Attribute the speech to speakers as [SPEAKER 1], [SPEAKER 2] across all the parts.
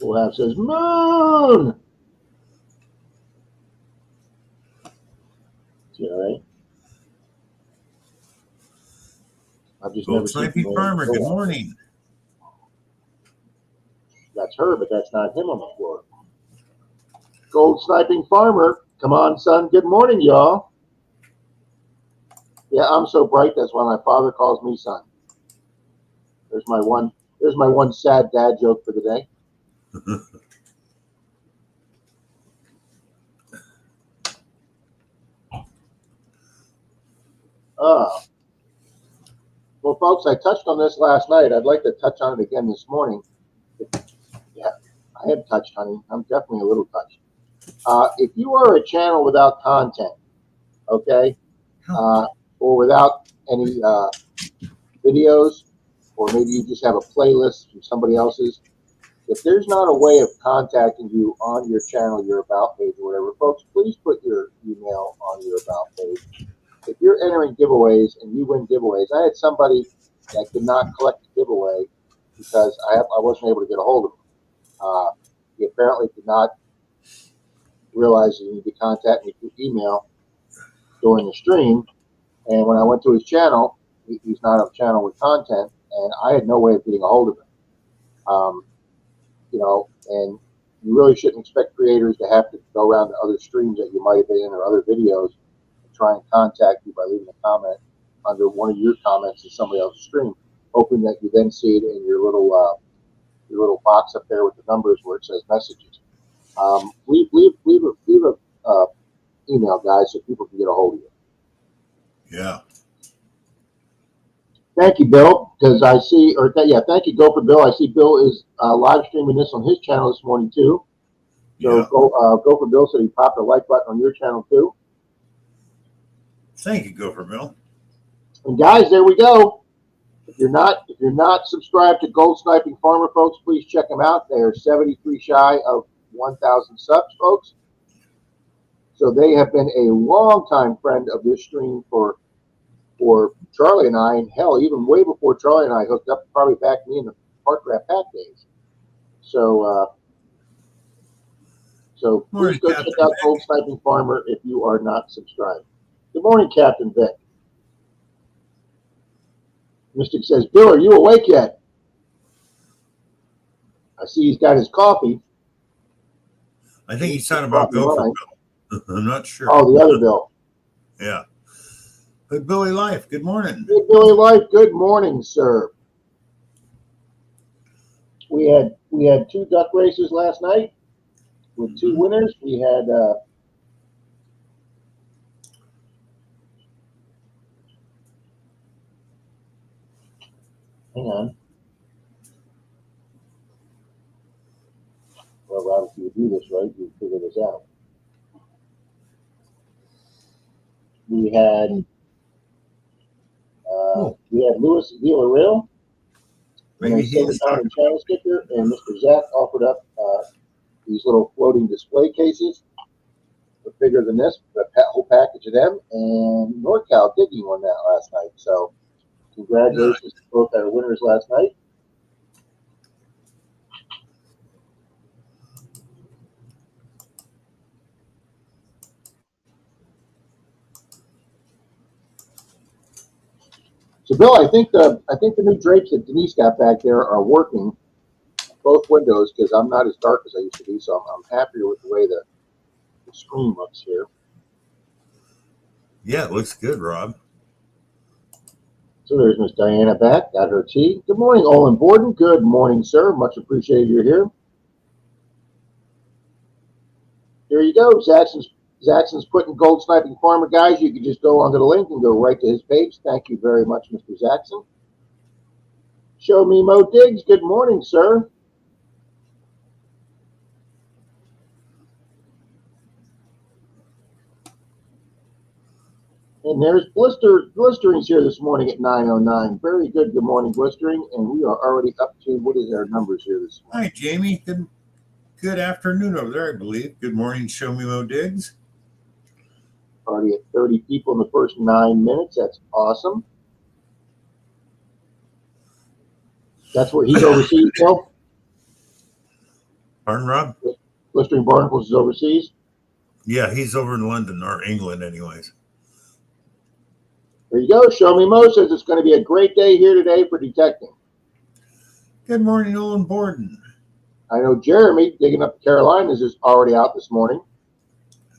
[SPEAKER 1] Full Half says, Moon! See, all right? I've just never seen
[SPEAKER 2] Sniping Farmer, good morning.
[SPEAKER 1] That's her, but that's not him on the floor. Gold Sniping Farmer, come on, son. Good morning, y'all. Yeah, I'm so bright. That's why my father calls me son. There's my one sad dad joke for the day. Well, folks, I touched on this last night. I'd like to touch on it again this morning. Yeah, I am touched, honey. I'm definitely a little touched. If you are a channel without content, okay, or without any videos, or maybe you just have a playlist from somebody else's, if there's not a way of contacting you on your channel, your About page, or whatever, folks, please put your email on your About page. If you're entering giveaways and you win giveaways, I had somebody that could not collect the giveaway because I wasn't able to get a hold of him. He apparently did not realize you need to contact me through email during the stream. And when I went to his channel, he's not on a channel with content, and I had no way of getting a hold of him. You know, and you really shouldn't expect creators to have to go around to other streams that you might have been in or other videos and try and contact you by leaving a comment under one of your comments in somebody else's stream, hoping that you then see it in your little box up there with the numbers where it says messages. Leave a email, guys, so people can get a hold of you.
[SPEAKER 2] Yeah.
[SPEAKER 1] Thank you, Bill, because I see, thank you, Gopher Bill. I see Bill is live streaming this on his channel this morning, too. So
[SPEAKER 2] yeah.
[SPEAKER 1] Gopher Bill said he popped a like button on your channel, too.
[SPEAKER 2] Thank you, Gopher Bill.
[SPEAKER 1] And guys, there we go. If you're not subscribed to Gold Sniping Farmer, folks, please check them out. They are 73 shy of 1,000 subs, folks. So they have been a long-time friend of this stream for Charlie and I, and hell, even way before Charlie and I hooked up, probably back me in the Park Rat Pack days. So please go check out Gold Sniping Farmer if you are not subscribed. Good morning, Captain Vic. Mystic says, Bill, are you awake yet? I see he's got his coffee.
[SPEAKER 2] I think he's talking about Gopher Bill. I'm not sure.
[SPEAKER 1] Oh, the other Bill.
[SPEAKER 2] Yeah. Good Billy Life, good morning.
[SPEAKER 1] Good Billy Life, good morning, sir. We had 2 duck races last night with 2 winners. We had hang on. Well, Rob, if you do this right, you figure this out. We had Lewis Villarreal,
[SPEAKER 2] maybe he's
[SPEAKER 1] talking channel sticker, and Mr. Zach offered up these little floating display cases. They're bigger than this, the whole package of them. And NorCal Digging won that last night. So congratulations to both our winners last night. So, Bill, I think the new drapes that Denise got back there are working both windows because I'm not as dark as I used to be. So I'm happier with the way the screen looks here.
[SPEAKER 2] Yeah, it looks good, Rob.
[SPEAKER 1] So there's Miss Diana back, got her tea. Good morning, Olin Borden. Good morning, sir. Much appreciated you're here. There you go. Zaxxon's putting Gold Sniping Farmer, guys. You can just go onto the link and go right to his page. Thank you very much, Mr. Zaxxon. Show me Mo Diggs. Good morning, sir. And there's Blistering's here this morning at 9:09. Very good. Good morning, Blistering. And we are already up to, what is our numbers here this morning?
[SPEAKER 2] Hi, Jamie. Good afternoon over there, I believe. Good morning, Show Me Mo Diggs.
[SPEAKER 1] Already at 30 people in the first 9 minutes. That's awesome. That's where he's overseas, Bill?
[SPEAKER 2] Pardon, Rob?
[SPEAKER 1] Blistering Barnacles is overseas.
[SPEAKER 2] Yeah, he's over in London or England, anyways.
[SPEAKER 1] There you go. Show Me Mo says it's going to be a great day here today for detecting.
[SPEAKER 2] Good morning, Nolan Borden.
[SPEAKER 1] I know Jeremy, digging up the Carolinas, is already out this morning.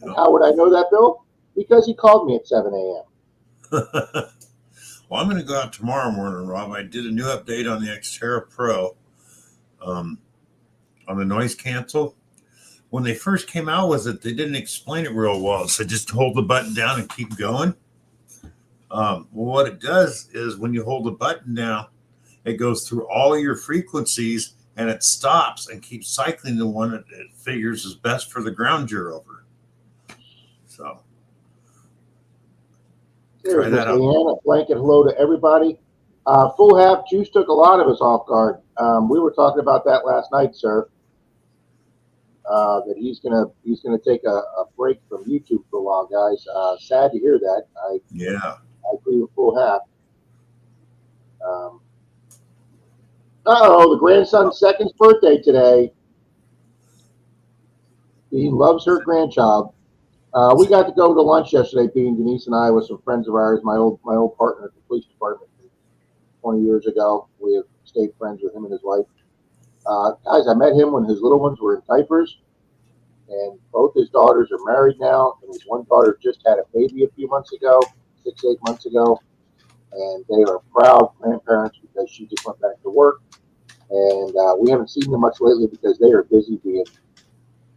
[SPEAKER 1] And how would I know that, Bill? Because he called me at 7 a.m.
[SPEAKER 2] Well, I'm going to go out tomorrow morning, Rob. I did a new update on the Xterra Pro on the noise cancel. When they first came out with it, they didn't explain it real well. So just hold the button down and keep going. Well, what it does is when you hold the button down, it goes through all your frequencies and it stops and keeps cycling the one that it figures is best for the ground you're over. So
[SPEAKER 1] There's
[SPEAKER 2] try
[SPEAKER 1] Miss
[SPEAKER 2] that out.
[SPEAKER 1] Leanne, a blanket hello to everybody. Full half juice took a lot of us off guard. We were talking about that last night, sir. That he's gonna take a break from YouTube for a while, guys. Sad to hear that. I agree with Full half. The grandson's second birthday today. He loves her grandchild. We got to go to lunch yesterday, being Denise and I, with some friends of ours. My old partner at the police department 20 years ago. We have stayed friends with him and his wife. Guys, I met him when his little ones were in diapers, and both his daughters are married now, and his one daughter just had a baby a few months ago, 6-8 months ago, and they are proud grandparents because she just went back to work, and we haven't seen them much lately because they are busy being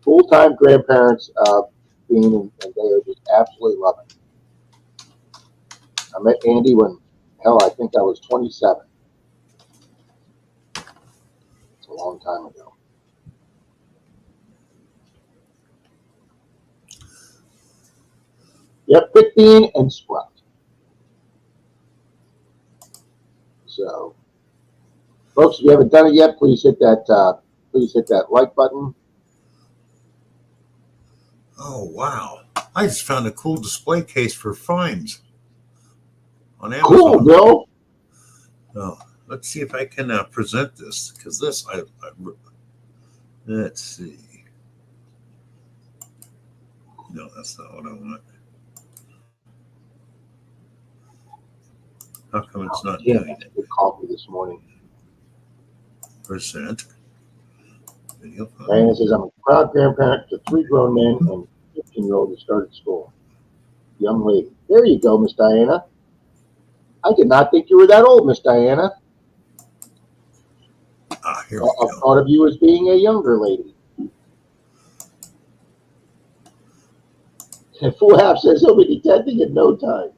[SPEAKER 1] full-time grandparents, and they are just absolutely loving it. I met Andy when, hell, I think I was 27. It's a long time ago. Yep, thick bean and sprout. So, folks, if you haven't done it yet, please hit that like button.
[SPEAKER 2] Oh, wow. I just found a cool display case for fines on Amazon.
[SPEAKER 1] Cool, Bill.
[SPEAKER 2] Oh, let's see if I can present this, because this, let's see. No, that's not what I want. How come it's not doing it?
[SPEAKER 1] Good coffee this morning.
[SPEAKER 2] Present. Video.
[SPEAKER 1] Diana says, I'm a proud grandparent to 3 grown men and 15-year-old who started school. Young lady. There you go, Miss Diana. I did not think you were that old, Miss Diana.
[SPEAKER 2] Here we
[SPEAKER 1] I
[SPEAKER 2] go.
[SPEAKER 1] thought of you as being a younger lady. And Full Half says he'll be detecting in no time.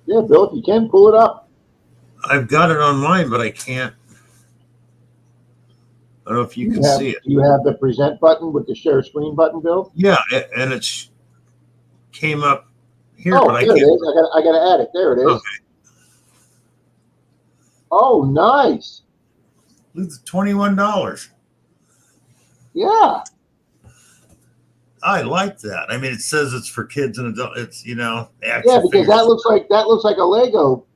[SPEAKER 1] Yeah, Bill, if you can, pull it up.
[SPEAKER 2] I've got it online, but I can't. I don't know if you can see it.
[SPEAKER 1] Do you have the present button with the share screen button, Bill?
[SPEAKER 2] Yeah, and it came up here,
[SPEAKER 1] Oh,
[SPEAKER 2] but I
[SPEAKER 1] there
[SPEAKER 2] can't.
[SPEAKER 1] it is. I gotta add it. There it is.
[SPEAKER 2] Okay.
[SPEAKER 1] Oh, nice.
[SPEAKER 2] It's $21.
[SPEAKER 1] Yeah.
[SPEAKER 2] I like that. I mean, it says it's for kids and adults. It's
[SPEAKER 1] Yeah, because that looks like a Lego.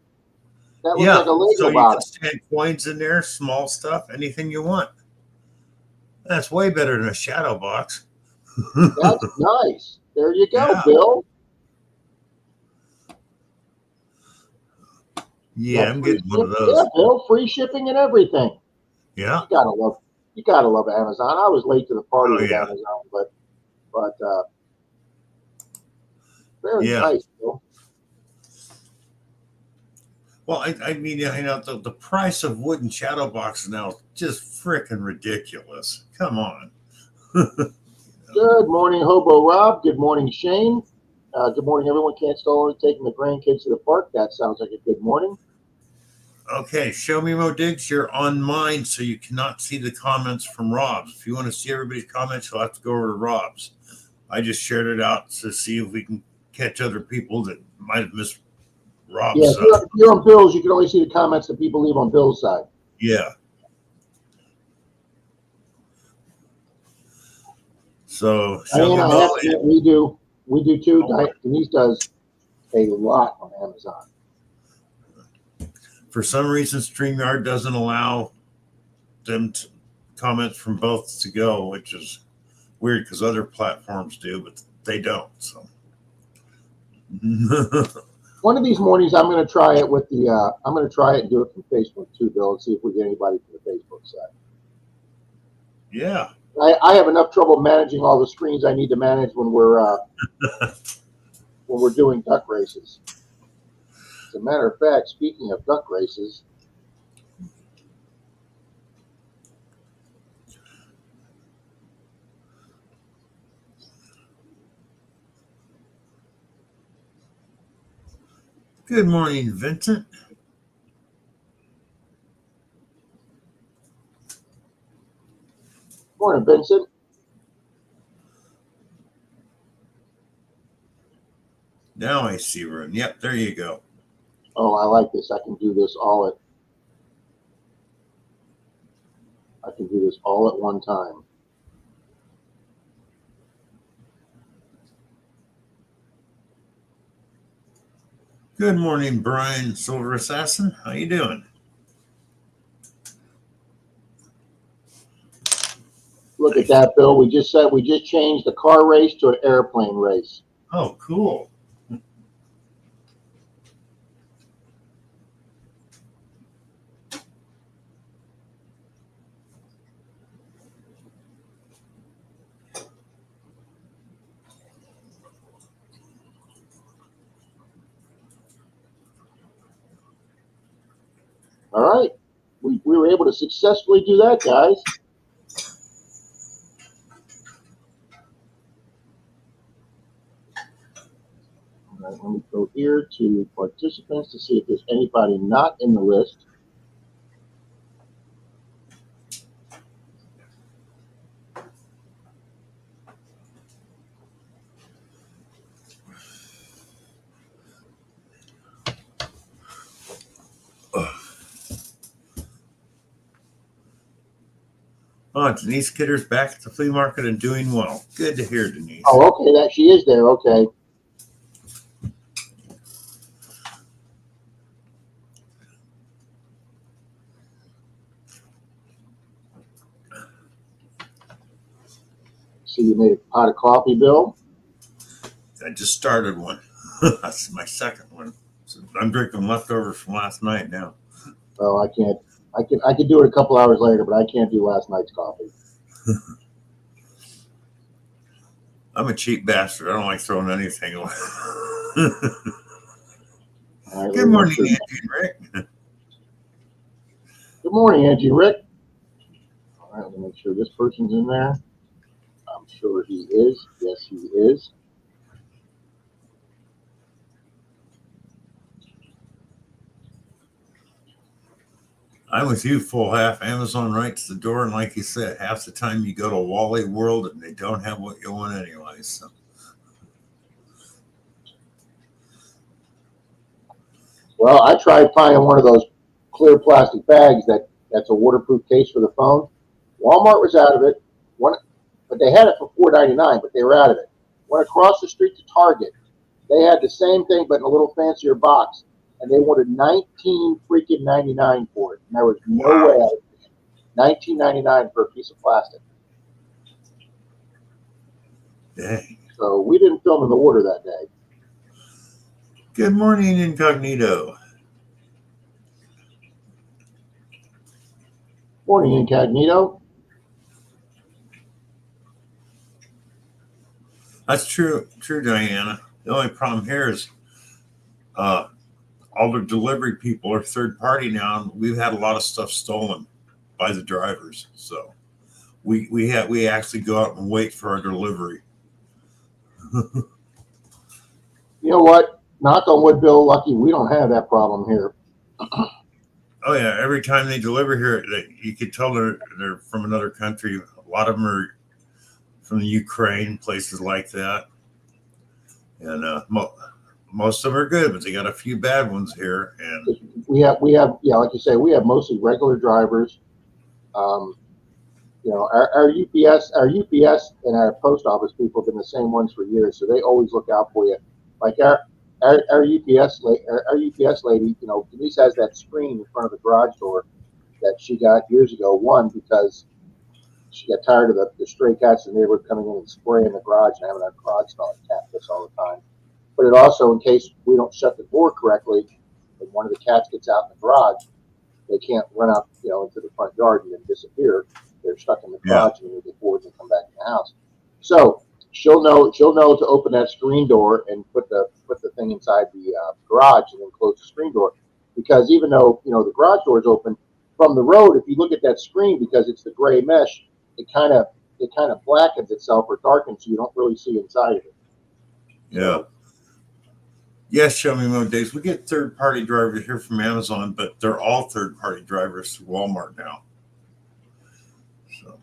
[SPEAKER 1] That looks like a Lego
[SPEAKER 2] so you
[SPEAKER 1] bottle.
[SPEAKER 2] can stand coins in there, small stuff, anything you want. That's way better than a shadow box.
[SPEAKER 1] That's nice. There you go,
[SPEAKER 2] Yeah.
[SPEAKER 1] Bill.
[SPEAKER 2] Yeah, I'm getting one of those.
[SPEAKER 1] Yeah, Bill, free shipping and everything.
[SPEAKER 2] Yeah.
[SPEAKER 1] You gotta love Amazon. I was late to the party with
[SPEAKER 2] yeah.
[SPEAKER 1] Amazon, but very nice, Bill.
[SPEAKER 2] Well, I mean, the price of wooden shadow boxes now is just freaking ridiculous. Come on.
[SPEAKER 1] Good morning, Hobo Rob. Good morning, Shane. Good morning, everyone. Can't stall taking the grandkids to the park. That sounds like a good morning.
[SPEAKER 2] Okay, Show Me Mo Diggs, you're on mine, so you cannot see the comments from Rob's. If you want to see everybody's comments, you'll have to go over to Rob's. I just shared it out to see if we can catch other people that might have missed Rob's.
[SPEAKER 1] Yeah, if you're on Bill's, you can only see the comments that people leave on Bill's side.
[SPEAKER 2] Yeah. So Show Me Mo.
[SPEAKER 1] We do too. Denise does a lot on Amazon.
[SPEAKER 2] For some reason, StreamYard doesn't allow them comments from both to go, which is weird because other platforms do, but they don't. So
[SPEAKER 1] One of these mornings, I'm going to try it with the. I'm going to try it and do it from Facebook too, Bill, and see if we get anybody from the Facebook side.
[SPEAKER 2] Yeah.
[SPEAKER 1] I have enough trouble managing all the screens I need to manage when we're doing duck races. As a matter of fact, speaking of duck races,
[SPEAKER 2] Good morning, Vincent.
[SPEAKER 1] morning, Vincent.
[SPEAKER 2] Now I see Rune. Yep, there you go.
[SPEAKER 1] Oh, I like this. I can do this all at one time.
[SPEAKER 2] Good morning, Brian Silver Assassin. How you doing?
[SPEAKER 1] Look at that, Bill. We just changed the car race to an airplane race.
[SPEAKER 2] Oh, cool.
[SPEAKER 1] All right. We were able to successfully do that, guys. All right, let me go here to participants to see if there's anybody not in the list.
[SPEAKER 2] Oh, Denise Kidder's back at the flea market and doing well. Good to hear, Denise.
[SPEAKER 1] Oh, okay, that she is there. Okay. See, you made a pot of coffee, Bill.
[SPEAKER 2] I just started one. That's my second one. So I'm drinking leftovers from last night now.
[SPEAKER 1] Oh, I can't. I could do it a couple hours later, but I can't do last night's coffee.
[SPEAKER 2] I'm a cheap bastard. I don't like throwing anything away.
[SPEAKER 1] Right,
[SPEAKER 2] Good morning, Angie and Rick.
[SPEAKER 1] Good morning, Angie Rick. All right, let me make sure this person's in there. I'm sure he is. Yes, he is.
[SPEAKER 2] I'm with you, full half. Amazon right to the door, and like you said, half the time you go to Wally World and they don't have what you want anyway. So.
[SPEAKER 1] Well, I tried finding one of those clear plastic bags that's a waterproof case for the phone. Walmart was out of it. But they had it for $4.99, but they were out of it. Went across the street to Target. They had the same thing, but in a little fancier box, and they wanted $19.99 for it, and there was no way I would pay it. $19.99 for a piece of plastic.
[SPEAKER 2] Dang.
[SPEAKER 1] So we didn't film in the water that day.
[SPEAKER 2] Good morning, Incognito.
[SPEAKER 1] Morning, Incognito.
[SPEAKER 2] That's true, Diana. The only problem here is all the delivery people are third party now, and we've had a lot of stuff stolen by the drivers. So we actually go out and wait for our delivery.
[SPEAKER 1] You know what? Knock on wood, Bill. Lucky we don't have that problem here.
[SPEAKER 2] Oh yeah, every time they deliver here, you could tell they're from another country. A lot of them are from the Ukraine, places like that, and most of them are good, but they got a few bad ones here. And
[SPEAKER 1] we have yeah, like you say, we have mostly regular drivers. You know, our UPS and our post office people have been the same ones for years, so they always look out for you. Like our UPS lady, you know, Denise has that screen in front of the garage door, that she got years ago. One, because she got tired of the stray cats in the neighborhood coming in and spraying the garage and having our garage smell like cat piss all the time. But it also, in case we don't shut the door correctly, and one of the cats gets out in the garage, they can't run out, into the front yard and then disappear. They're stuck in the garage and they get bored and come back in the house. So she'll know to open that screen door and put the thing inside the garage and then close the screen door. Because even though the garage door is open from the road, if you look at that screen, because it's the gray mesh, it kind of blackens itself or darkens, so you don't really see inside of it.
[SPEAKER 2] Yeah. Yes, show me more days. We get third-party drivers here from Amazon, but they're all third-party drivers through Walmart now. So,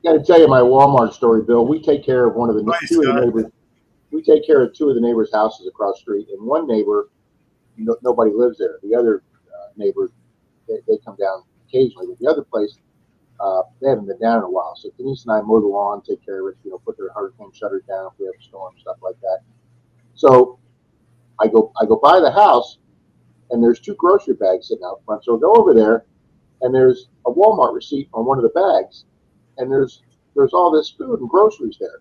[SPEAKER 1] got to tell you my Walmart story, Bill. We take care of two of the neighbors. We take care of two of the neighbors' houses across the street, and one neighbor, nobody lives there. The other neighbor, they come down occasionally, but the other place, they haven't been down in a while. So Denise and I mow the lawn, take care of it, put their hurricane shutters down if we have a storm, stuff like that. So I go by the house, and there's two grocery bags sitting out front. So I go over there, and there's a Walmart receipt on one of the bags, and there's all this food and groceries there.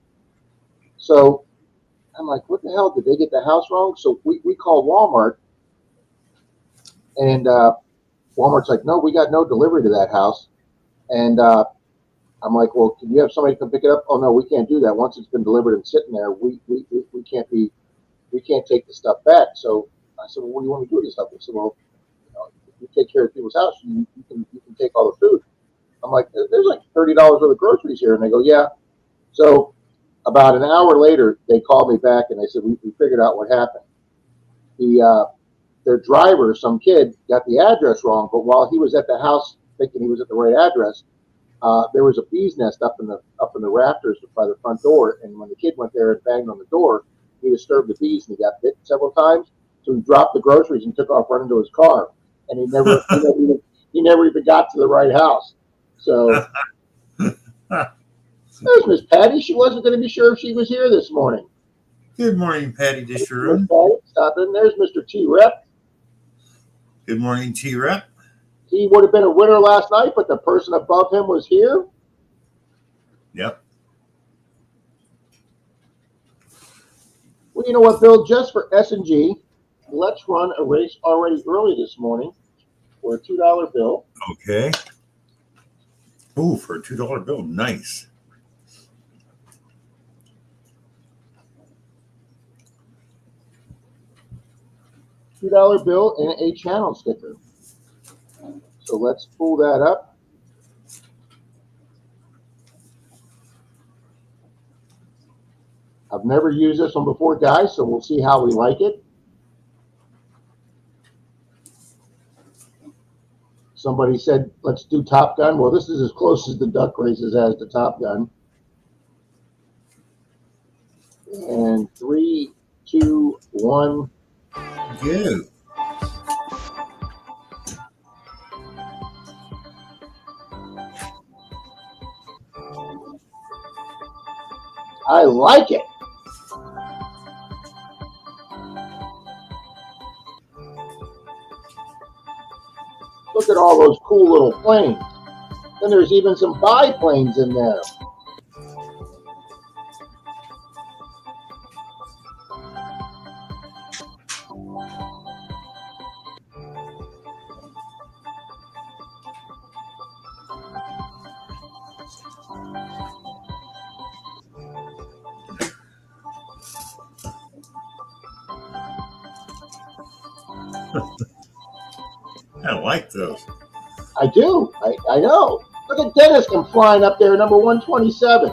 [SPEAKER 1] So I'm like, what the hell? Did they get the house wrong? So we call Walmart, and Walmart's like, no, we got no delivery to that house. And I'm like, well, can you have somebody come pick it up? Oh no, we can't do that. Once it's been delivered and sitting there, we can't take the stuff back. So I said, well, what do you want to do with this stuff? They said, well, if you take care of people's house, you can take all the food. I'm like, there's like $30 worth of groceries here, and they go, yeah. So about an hour later, they called me back and they said, we figured out what happened. Their driver, some kid, got the address wrong, but while he was at the house thinking he was at the right address, there was a bee's nest up in the rafters by the front door, and when the kid went there and banged on the door, he disturbed the bees and he got bit several times. So he dropped the groceries and took off running to his car, and he never even got to the right house. So there's Miss Patty. She wasn't going to be sure if she was here this morning.
[SPEAKER 2] Good morning, Patty Disharoon.
[SPEAKER 1] Stop in. There's Mr. T-Rep.
[SPEAKER 2] Good morning, T-Rep.
[SPEAKER 1] He would have been a winner last night, but the person above him was here.
[SPEAKER 2] Yep.
[SPEAKER 1] Well, you know what, Bill? Just for S&G, let's run a race already early this morning for a $2 bill.
[SPEAKER 2] Okay. Ooh, for a $2 bill. Nice.
[SPEAKER 1] $2 bill and a channel sticker. So let's pull that up. I've never used this one before, guys, so we'll see how we like it. Somebody said, let's do Top Gun. Well, this is as close as the duck races as the Top Gun. And 3, 2, 1.
[SPEAKER 2] Go.
[SPEAKER 1] I like it. Look at all those cool little planes. Then there's even some biplanes in there.
[SPEAKER 2] I like those.
[SPEAKER 1] I do. I know. Look at Dennis come flying up there, number 127.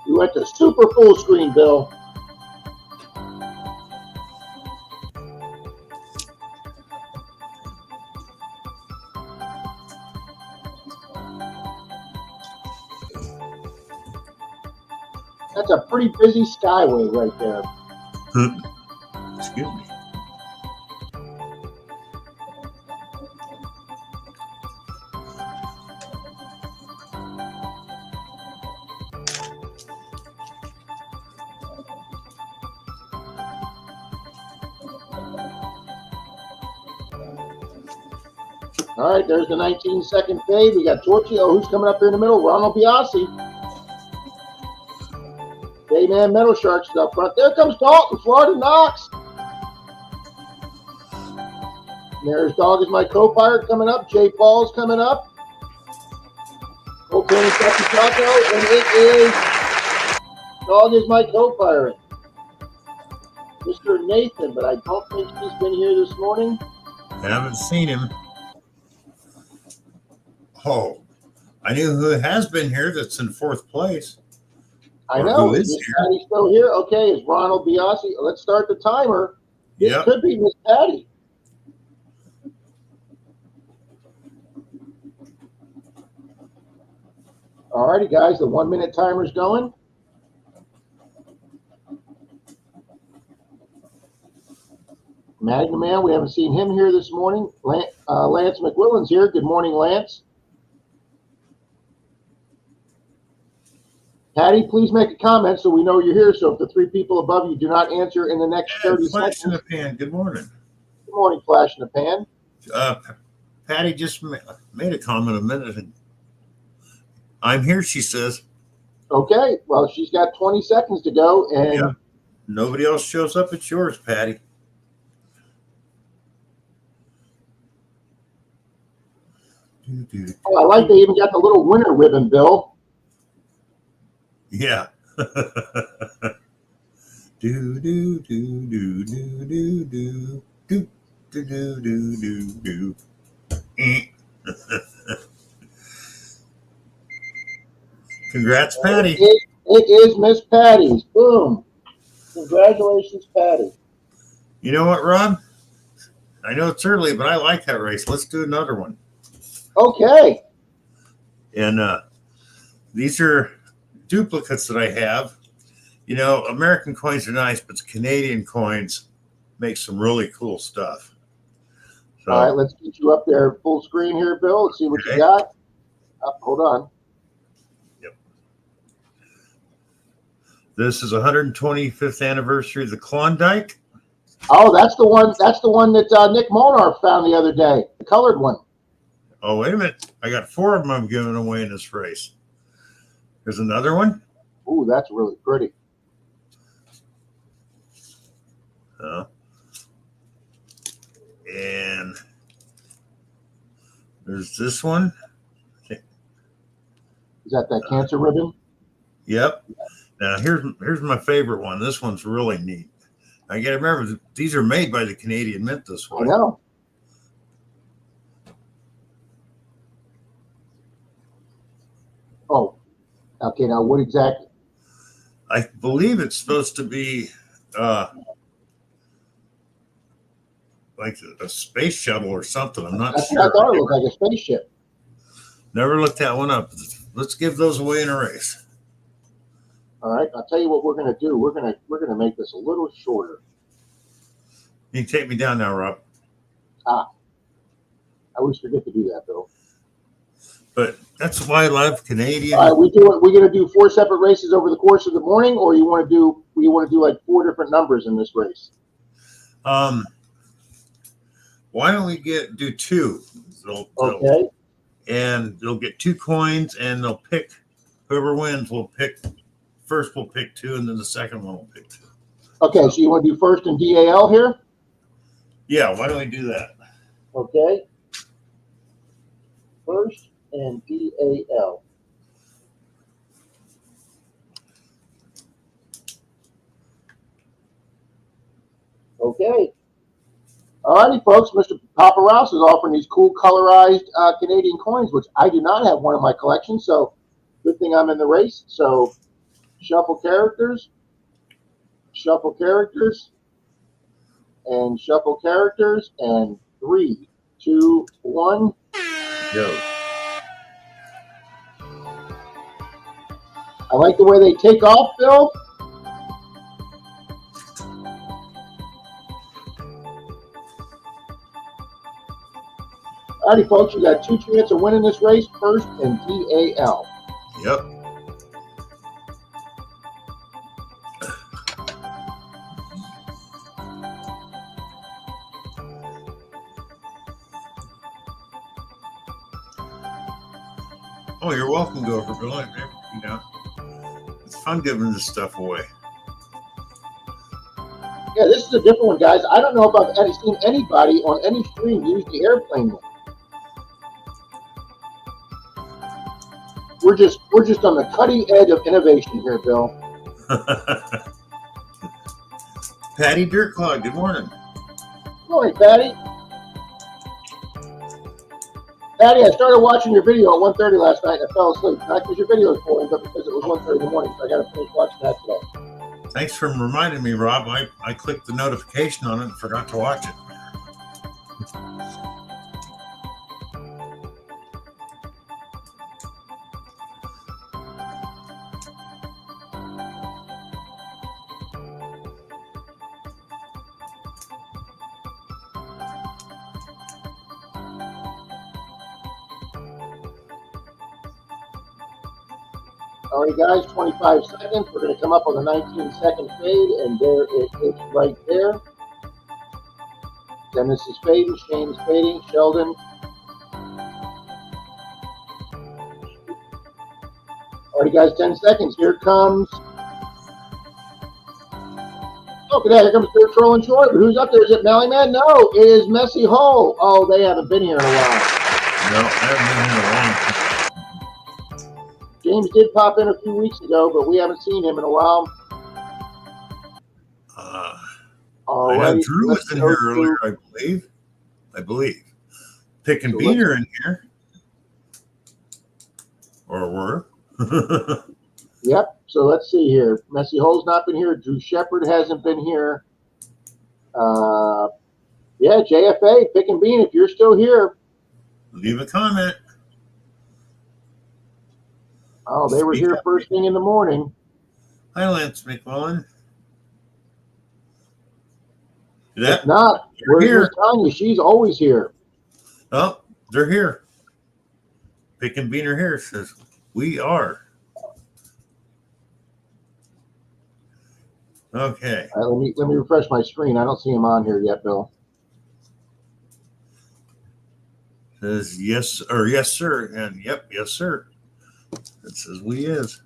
[SPEAKER 1] You went to super full screen, Bill. That's a pretty pretty busy skyway right there.
[SPEAKER 2] Excuse me.
[SPEAKER 1] All right, there's the 19-second fade. We got Torchy. Oh, who's coming up here in the middle? Ronald Biasi. Bayman Metal Sharks up front. There comes Dalton, Florida Knox. There's Dog is my co-pilot coming up. Jay Paul's coming up. Okay, Taco, and it is Dog is my co-pilot. Mr. Nathan, but I don't think he's been here this morning.
[SPEAKER 2] I haven't seen him. Oh, I knew who has been here that's in fourth place.
[SPEAKER 1] I know.
[SPEAKER 2] Who is
[SPEAKER 1] Miss
[SPEAKER 2] here?
[SPEAKER 1] Patty still here? Okay, is Ronald Biasi. Let's start the timer. This
[SPEAKER 2] Yep.
[SPEAKER 1] could be Miss Patty. All righty, guys, the 1 minute timer's going. Magnum Man, we haven't seen him here this morning. Lance McWillan's here. Good morning, Lance. Patty, please make a comment so we know you're here. So if the three people above you do not answer in the next 30
[SPEAKER 2] Flash in
[SPEAKER 1] seconds.
[SPEAKER 2] the pan. Good morning.
[SPEAKER 1] Good morning, Flash in the Pan.
[SPEAKER 2] Patty just made a comment a minute ago. I'm here, she says.
[SPEAKER 1] Okay, well, she's got 20 seconds to go. And
[SPEAKER 2] Yeah. Nobody else shows up. It's yours, Patty.
[SPEAKER 1] oh, I like they even got the little winner ribbon, Bill.
[SPEAKER 2] Yeah. do do do do do do do do do do do do do. Congrats, Patty.
[SPEAKER 1] It is Miss Patty's. Boom. Congratulations, Patty.
[SPEAKER 2] You know what, Rob? I know it's early, but I like that race. Let's do another one.
[SPEAKER 1] Okay.
[SPEAKER 2] And these are duplicates that I have. You know, American coins are nice, but the Canadian coins make some really cool stuff. So,
[SPEAKER 1] All right, let's get you up there full screen here, Bill. Let's see what you got. Hold on.
[SPEAKER 2] Yep. This is 125th anniversary of the Klondike.
[SPEAKER 1] Oh, that's the one. That's the one that Nick Molnar found the other day. The colored one.
[SPEAKER 2] Oh, wait a minute. I got 4 of them I'm giving away in this race. There's another one.
[SPEAKER 1] Ooh, that's really pretty.
[SPEAKER 2] And there's this one.
[SPEAKER 1] Is that cancer ribbon?
[SPEAKER 2] Yep. Now here's my favorite one. This one's really neat. I got to remember these are made by the Canadian Mint this way.
[SPEAKER 1] I know. Oh, okay. Now, what exactly?
[SPEAKER 2] I believe it's supposed to be like a space shuttle or something. I'm not
[SPEAKER 1] That's
[SPEAKER 2] sure.
[SPEAKER 1] what I thought it looked like a spaceship.
[SPEAKER 2] Never looked that one up. Let's give those away in a race.
[SPEAKER 1] All right. I'll tell you what we're gonna do. We're gonna make this a little shorter.
[SPEAKER 2] You can take me down now, Rob.
[SPEAKER 1] I always forget to do that, Bill.
[SPEAKER 2] But that's why I love Canadian.
[SPEAKER 1] All right, we're gonna do 4 separate races over the course of the morning, or you want to do like 4 different numbers in this race?
[SPEAKER 2] Why don't we do 2?
[SPEAKER 1] Okay.
[SPEAKER 2] And they'll get 2 coins, and they'll pick whoever wins. Will pick first. We'll pick 2, and then the second one will pick 2.
[SPEAKER 1] Okay, so you want to do first and DAL here?
[SPEAKER 2] Yeah, why don't we do that?
[SPEAKER 1] Okay. First and DAL. Okay. All righty, folks. Mr. PAPAROUS is offering these cool colorized Canadian coins, which I do not have one in my collection. So good thing I'm in the race. So shuffle characters, and shuffle characters, and 3, 2, 1.
[SPEAKER 2] Go.
[SPEAKER 1] I like the way they take off, Bill. Alrighty, folks, you got 2 chances of winning this race, first and DAL.
[SPEAKER 2] Yep. Oh, you're welcome, Gopher Bill. You know, it's fun giving this stuff away.
[SPEAKER 1] Yeah, this is a different one, guys. I don't know if I've seen anybody on any stream use the airplane one. We're just on the cutting edge of innovation here, Bill.
[SPEAKER 2] Patty Dirtclaw, good morning.
[SPEAKER 1] Good morning, Patty. Patty, I started watching your video at 1:30 last night and I fell asleep. Not because your video was boring, but because it was 1:30 in the morning, so I got to finish watching that today.
[SPEAKER 2] Thanks for reminding me, Rob. I clicked the notification on it and forgot to watch it.
[SPEAKER 1] All right, guys, 25 seconds. We're going to come up on the 19-second fade, and there it is right there. Dennis is fading, Shane is fading, Sheldon. All right, guys, 10 seconds. Here comes. Look at that. Here comes Spirit Trolling Short. But who's up there? Is it Mellyman? No, it is Messy Hole. Oh, they haven't been here in a while.
[SPEAKER 2] No, I haven't been here in a while.
[SPEAKER 1] James did pop in a few weeks ago, but we haven't seen him in a while.
[SPEAKER 2] I know Drew was in here earlier, I believe. Pick and Bean are in here. Or were.
[SPEAKER 1] Yep. So let's see here. Messy Hole's not been here. Drew Shepard hasn't been here. Yeah, JFA, Pick and Bean, if you're still here.
[SPEAKER 2] Leave a comment.
[SPEAKER 1] Oh, they were here first thing in the morning.
[SPEAKER 2] Hi, Lance McMullen.
[SPEAKER 1] If not, we're here. Tanya, she's always here.
[SPEAKER 2] Oh, they're here. Pick and Bean are here, says we are. Okay.
[SPEAKER 1] Let me refresh my screen. I don't see him on here yet, Bill.
[SPEAKER 2] Says yes or yes, sir. And yep, yes, sir. It says we is.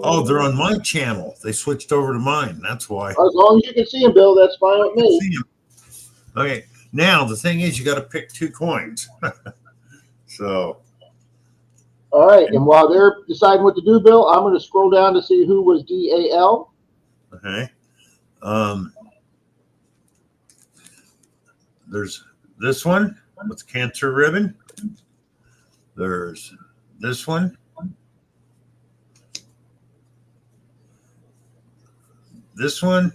[SPEAKER 2] Oh, they're on my channel. They switched over to mine. That's why.
[SPEAKER 1] As long as you can see him, Bill, that's fine with me.
[SPEAKER 2] Okay. Now, the thing is, you got to pick 2 coins. So.
[SPEAKER 1] All right. And while they're deciding what to do, Bill, I'm going to scroll down to see who was DAL.
[SPEAKER 2] Okay. There's this one with cancer ribbon. There's this one. This one.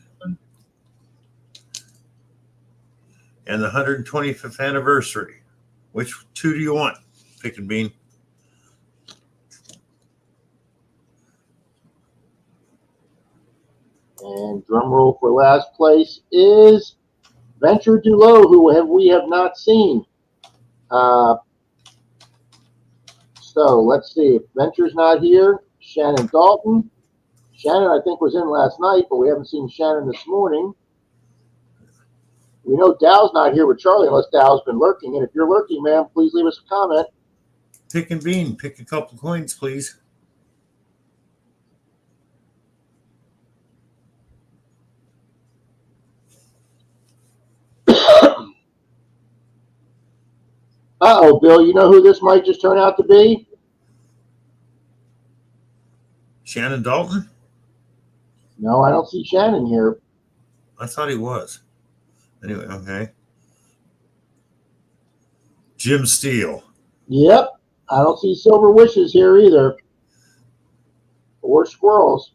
[SPEAKER 2] And the 125th anniversary. Which 2 do you want? Pick and Bean.
[SPEAKER 1] And drum roll for last place is Venture Dulo, who we have not seen. So let's see. If Venture's not here, Shannon Dalton. Shannon, I think, was in last night, but we haven't seen Shannon this morning. We know Dow's not here with Charlie unless Dow's been lurking. And if you're lurking, ma'am, please leave us a comment.
[SPEAKER 2] Pick and Bean, pick a couple coins, please.
[SPEAKER 1] Uh-oh, Bill, you know who this might just turn out to be?
[SPEAKER 2] Shannon Dalton?
[SPEAKER 1] No, I don't see Shannon here.
[SPEAKER 2] I thought he was. Anyway, okay. Jim Steele.
[SPEAKER 1] Yep. I don't see Silver Wishes here either. Or Squirrels.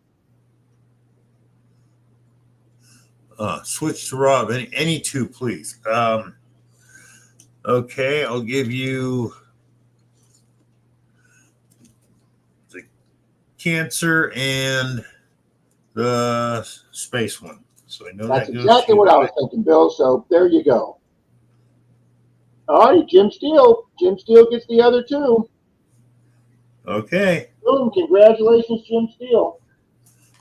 [SPEAKER 2] Switch to Rob. Any 2, please. Okay, I'll give you the cancer and the space one. So I know
[SPEAKER 1] That's
[SPEAKER 2] that goes
[SPEAKER 1] exactly
[SPEAKER 2] to
[SPEAKER 1] what
[SPEAKER 2] you.
[SPEAKER 1] I was thinking, Bill. So there you go. All right, Jim Steele. Jim Steele gets the other two.
[SPEAKER 2] Okay.
[SPEAKER 1] Boom! Congratulations, Jim Steele.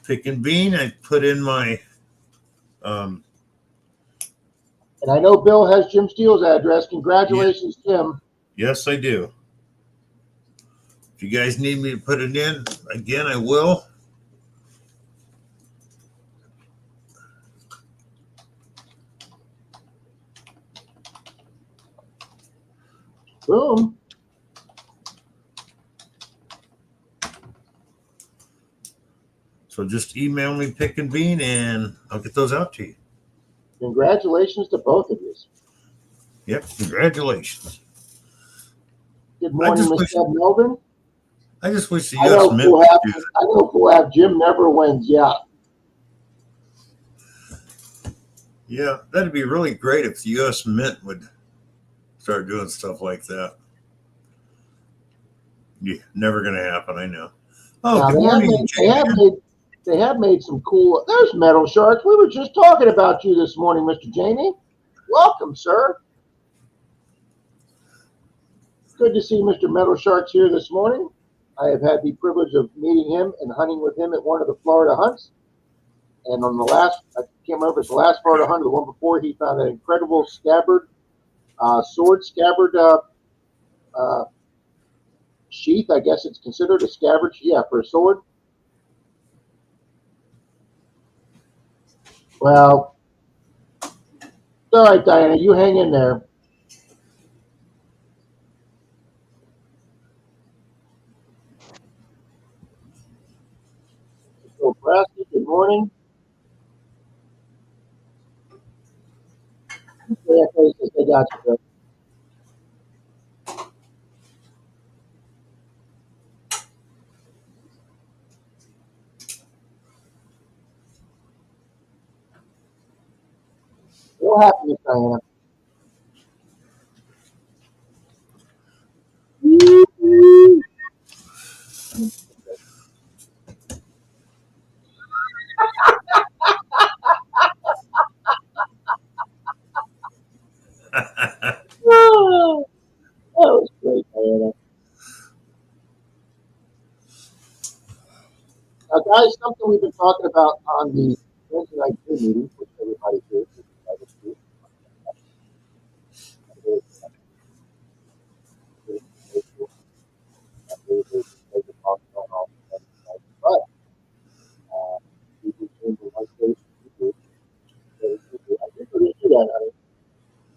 [SPEAKER 2] Pick and bean. I put in my um,
[SPEAKER 1] And I know Bill has Jim Steele's address.
[SPEAKER 2] yeah,
[SPEAKER 1] Congratulations, Jim.
[SPEAKER 2] yes, I do. If you guys need me to put it in again, I will.
[SPEAKER 1] Boom.
[SPEAKER 2] So just email me pick and bean, and I'll get those out to you.
[SPEAKER 1] Congratulations to both of you.
[SPEAKER 2] Yep, congratulations.
[SPEAKER 1] Good
[SPEAKER 2] I
[SPEAKER 1] morning,
[SPEAKER 2] just wish
[SPEAKER 1] Mr. Melvin.
[SPEAKER 2] I just wish the
[SPEAKER 1] I
[SPEAKER 2] U.S.
[SPEAKER 1] know
[SPEAKER 2] Mint
[SPEAKER 1] we'll
[SPEAKER 2] would
[SPEAKER 1] have.
[SPEAKER 2] do that.
[SPEAKER 1] I know we'll have Jim never wins. Yeah.
[SPEAKER 2] Yeah, that'd be really great if the U.S. Mint would start doing stuff like that. Yeah, never going to happen, I know. Oh,
[SPEAKER 1] Now
[SPEAKER 2] good
[SPEAKER 1] they have
[SPEAKER 2] morning,
[SPEAKER 1] made. They have
[SPEAKER 2] J-Man.
[SPEAKER 1] made. They have made some cool. There's Metal Sharks. We were just talking about you this morning, Mr. Jamie. Welcome, sir. Good to see Mr. Metal Sharks here this morning. I have had the privilege of meeting him and hunting with him at one of the Florida hunts. And on the last, I can't remember if it's the last Florida hunt or the one before, he found an incredible scabbard, sword scabbard uh, sheath. I guess it's considered a scabbard, yeah, for a sword. Well, all right, Diana, you hang in there. So, Brasky, good morning. Yeah, they got you, Bill. Real happy with Diana. Oh, that was great, Diana. Now, guys, something we've been talking about on the Wednesday night Zoom meetings, which everybody did, which everybody did. But we do change the one place we do. I think we're going to do that, honey.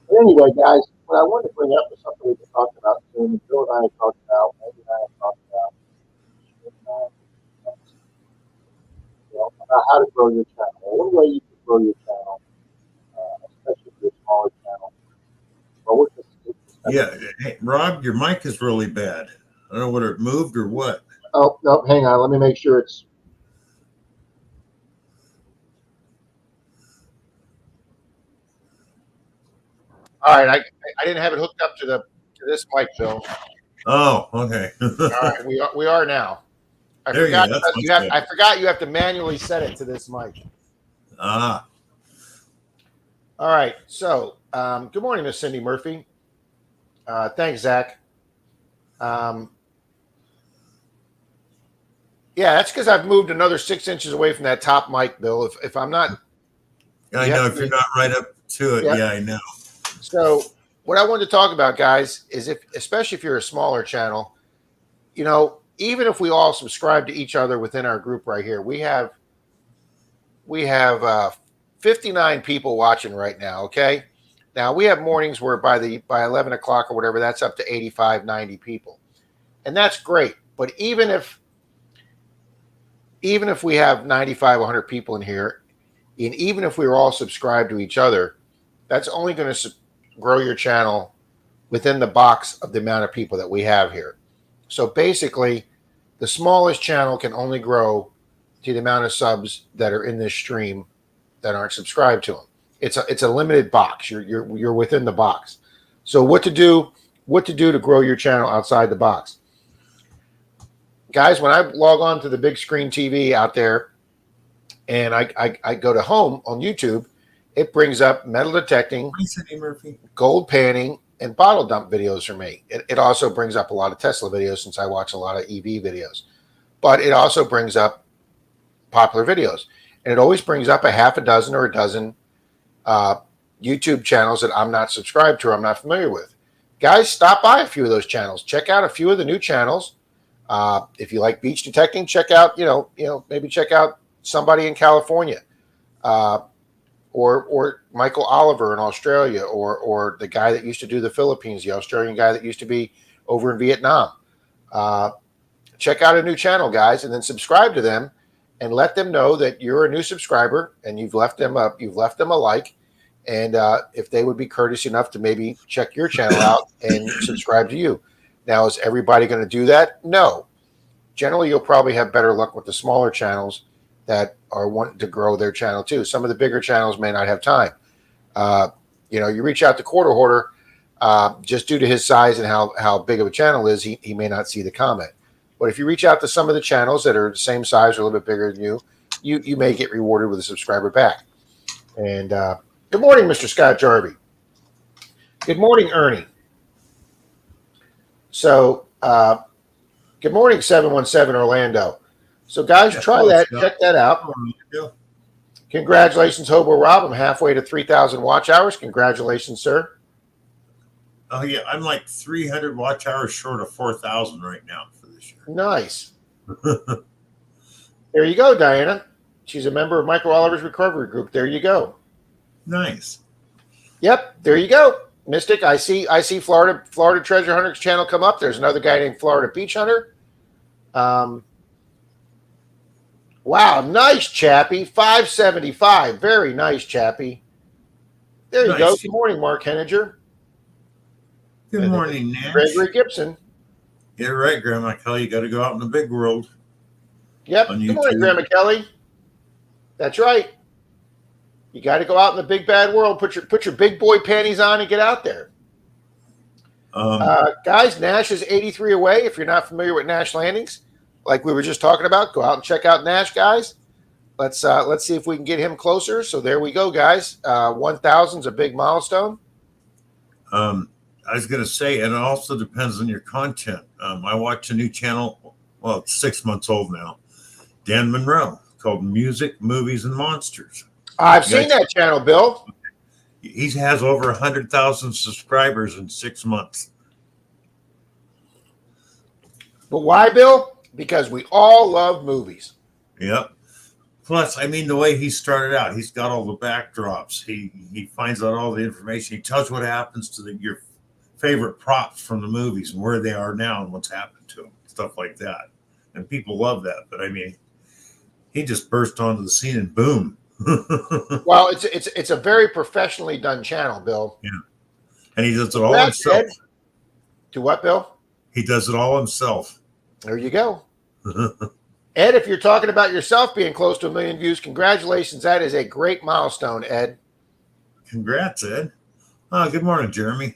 [SPEAKER 1] But anyway, guys, what I wanted to bring up was something we've been talking about soon. Bill and I have talked about, Andy and I have talked about, about how to grow your channel. One way you can grow your channel, especially if you're a smaller channel, or what's the
[SPEAKER 2] Yeah, hey, Rob, your mic is really bad. I don't know whether it moved or what.
[SPEAKER 1] Oh, no, hang on. Let me make sure it's. All right, I didn't have it hooked up to this mic, Bill.
[SPEAKER 2] Oh, okay.
[SPEAKER 1] All right, we are now. I
[SPEAKER 2] There you
[SPEAKER 1] forgot
[SPEAKER 2] go. That's
[SPEAKER 1] you
[SPEAKER 2] much
[SPEAKER 1] have.
[SPEAKER 2] better.
[SPEAKER 1] I forgot you have to manually set it to this mic.
[SPEAKER 2] Ah,
[SPEAKER 1] All right. So, good morning, Miss Cindy Murphy. Thanks, Zach. Yeah, that's because I've moved another 6 inches away from that top mic, Bill. If I'm not,
[SPEAKER 2] I know. If you're not right up to it, yeah, I know.
[SPEAKER 1] So, what I wanted to talk about, guys, is especially if you're a smaller channel, even if we all subscribe to each other within our group right here, we have 59 people watching right now. Okay, now we have mornings where by 11 o'clock or whatever, that's up to 85, 90 people, and that's great. But even if we have 95, 100 people in here, and even if we were all subscribed to each other, that's only going to grow your channel within the box of the amount of people that we have here. So basically, the smallest channel can only grow to the amount of subs that are in this stream that aren't subscribed to them. It's a limited box. You're within the box. So what to do to grow your channel outside the box? Guys, when I log on to the big screen TV out there,
[SPEAKER 3] and I go to home on YouTube, it brings up metal detecting,
[SPEAKER 2] Murphy,
[SPEAKER 3] gold panning, and bottle dump videos for me. It also brings up a lot of Tesla videos since I watch a lot of EV videos, but it also brings up popular videos, and it always brings up a half a dozen or a dozen YouTube channels that I'm not subscribed to or I'm not familiar with. Guys, stop by a few of those channels. Check out a few of the new channels. If you like beach detecting, check out maybe check out somebody in California, or Michael Oliver in Australia, or the guy that used to do the Philippines, the Australian guy that used to be over in Vietnam. Check out a new channel, guys, and then subscribe to them, and let them know that you're a new subscriber and you've left them a like, and if they would be courteous enough to maybe check your channel out and subscribe to you. Now, is everybody going to do that? No. Generally, you'll probably have better luck with the smaller channels that are wanting to grow their channel too. Some of the bigger channels may not have time. You reach out to Quarter Hoarder, just due to his size and how big of a channel is, he may not see the comment. But if you reach out to some of the channels that are the same size or a little bit bigger than you may get rewarded with a subscriber back. And good morning, Mr. Scott Jarvie. Good morning, Ernie. So, good morning, 717 Orlando. So, guys, try that. Check that out. Congratulations, Hobo Rob. I'm halfway to 3,000 watch hours. Congratulations, sir.
[SPEAKER 2] Oh, yeah. I'm like 300 watch hours short of 4,000 right now for this year.
[SPEAKER 3] Nice. There you go, Diana. She's a member of Michael Oliver's recovery group. There you go.
[SPEAKER 2] Nice.
[SPEAKER 3] Yep, there you go. Mystic, I see Florida Treasure Hunters channel come up. There's another guy named Florida Beach Hunter. Wow, nice, Chappie. 575. Very nice, Chappie. There you go. Good morning, Mark Henninger.
[SPEAKER 2] Good morning, Nash.
[SPEAKER 3] Gregory Gibson.
[SPEAKER 2] You're right, Grandma Kelly. You got to go out in the big world.
[SPEAKER 3] Yep. Good morning, Grandma Kelly. That's right. You got to go out in the big bad world. Put your big boy panties on and get out there. Guys, Nash is 83 away. If you're not familiar with Nash Landings, like we were just talking about, go out and check out Nash, guys. Let's see if we can get him closer. So there we go, guys. 1,000 is a big milestone.
[SPEAKER 2] I was going to say, and it also depends on your content. I watch a new channel. Well, it's 6 months old now. Dan Monroe, called Music, Movies, and Monsters.
[SPEAKER 3] I've seen that channel, Bill.
[SPEAKER 2] He has over 100,000 subscribers in 6 months.
[SPEAKER 3] But why, Bill? Because we all love movies.
[SPEAKER 2] Yep. Plus, I mean, the way he started out, he's got all the backdrops. He finds out all the information. He tells what happens to your favorite props from the movies and where they are now and what's happened to them, stuff like that. And people love that. But I mean, he just burst onto the scene and boom.
[SPEAKER 3] Well, it's a very professionally done channel, Bill.
[SPEAKER 2] Yeah, and he does it all himself.
[SPEAKER 3] Ed? Do what, Bill?
[SPEAKER 2] He does it all himself.
[SPEAKER 3] There you go. Ed, if you're talking about yourself being close to 1 million views, congratulations. That is a great milestone, Ed.
[SPEAKER 2] Congrats, Ed. Good morning, Jeremy.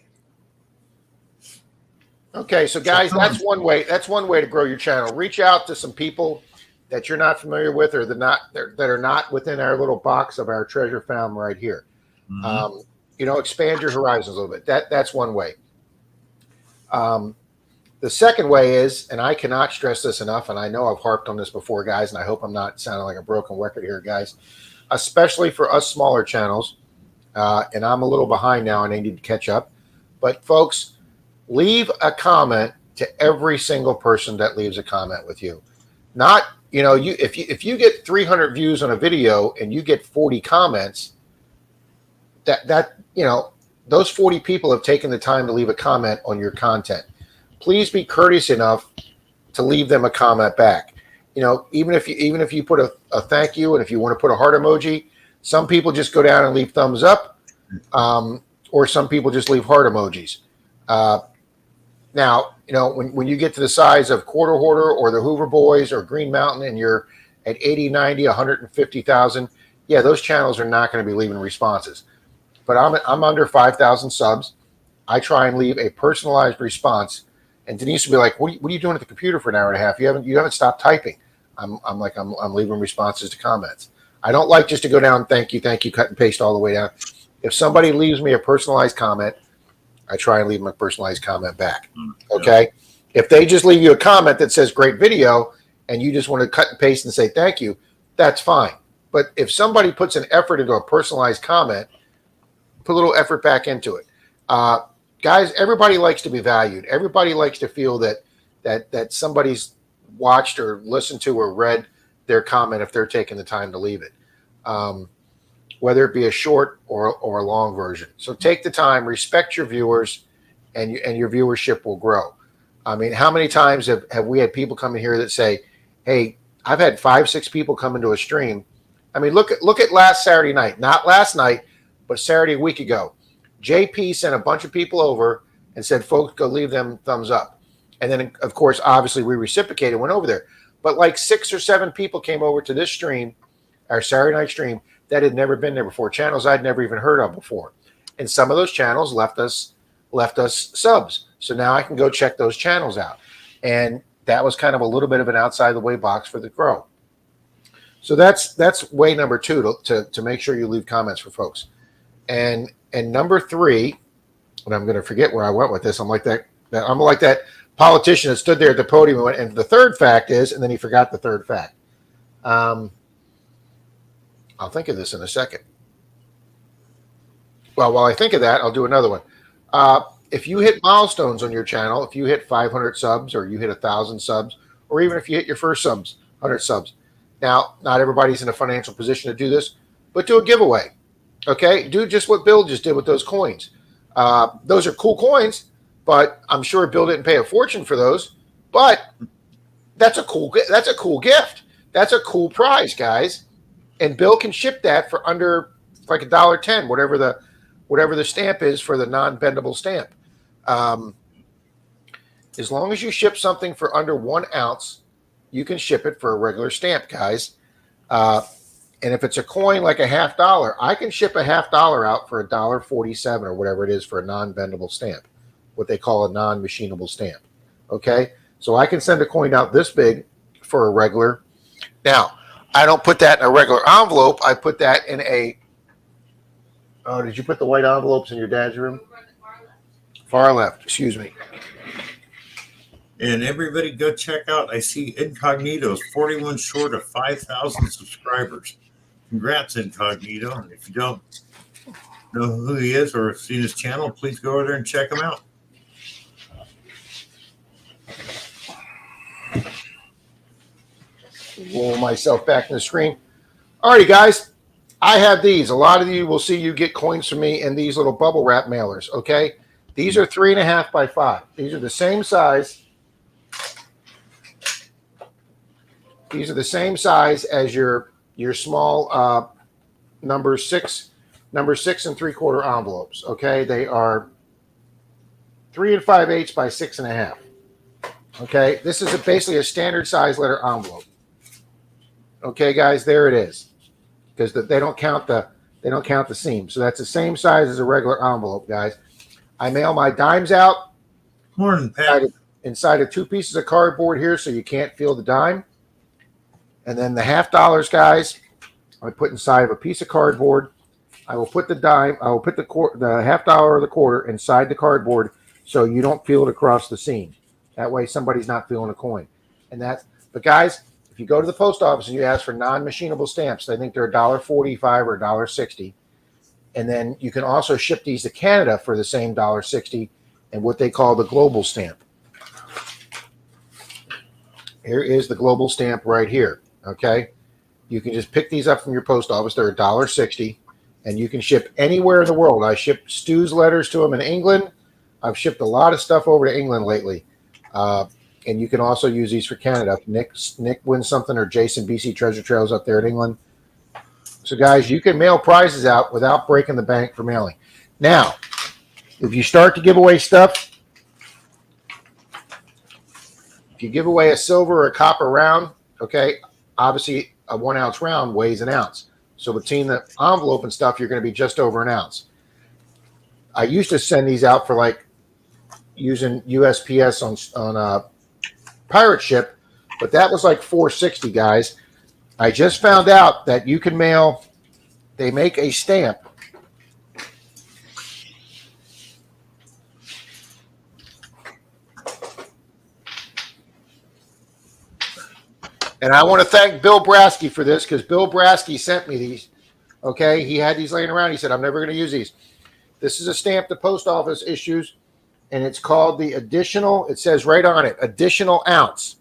[SPEAKER 3] Okay, so guys, that's one way. That's one way to grow your channel. Reach out to some people that you're not familiar with, or that are not within our little box of our treasure found right here. Mm-hmm. Expand your horizons a little bit. That's one way. The second way is, and I cannot stress this enough, and I know I've harped on this before, guys, and I hope I'm not sounding like a broken record here, guys, especially for us smaller channels, and I'm a little behind now and I need to catch up. But folks, leave a comment to every single person that leaves a comment with you. Not, if you get 300 views on a video and you get 40 comments, those 40 people have taken the time to leave a comment on your content. Please be courteous enough to leave them a comment back. Even if you put a thank you, and if you want to put a heart emoji, some people just go down and leave thumbs up, or some people just leave heart emojis. Now, when you get to the size of Quarter Hoarder or the Hoover Boys or Green Mountain, and you're at 80, 90, 150,000, yeah, those channels are not going to be leaving responses. But I'm under 5,000 subs. I try and leave a personalized response. And Denise will be like, what are you doing at the computer for an hour and a half? You haven't stopped typing. I'm leaving responses to comments. I don't like just to go down, thank you, cut and paste all the way down. If somebody leaves me a personalized comment, I try and leave them a personalized comment back. Okay. If they just leave you a comment that says great video and you just want to cut and paste and say thank you, that's fine. But if somebody puts an effort into a personalized comment, put a little effort back into it. Guys, everybody likes to be valued. Everybody likes to feel that somebody's watched or listened to or read their comment if they're taking the time to leave it, whether it be a short or a long version. So take the time, respect your viewers, and your viewership will grow. I mean, how many times have we had people come in here that say, hey, I've had 5-6 people come into a stream. I mean, look at last Saturday night, not last night, but Saturday a week ago. JP sent a bunch of people over and said, folks, go leave them thumbs up. And then, of course, obviously we reciprocated, went over there. But like 6 or 7 people came over to this stream, our Saturday night stream, that had never been there before, channels I'd never even heard of before. And some of those channels left us subs. So now I can go check those channels out. And that was kind of a little bit of an outside the way box for the grow. So that's way number 2 to make sure you leave comments for folks. And number 3, and I'm going to forget where I went with this. I'm like that politician that stood there at the podium and went, and the third fact is, and then he forgot the third fact. I'll think of this in a second. Well, while I think of that, I'll do another one. If you hit milestones on your channel, if you hit 500 subs or you hit 1,000 subs, or even if you hit your first 100 subs. Now, not everybody's in a financial position to do this, but do a giveaway. Okay? Do just what Bill just did with those coins. Those are cool coins, but I'm sure Bill didn't pay a fortune for those. But that's a cool gift. That's a cool prize, guys. And Bill can ship that for under like $1.10, whatever the stamp is for the non-bendable stamp. As long as you ship something for under 1 ounce, you can ship it for a regular stamp, guys. And if it's a coin like a $50, I can ship a $50 out for $1.47 or whatever it is for a non-bendable stamp, what they call a non-machinable stamp. Okay, so I can send a coin out this big for a regular. Now, I don't put that in a regular envelope. I put that in a. Oh, did you put the white envelopes in your dad's room? Far left. Excuse me.
[SPEAKER 2] And everybody go check out. I see Incognito's 41 short of 5,000 subscribers. Congrats, Incognito. And if you don't know who he is or seen his channel, please go over there and check him out.
[SPEAKER 3] Roll myself back in the screen. Alrighty, guys. I have these. A lot of you will see you get coins from me in these little bubble wrap mailers. Okay, these are 3.5 by 5. These are the same size. These are the same size as your small number 6 and 3/4 envelopes. Okay, they are 3 5/8 by 6.5. Okay, this is basically a standard size letter envelope. Okay, guys, there it is. Because they don't count the seam. So that's the same size as a regular envelope, guys. I mail my dimes out inside of 2 pieces of cardboard here, so you can't feel the dime. And then the $50, guys, I put inside of a piece of cardboard. I will put the dime. I will put the $50 or the quarter inside the cardboard, so you don't feel it across the seam. That way, somebody's not feeling a coin. But guys. If you go to the post office and you ask for non-machinable stamps, they think they're $1.45 or $1.60. And then you can also ship these to Canada for the same $1.60 and what they call the global stamp. Here is the global stamp right here. Okay. You can just pick these up from your post office. They're $1.60 and you can ship anywhere in the world. I shipped Stu's letters to them in England. I've shipped a lot of stuff over to England lately. And you can also use these for Canada. If Nick wins something or Jason BC Treasure Trails up there in England. So, guys, you can mail prizes out without breaking the bank for mailing. Now, if you start to give away stuff, if you give away a silver or a copper round, okay, obviously a 1 ounce round weighs an ounce. So between the envelope and stuff, you're going to be just over an ounce. I used to send these out for like using USPS on pirate ship, but that was like $4.60, guys. I just found out that you can mail, they make a stamp. And I want to thank Bill Brasky for this, because Bill Brasky sent me these. Okay, he had these laying around. He said, I'm never going to use these. This is a stamp the post office issues, and it's called the additional, it says right on it, additional ounce.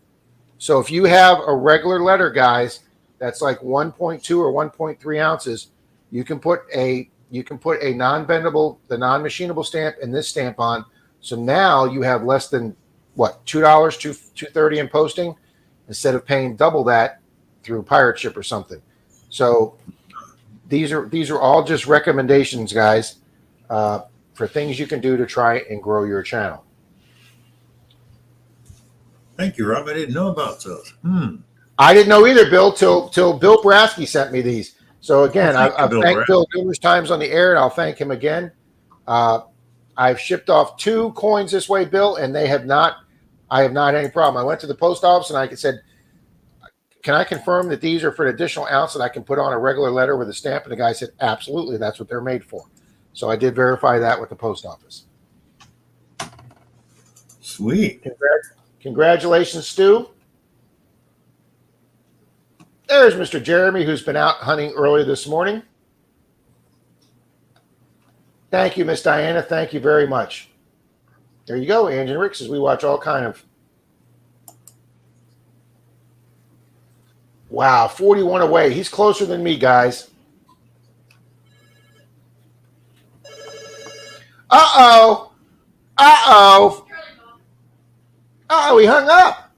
[SPEAKER 3] So if you have a regular letter, guys, that's like 1.2 or 1.3 ounces, you can put a non-bendable, the non-machinable stamp and this stamp on. So now you have less than what, $2, $2.30 in posting, instead of paying double that through pirate ship or something. So these are all just recommendations, guys, for things you can do to try and grow your channel.
[SPEAKER 2] Thank you, Rob. I didn't know about those.
[SPEAKER 3] I didn't know either, Bill, till Bill Brasky sent me these. So again, I've thanked Bill numerous times on the air, and I'll thank him again. I've shipped off 2 coins this way, Bill, and I have not had any problem. I went to the post office and I said, can I confirm that these are for an additional ounce that I can put on a regular letter with a stamp? And the guy said, absolutely, that's what they're made for. So I did verify that with the post office.
[SPEAKER 2] Sweet.
[SPEAKER 3] Congratulations, Stu. There's Mr. Jeremy, who's been out hunting early this morning. Thank you, Miss Diana. Thank you very much. There you go, Angie and Rick, as we watch all kind of. Wow, 41 away. He's closer than me, guys. Uh-oh. Uh-oh. Uh-oh, he hung up.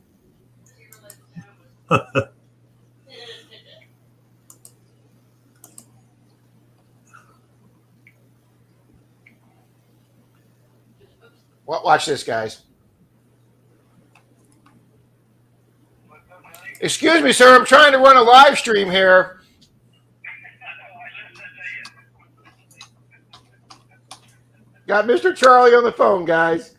[SPEAKER 3] Watch this, guys. Excuse me, sir. I'm trying to run a live stream here. Got Mr. Charlie on the phone, guys.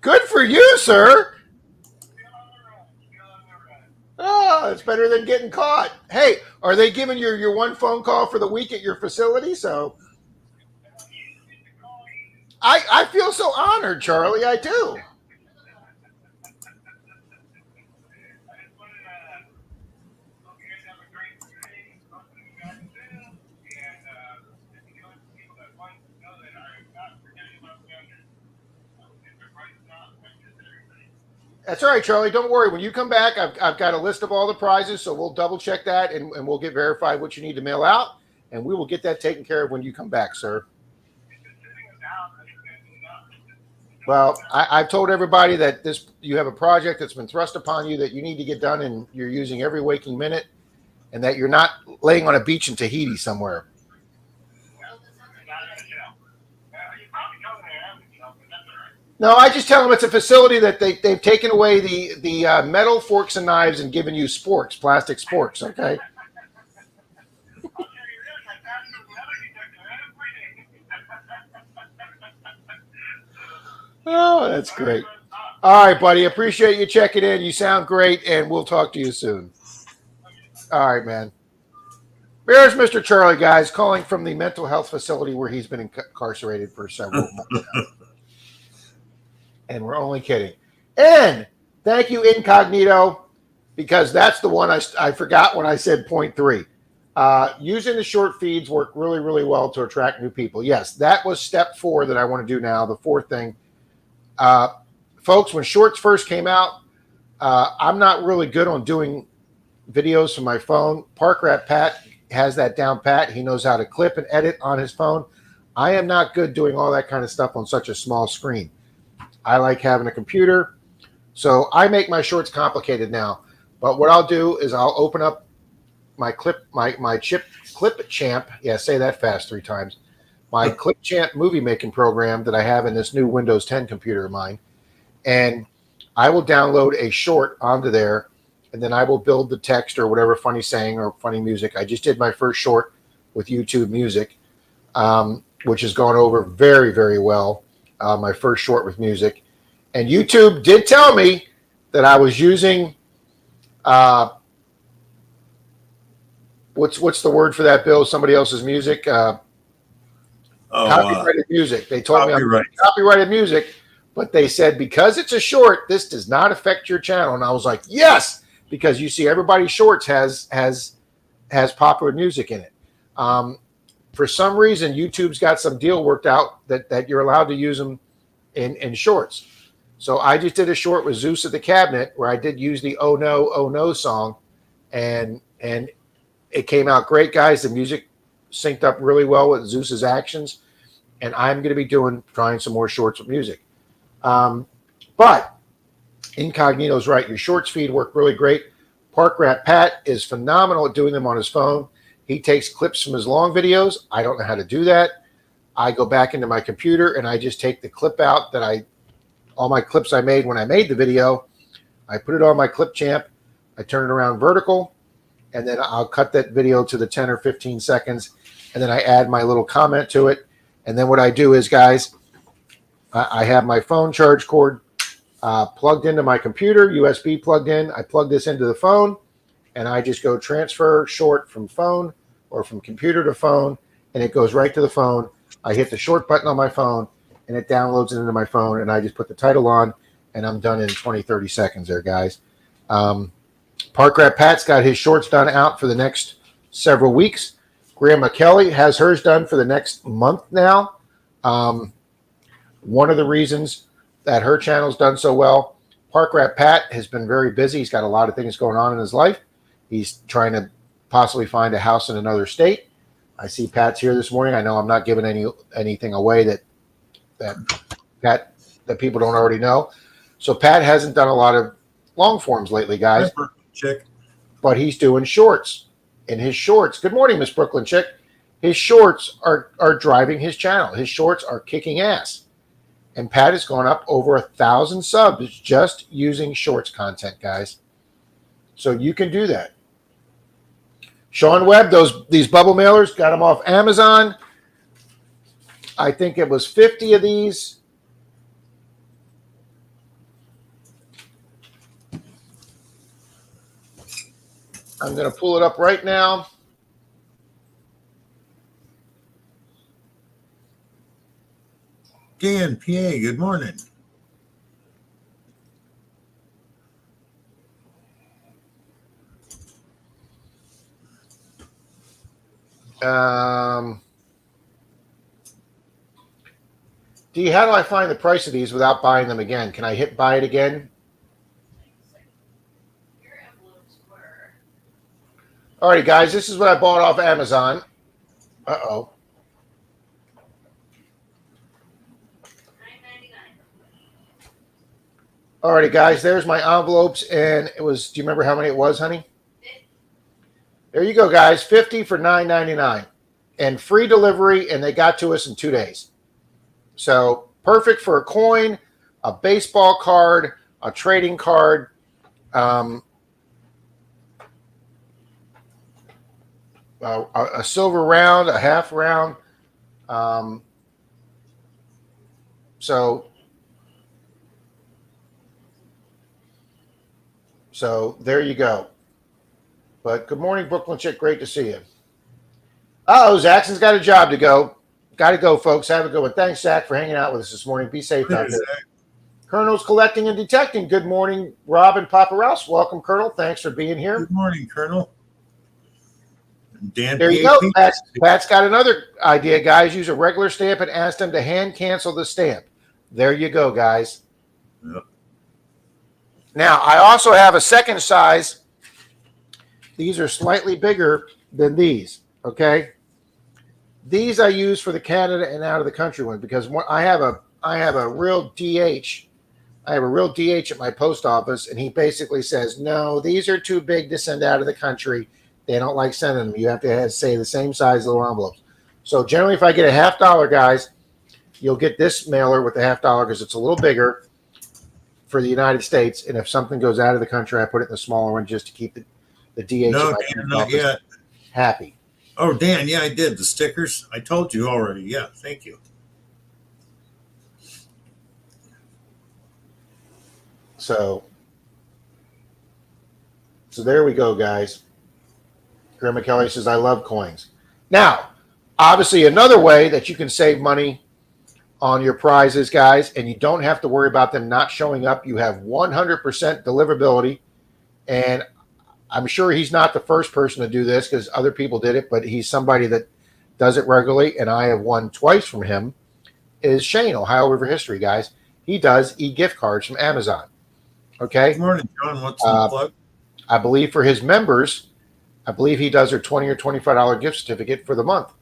[SPEAKER 3] Good for you, sir. Oh, it's better than getting caught. Hey, are they giving you your one phone call for the week at your facility? So I feel so honored, Charlie. I do. That's all right, Charlie. Don't worry. When you come back, I've got a list of all the prizes, so we'll double check that and we'll get verified what you need to mail out, and we will get that taken care of when you come back, sir. Well, I've told everybody that you have a project that's been thrust upon you that you need to get done, and you're using every waking minute, and that you're not laying on a beach in Tahiti somewhere. No, I just tell them it's a facility that they've taken away the metal forks and knives and given you sporks, plastic sporks, okay? Oh, that's great. All right, buddy. Appreciate you checking in. You sound great, and we'll talk to you soon. All right, man. There's Mr. Charlie, guys, calling from the mental health facility where he's been incarcerated for several months now. And we're only kidding. And thank you, Incognito, because that's the one I forgot when I said 0.3. Using the short feeds work really, really well to attract new people. Yes, that was step 4 that I want to do now, the 4th thing. Folks, when shorts first came out, I'm not really good on doing videos from my phone. Park Rat Pat has that down pat. He knows how to clip and edit on his phone. I am not good doing all that kind of stuff on such a small screen. I like having a computer. So I make my shorts complicated now. But what I'll do is I'll open up my Clip Champ. Yeah, say that fast 3 times. My Clip Champ movie making program that I have in this new Windows 10 computer of mine. And I will download a short onto there, and then I will build the text or whatever funny saying or funny music. I just did my first short with YouTube Music, which has gone over very, very well. My first short with music. And YouTube did tell me that I was using. What's the word for that, Bill? Somebody else's music. Copyrighted music. They told me I'm copyrighted music, but they said because it's a short, this does not affect your channel. And I was like, yes, because you see, everybody's shorts has popular music in it. For some reason, YouTube's got some deal worked out that you're allowed to use them in shorts. So I just did a short with Zeus at the Cabinet where I did use the "Oh No" song, and it came out great, guys. The music synced up really well with Zeus's actions, and I'm going to be trying some more shorts with music. But Incognito's right. Your shorts feed work really great. Park Rat Pat is phenomenal at doing them on his phone. He takes clips from his long videos. I don't know how to do that. I go back into my computer and I just take the clip out all my clips I made when I made the video. I put it on my Clip Champ. I turn it around vertical, and then I'll cut that video to the 10 or 15 seconds, and then I add my little comment to it. And then what I do is, guys, I have my phone charge cord plugged into my computer, USB plugged in. I plug this into the phone, and I just go transfer short from phone or from computer to phone, and it goes right to the phone. I hit the short button on my phone, and it downloads it into my phone, and I just put the title on, and I'm done in 20, 30 seconds there, guys. Park Rat Pat's got his shorts done out for the next several weeks. Grandma Kelly has hers done for the next month now. One of the reasons that her channel's done so well, Park Rat Pat has been very busy. He's got a lot of things going on in his life. He's trying to possibly find a house in another state. I see Pat's here this morning. I know I'm not giving anything away that people don't already know. So Pat hasn't done a lot of long forms lately, guys.
[SPEAKER 2] Chick.
[SPEAKER 3] But he's doing shorts. And his shorts, good morning, Miss Brooklyn Chick. His shorts are driving his channel. His shorts are kicking ass. And Pat has gone up over 1,000 subs just using shorts content, guys. So you can do that. Sean Webb, these bubble mailers, got them off Amazon. I think it was 50 of these. I'm going to pull it up right now.
[SPEAKER 2] Dan, PA, good morning.
[SPEAKER 3] How do I find the price of these without buying them again? Can I hit buy it again? All right, guys, this is what I bought off Amazon. Uh-oh. All righty, guys, there's my envelopes, and it was, do you remember how many it was, honey? There you go, guys, 50 for $9.99. And free delivery, and they got to us in 2 days. So perfect for a coin, a baseball card, a trading card, a silver round, a half round. So there you go. But good morning, Brooklyn Chick. Great to see you. Oh, Zaxon's got a job to go. Got to go, folks. Have a good one. Thanks, Zach, for hanging out with us this morning. Be safe out there. Colonel's collecting and detecting. Good morning, Rob and PAPAROUS. Welcome, Colonel. Thanks for being here.
[SPEAKER 2] Good morning, Colonel. Dan,
[SPEAKER 3] there you go. Pat's got another idea, guys. Use a regular stamp and ask them to hand cancel the stamp. There you go, guys.
[SPEAKER 2] Yep.
[SPEAKER 3] Now, I also have a second size. These are slightly bigger than these, okay? These I use for the Canada and out of the country one because I have a real DH. I have a real DH at my post office, and he basically says, no, these are too big to send out of the country. They don't like sending them. You have to say the same size little envelopes. So generally, if I get a $50, guys, you'll get this mailer with the $50 because it's a little bigger for the United States. And if something goes out of the country, I put it in the smaller one just to keep the DH
[SPEAKER 2] no,
[SPEAKER 3] at
[SPEAKER 2] Dan,
[SPEAKER 3] my
[SPEAKER 2] not yet.
[SPEAKER 3] Happy.
[SPEAKER 2] Oh, Dan, yeah, I did. The stickers. I told you already. Yeah, thank you.
[SPEAKER 3] So So there we go, guys. Grandma Kelly says, I love coins. Now, obviously, another way that you can save money on your prizes, guys, and you don't have to worry about them not showing up. You have 100% deliverability. And I'm sure he's not the first person to do this because other people did it, but he's somebody that does it regularly. And I have won twice from him. Is Shane, Ohio River History, guys. He does e-gift cards from Amazon. Okay.
[SPEAKER 2] Good morning, John. What's the plug?
[SPEAKER 3] I believe for his members, I believe he does their $20 or $25 gift certificate for the month.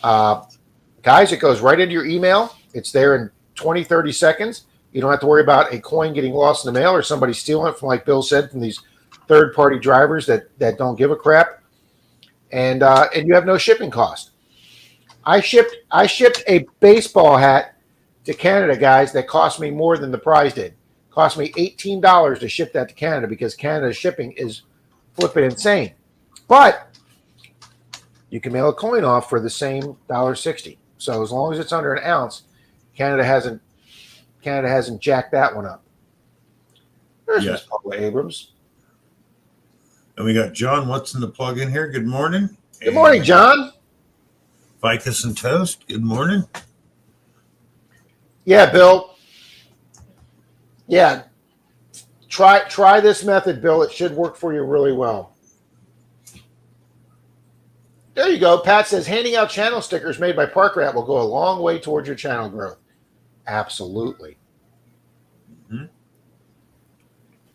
[SPEAKER 3] Guys, it goes right into your email. It's there in 20, 30 seconds. You don't have to worry about a coin getting lost in the mail or somebody stealing it from, like Bill said, from these third-party drivers that don't give a crap. And you have no shipping cost. I shipped a baseball hat to Canada, guys, that cost me more than the prize did. It cost me $18 to ship that to Canada because Canada's shipping is flipping insane. But you can mail a coin off for the same $1.60. So as long as it's under an ounce, Canada hasn't jacked that one up. There's Miss Paula Abrams.
[SPEAKER 2] And we got John. What's in the plug in here? Good morning.
[SPEAKER 3] Good morning, John.
[SPEAKER 2] Ficus and Toast. Good morning.
[SPEAKER 3] Yeah, Bill. Yeah. Try this method, Bill. It should work for you really well. There you go. Pat says handing out channel stickers made by Park Rat will go a long way towards your channel growth. Absolutely.
[SPEAKER 2] Mm-hmm.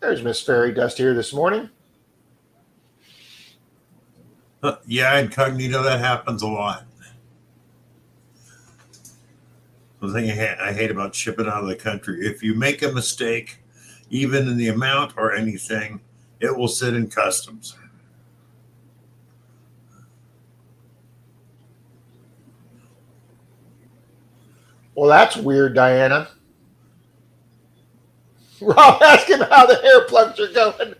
[SPEAKER 3] There's Miss Fairy Dust here this morning.
[SPEAKER 2] Yeah, incognito, that happens a lot. The thing I hate about shipping out of the country, if you make a mistake, even in the amount or anything, it will sit in customs.
[SPEAKER 3] Well, that's weird, Diana. Rob asking how the hair plugs are going.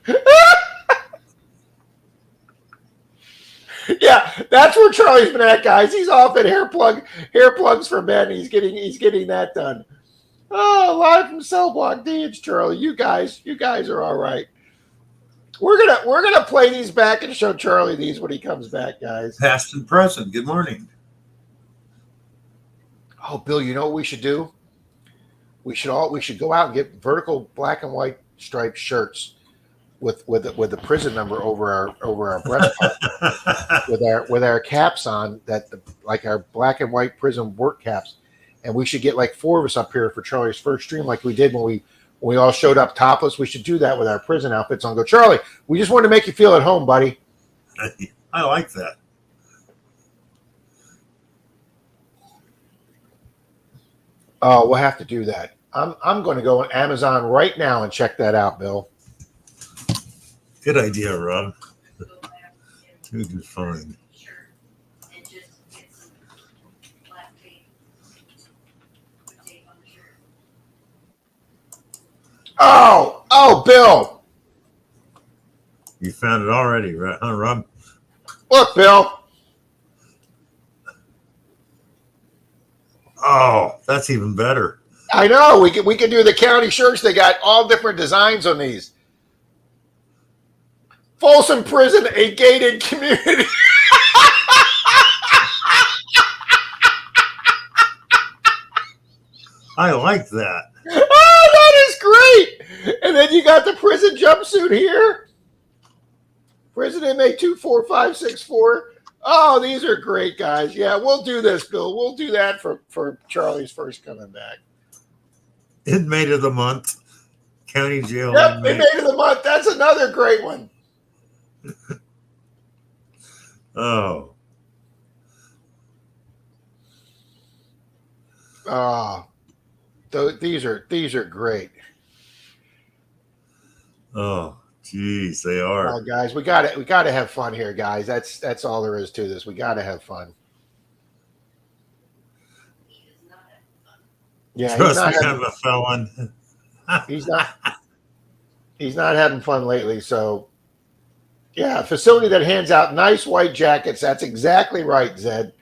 [SPEAKER 3] Yeah, that's where Charlie's been at, guys. He's off at hair plugs for men. He's getting that done. Oh, live from Cell Block D, it's Charlie. You guys are all right. We're gonna play these back and show Charlie these when he comes back, guys.
[SPEAKER 2] Past and present. Good morning.
[SPEAKER 3] Oh, Bill, you know what we should do? We should go out and get vertical black and white striped shirts with the prison number over our breast part, with our caps on like our black and white prison work caps, and we should get like 4 of us up here for Charlie's first stream like we did when we all showed up topless. We should do that with our prison outfits on. Go, Charlie. We just want to make you feel at home, buddy.
[SPEAKER 2] I like that.
[SPEAKER 3] Oh, we'll have to do that. I'm going to go on Amazon right now and check that out, Bill.
[SPEAKER 2] Good idea, Rob. Too good fun.
[SPEAKER 3] Oh, Bill.
[SPEAKER 2] You found it already, right, huh, Rob?
[SPEAKER 3] Look, Bill.
[SPEAKER 2] Oh, that's even better.
[SPEAKER 3] I know. We can do the county shirts. They got all different designs on these. Folsom Prison, a gated community.
[SPEAKER 2] I like that.
[SPEAKER 3] Oh, that is great. And then you got the prison jumpsuit here. Prison inmate 24564. Oh, these are great, guys. Yeah, we'll do this, Bill. We'll do that for Charlie's first coming back.
[SPEAKER 2] Inmate of the month. County jail.
[SPEAKER 3] Yep, inmate of the month. That's another great one.
[SPEAKER 2] Oh.
[SPEAKER 3] Oh. These are great.
[SPEAKER 2] Oh, geez, they are.
[SPEAKER 3] Oh, guys, we gotta have fun here, guys. That's all there is to this. We gotta have fun. Yeah,
[SPEAKER 2] Trust me, I'm a felon.
[SPEAKER 3] He's not having fun lately. So, yeah, a facility that hands out nice white jackets. That's exactly right, Zed.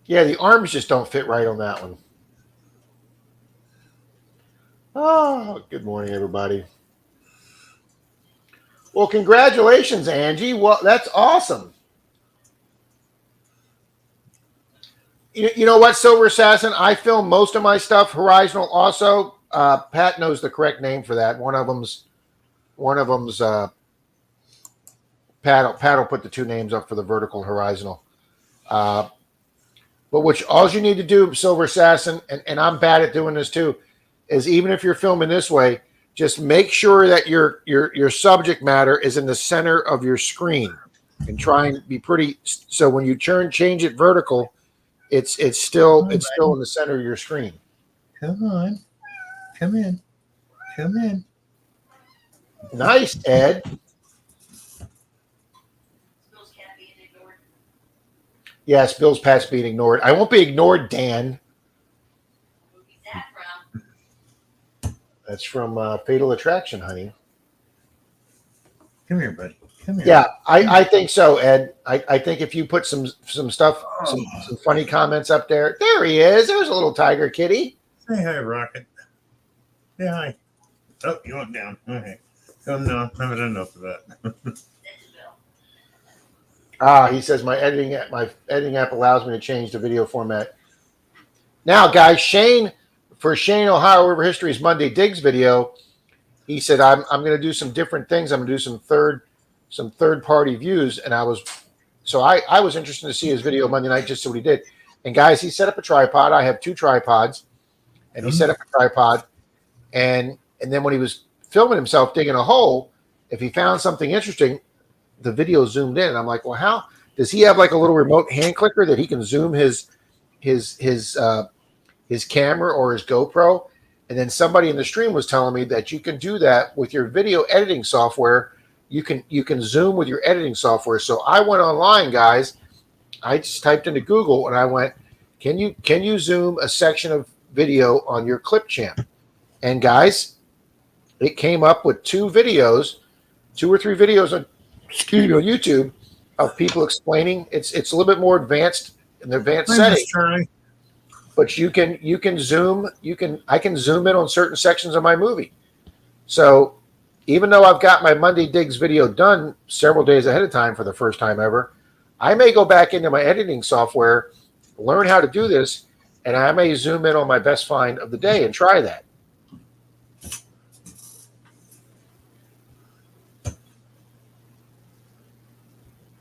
[SPEAKER 3] Yeah, the arms just don't fit right on that one. Oh, good morning, everybody. Well, congratulations, Angie. Well, that's awesome. You know what, Silver Assassin? I film most of my stuff horizontal. Also, Pat knows the correct name for that. One of them's Pat. Pat will put the two names up for the vertical and horizontal. But which all you need to do, Silver Assassin, and I'm bad at doing this too, is even if you're filming this way, just make sure that your subject matter is in the center of your screen, and try and be pretty. So when you change it vertical, it's still in the center of your screen.
[SPEAKER 2] Come on, come in, come in.
[SPEAKER 3] Nice, Ed. Yes, Bill's Pat's being ignored. I won't be ignored, Dan. That's from Fatal Attraction, honey.
[SPEAKER 2] Come here, buddy. Come here.
[SPEAKER 3] Yeah, I think so, Ed. I think if you put some stuff, some funny comments up there. There he is. There's a little tiger kitty.
[SPEAKER 2] Say hi, Rocket. Say hi. Oh, you went down. Okay. Oh no, I've had enough of that.
[SPEAKER 3] He says my editing app allows me to change the video format. Now, guys, Shane Ohio River History's Monday Digs video, he said I'm going to do some different things. I'm going to do some third party views, and I was interested to see his video Monday night just to see what he did. And guys, he set up a tripod. I have 2 tripods, and he set up a tripod, and then when he was filming himself digging a hole, if he found something interesting, the video zoomed in. And I'm like, well, how does he have like a little remote hand clicker that he can zoom his camera or his GoPro? And then somebody in the stream was telling me that you can do that with your video editing software. You can zoom with your editing software. So I went online, guys. I just typed into Google and I went, can you zoom a section of video on your clip champ? And guys, it came up with 2 or 3 videos on YouTube of people explaining. It's a little bit more advanced in the advanced setting. But you can zoom. I can zoom in on certain sections of my movie. So even though I've got my Monday Digs video done several days ahead of time for the first time ever, I may go back into my editing software, learn how to do this, and I may zoom in on my best find of the day and try that.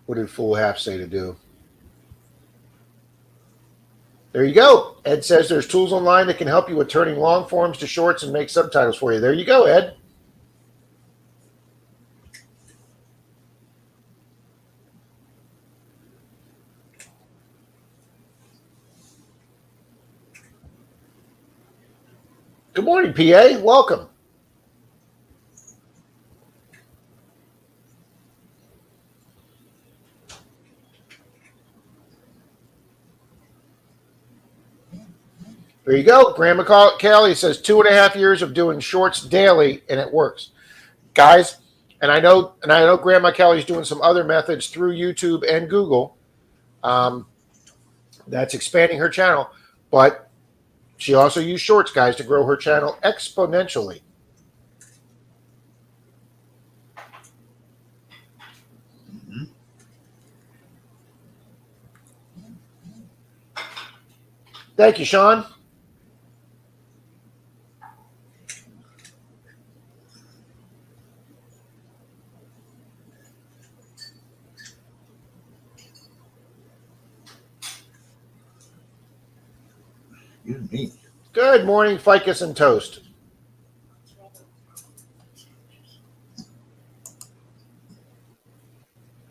[SPEAKER 3] What did Full Half say to do? There you go. Ed says there's tools online that can help you with turning long forms to shorts and make subtitles for you. There you go, Ed. Good morning, PA. Welcome. There you go. Grandma Callie says 2.5 years of doing shorts daily, and it works, guys. And I know Grandma Callie's doing some other methods through YouTube and Google. That's expanding her channel, but she also used shorts, guys, to grow her channel exponentially. Thank you, Sean.
[SPEAKER 2] You me.
[SPEAKER 3] Good morning, Ficus and Toast.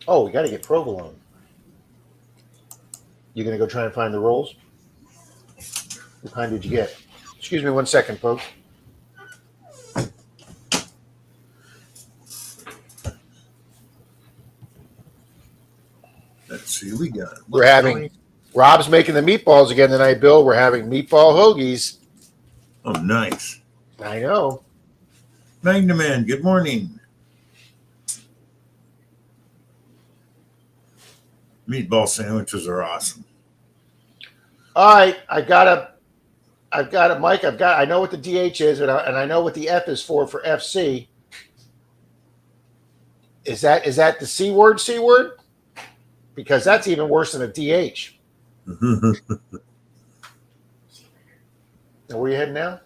[SPEAKER 3] Oh, we got to get provolone. You going to go try and find the rolls? What kind did you get? Excuse me 1 second, folks.
[SPEAKER 2] Let's see, we got it.
[SPEAKER 3] Rob's making the meatballs again tonight, Bill. We're having meatball hoagies.
[SPEAKER 2] Oh, nice.
[SPEAKER 3] I know.
[SPEAKER 2] Magnaman, good morning. Meatball sandwiches are awesome.
[SPEAKER 3] All right, I gotta I've got it, Mike. I know what the DH is, and I know what the F is for FC. Is that the C word? C word? Because that's even worse than a DH. Now, where are you heading now?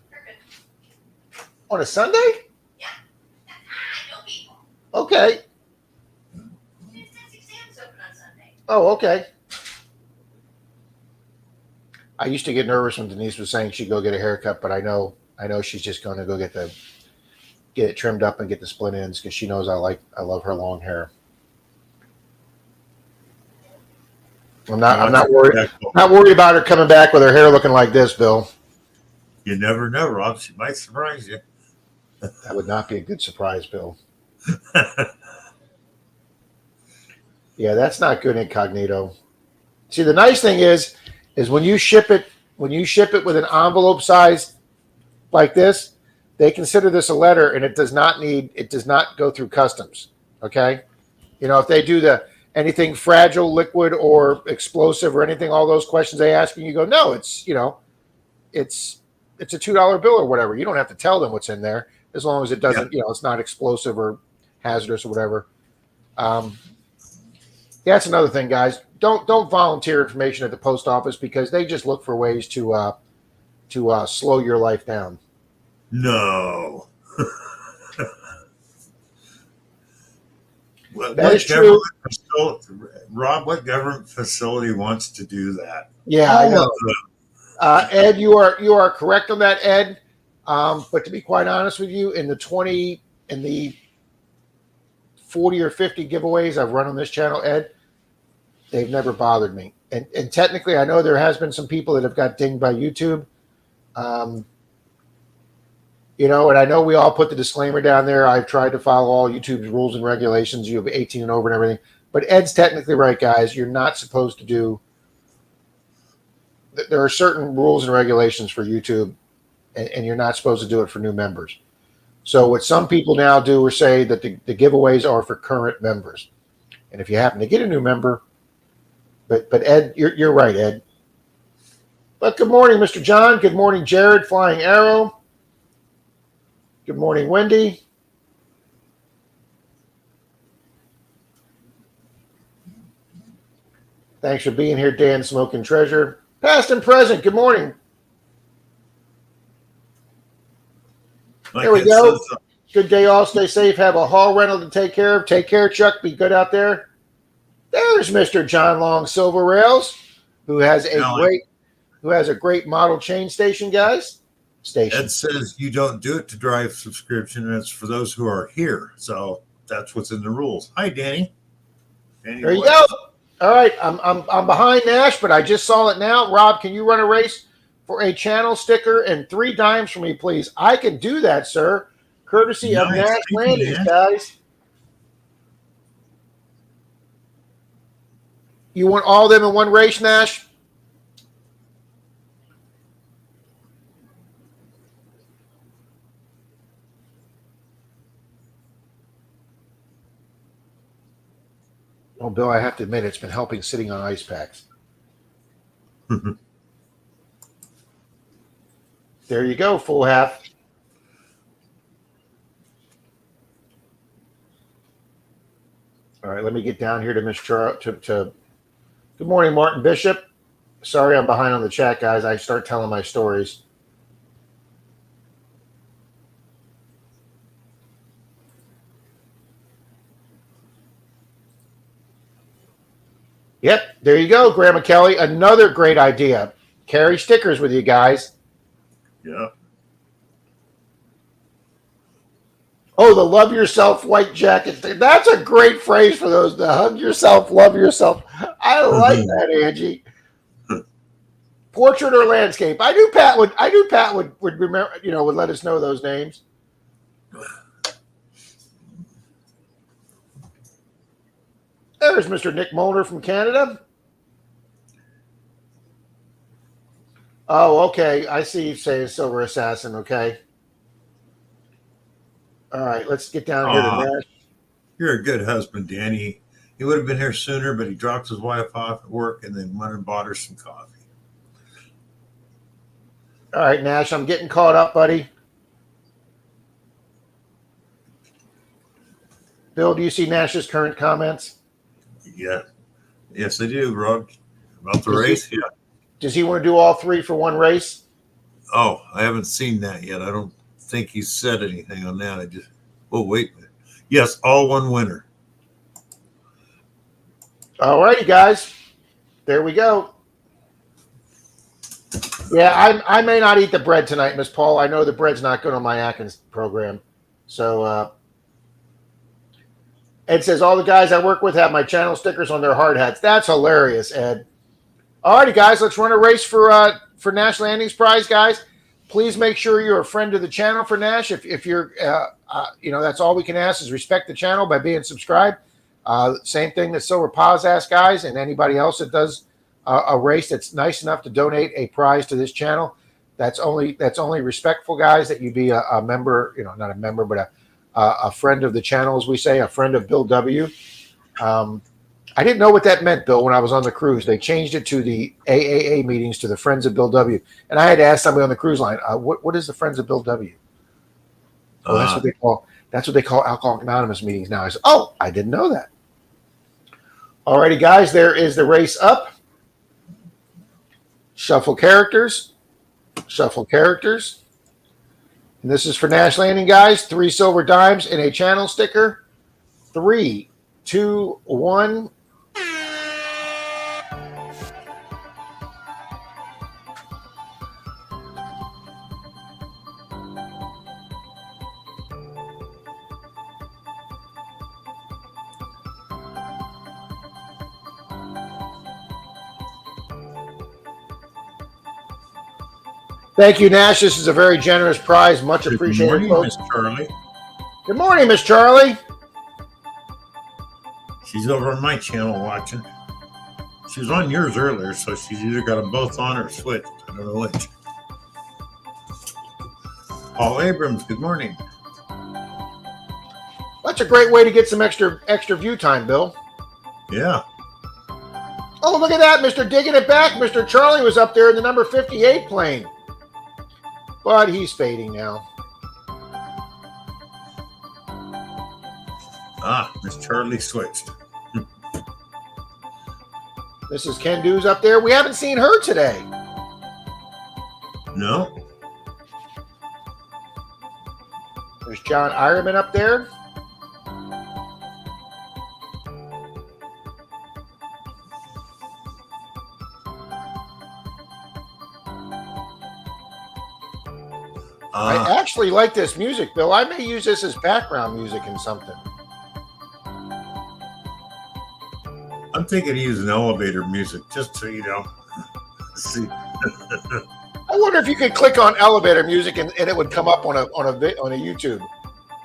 [SPEAKER 3] On a Sunday?
[SPEAKER 4] Yeah. I know people.
[SPEAKER 3] Okay.
[SPEAKER 4] His exams open on Sunday.
[SPEAKER 3] Oh, okay. I used to get nervous when Denise was saying she'd go get a haircut, but I know she's just going to go get it trimmed up and get the split ends because she knows I love her long hair. I'm not worried about her coming back with her hair looking like this, Bill.
[SPEAKER 2] You never know, Rob. She might surprise you.
[SPEAKER 3] That would not be a good surprise, Bill. Yeah, that's not good incognito. See, the nice thing is when you ship it with an envelope size like this, they consider this a letter and it does not go through customs. Okay? You know, if they do anything fragile, liquid, or explosive or anything, all those questions they ask you, you go, no, it's a $2 bill or whatever. You don't have to tell them what's in there as long as it doesn't, it's not explosive or hazardous or whatever. That's another thing, guys. Don't volunteer information at the post office because they just look for ways to slow your life down.
[SPEAKER 2] No.
[SPEAKER 3] That is true.
[SPEAKER 2] Rob, what government facility wants to do that?
[SPEAKER 3] Yeah, I know. Ed, you are correct on that, Ed. But to be quite honest with you, in the 40 or 50 giveaways I've run on this channel, Ed, they've never bothered me. And technically, I know there has been some people that have got dinged by YouTube. And I know we all put the disclaimer down there. I've tried to follow all YouTube's rules and regulations. You have 18 and over and everything. But Ed's technically right, guys. You're not supposed to do. There are certain rules and regulations for YouTube, and you're not supposed to do it for new members. So what some people now do is say that the giveaways are for current members. And if you happen to get a new member, but Ed, you're right, Ed. But good morning, Mr. John. Good morning, Jared, Flying Arrow. Good morning, Wendy. Thanks for being here, Dan Smoking Treasure. Past and present, good morning. There we go. Good day all. Stay safe. Have a haul rental to take care of. Take care, Chuck. Be good out there. There's Mr. John Long Silver Rails, who has a great model chain station, guys.
[SPEAKER 2] Ed says you don't do it to drive subscription, and it's for those who are here. So that's what's in the rules. Hi, Danny.
[SPEAKER 3] There you go. All right, I'm behind Nash, but I just saw it now. Rob, can you run a race for a channel sticker and 3 dimes for me, please? I can do that, sir. Courtesy of Nash Landings, guys. You want all of them in one race, Nash? Oh, Bill, I have to admit, it's been helping sitting on ice packs. There you go, full half. All right, let me get down here to Miss Good morning, Martin Bishop. Sorry I'm behind on the chat, guys. I start telling my stories. Yep, there you go, Grandma Kelly. Another great idea. Carry stickers with you guys.
[SPEAKER 2] Yeah.
[SPEAKER 3] Oh, the love yourself white jacket. That's a great phrase for those. The hug yourself, love yourself. I like that, Angie. Portrait or landscape? I knew Pat would remember. Would let us know those names. There's Mr. Nick Molnar from Canada. Oh, okay. I see you saying Silver Assassin. Okay. All right. Let's get down here to Nash.
[SPEAKER 2] You're a good husband, Danny. He would have been here sooner, but he dropped his wife off at work and then went and bought her some coffee.
[SPEAKER 3] All right, Nash, I'm getting caught up, buddy. Bill, do you see Nash's current comments?
[SPEAKER 2] Yeah. Yes, I do, Rob. About the
[SPEAKER 3] Does he-
[SPEAKER 2] race? Yeah.
[SPEAKER 3] Does he want to do all three for one race?
[SPEAKER 2] Oh, I haven't seen that yet. I don't think he said anything on that. Oh, wait a minute. Yes, all one winner.
[SPEAKER 3] All righty, guys. There we go. Yeah, I may not eat the bread tonight, Miss Paul. I know the bread's not good on my Atkins program. So Ed says, all the guys I work with have my channel stickers on their hard hats. That's hilarious, Ed. All righty, guys. Let's run a race for Nash Landings Prize, guys. Please make sure you're a friend of the channel for Nash. If you're, that's all we can ask is respect the channel by being subscribed. Same thing that Silver Paws asked, guys, and anybody else that does a race that's nice enough to donate a prize to this channel. That's only respectful, guys, that you be a member, not a member, but a friend of the channel, as we say, a friend of Bill W. I didn't know what that meant, Bill, when I was on the cruise. They changed it to the AAA meetings to the Friends of Bill W. And I had to ask somebody on the cruise line, what is the Friends of Bill W? Oh, that's what they call Alcoholics Anonymous meetings now. I said, I didn't know that. All righty, guys, there is the race up. Shuffle characters. Shuffle characters. And this is for Nash Landing, guys. 3 silver dimes and a channel sticker. 3, 2, 1. Thank you, Nash. This is a very generous prize. Much appreciated.
[SPEAKER 2] Good morning, Miss Charlie.
[SPEAKER 3] Good morning, Miss Charlie.
[SPEAKER 2] She's over on my channel watching. She was on yours earlier, so she's either got them both on or switched. I don't know which. Paul Abrams, good morning.
[SPEAKER 3] That's a great way to get some extra view time, Bill.
[SPEAKER 2] Yeah.
[SPEAKER 3] Oh, look at that, Mr. Digging It Back. Mr. Charlie was up there in the number 58 plane. But he's fading now.
[SPEAKER 2] Miss Charlie switched.
[SPEAKER 3] Mrs. Kendu's up there. We haven't seen her today.
[SPEAKER 2] No.
[SPEAKER 3] There's John Ironman up there. I actually like this music, Bill. I may use this as background music in something.
[SPEAKER 2] I'm thinking of using elevator music, just so you know. See.
[SPEAKER 3] I wonder if you could click on elevator music and it would come up on a YouTube.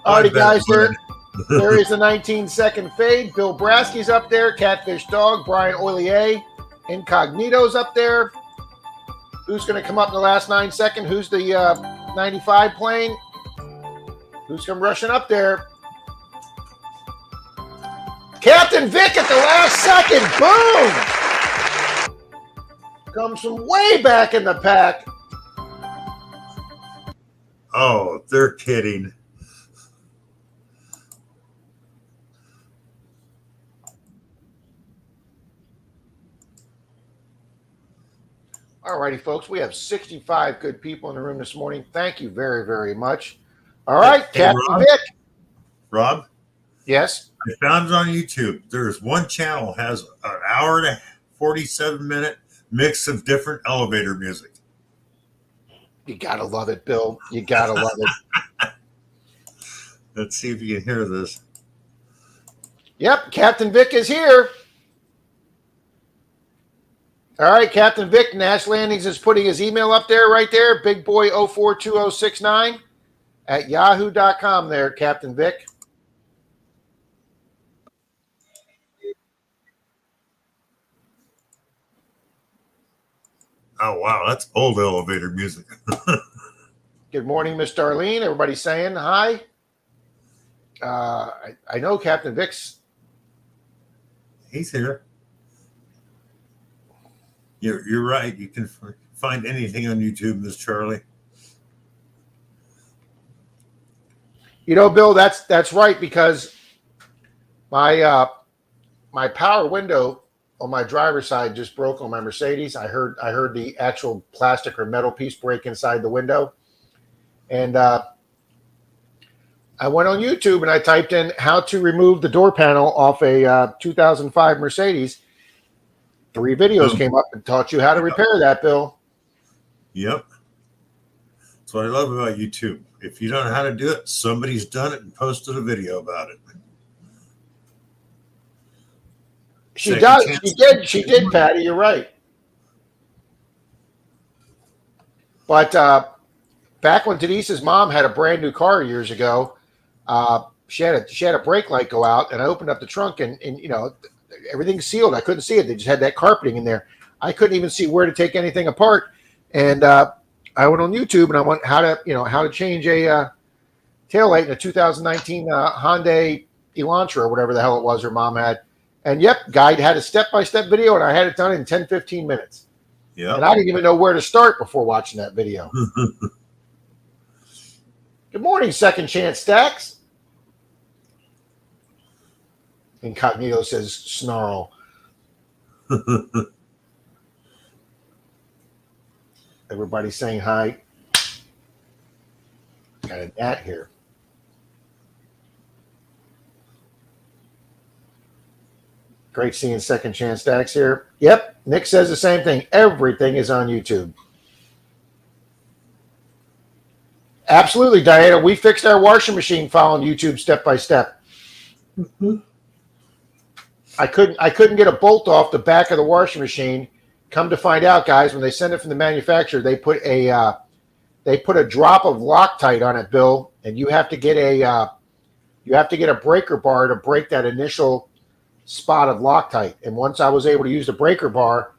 [SPEAKER 3] Alrighty, guys, there is the 19-second fade. Bill Brasky's up there. Catfish Dog. Brian Oilier. Incognito's up there. Who's going to come up in the last 9 seconds? Who's the 95 plane? Who's come rushing up there? Captain Vic at the last second. Boom! Comes from way back in the pack.
[SPEAKER 2] Oh, they're kidding.
[SPEAKER 3] All righty, folks. We have 65 good people in the room this morning. Thank you very, very much. All right,
[SPEAKER 2] Hey,
[SPEAKER 3] Captain
[SPEAKER 2] Rob?
[SPEAKER 3] Vic.
[SPEAKER 2] Rob,
[SPEAKER 3] Yes.
[SPEAKER 2] I found it on YouTube. There's one channel has an hour and a 47-minute mix of different elevator music.
[SPEAKER 3] You got to love it, Bill. You got to love it.
[SPEAKER 2] Let's see if you can hear this.
[SPEAKER 3] Yep, Captain Vic is here. All right, Captain Vic, Nash Landings is putting his email up there right there, bigboy042069 at yahoo.com there, Captain Vic.
[SPEAKER 2] Oh, wow. That's old elevator music.
[SPEAKER 3] Good morning, Miss Darlene. Everybody's saying hi. I know Captain Vic's.
[SPEAKER 2] He's here. You're right. You can find anything on YouTube, Miss Charlie.
[SPEAKER 3] You know, Bill, that's right, because my my power window on my driver's side just broke on my Mercedes. I heard the actual plastic or metal piece break inside the window, and I went on YouTube and I typed in how to remove the door panel off a 2005 Mercedes. 3 videos came up and taught you how to repair that, Bill.
[SPEAKER 2] Yep. That's what I love about YouTube. If you don't know how to do it, somebody's done it and posted a video about it.
[SPEAKER 3] She did, Patty. You're right. But back when Denise's mom had a brand new car years ago, she had a brake light go out, and I opened up the trunk, and you know, everything's sealed. I couldn't see it. They just had that carpeting in there. I couldn't even see where to take anything apart. And I went on YouTube and I went how to change a taillight in a 2019 Hyundai Elantra or whatever the hell it was her mom had. And yep, guy had a step-by-step video, and I had it done in 10, 15 minutes.
[SPEAKER 2] Yeah.
[SPEAKER 3] And I didn't even know where to start before watching that video. Good morning, Second Chance Stacks. Incognito says snarl. Everybody saying hi. Got an at here. Great seeing Second Chance Stacks here. Yep, Nick says the same thing. Everything is on YouTube. Absolutely, Diana. We fixed our washing machine following YouTube step by step. I couldn't get a bolt off the back of the washing machine. Come to find out, guys, when they send it from the manufacturer, they put a drop of Loctite on it, Bill, and you have to get a breaker bar to break that initial spot of Loctite. And once I was able to use the breaker bar,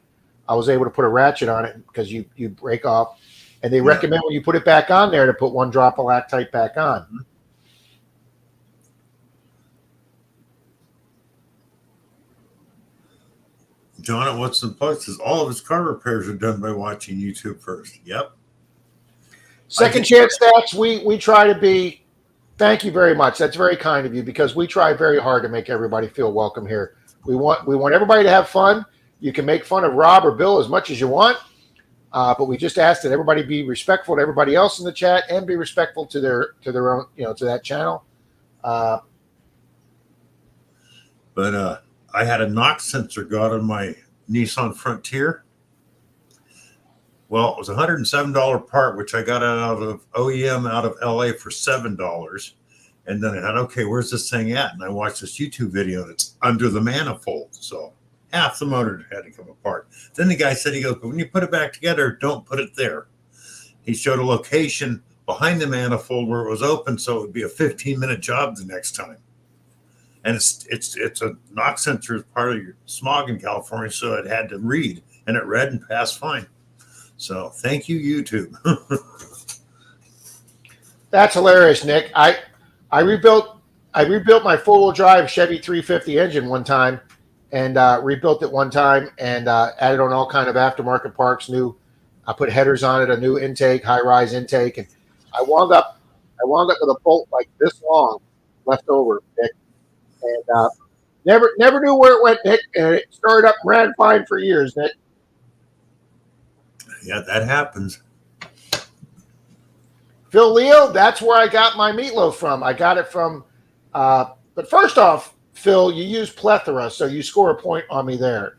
[SPEAKER 3] I was able to put a ratchet on it because you break off. And they recommend when you put it back on there to put 1 drop of Loctite back on.
[SPEAKER 2] John at What's in Plus says all of his car repairs are done by watching YouTube first. Yep.
[SPEAKER 3] Second Chance Stacks, we try to be, thank you very much. That's very kind of you, because we try very hard to make everybody feel welcome here. We want everybody to have fun. You can make fun of Rob or Bill as much as you want, but we just ask that everybody be respectful to everybody else in the chat and be respectful to their own, to that channel.
[SPEAKER 2] But I had a knock sensor got on my Nissan Frontier. Well, it was a $107 part, which I got out of OEM out of LA for $7. And then I thought, okay, where's this thing at? And I watched this YouTube video, and it's under the manifold. So half the motor had to come apart. Then the guy said, he goes, but when you put it back together, don't put it there. He showed a location behind the manifold where it was open, so it would be a 15-minute job the next time. And it's a knock sensor as part of your smog in California, so it had to read, and it read and passed fine. So thank you, YouTube.
[SPEAKER 3] That's hilarious, Nick. I rebuilt my 4-wheel drive Chevy 350 engine one time, and rebuilt it one time, and added on all kind of aftermarket parts. I put headers on it, a new intake, high-rise intake, and I wound up with a bolt like this long left over, Nick. And never knew where it went, Nick. And it started up and ran fine for years, Nick.
[SPEAKER 2] Yeah, that happens.
[SPEAKER 3] Phil Leo, that's where I got my meatloaf from. I got it from, but first off, Phil, you use plethora, so you score a point on me there.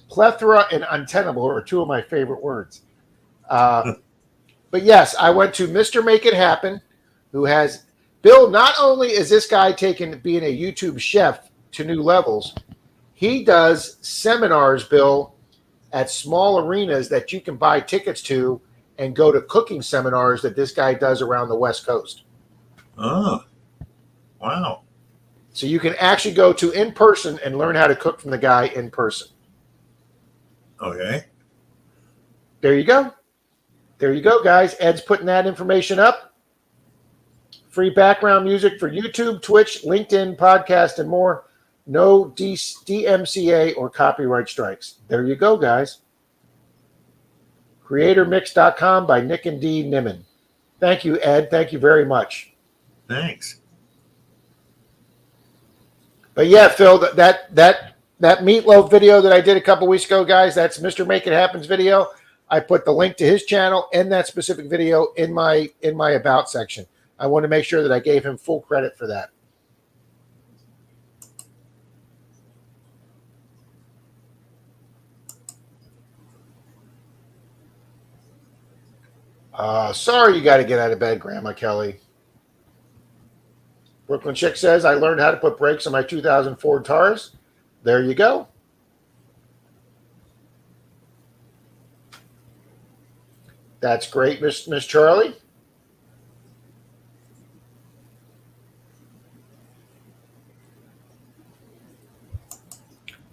[SPEAKER 3] Plethora and untenable are 2 of my favorite words. But yes, I went to Mr. Make It Happen, who has... Bill, not only is this guy taking being a YouTube chef to new levels, he does seminars, Bill, at small arenas that you can buy tickets to and go to cooking seminars that this guy does around the West Coast.
[SPEAKER 2] Oh, wow.
[SPEAKER 3] So you can actually go to in person and learn how to cook from the guy in person.
[SPEAKER 2] Okay.
[SPEAKER 3] There you go. There you go, guys. Ed's putting that information up. Free background music for YouTube, Twitch, LinkedIn, podcast, and more. No DMCA or copyright strikes. There you go, guys. CreatorMix.com by Nick and D. Niman. Thank you, Ed. Thank you very much.
[SPEAKER 2] Thanks.
[SPEAKER 3] But yeah, Phil, that meatloaf video that I did a couple weeks ago, guys, that's Mr. Make It Happen's video. I put the link to his channel and that specific video in my about section. I want to make sure that I gave him full credit for that. Sorry you got to get out of bed, Grandma Kelly. Brooklyn Chick says, I learned how to put brakes on my 2000 Ford Taurus. There you go. That's great, Miss Charlie.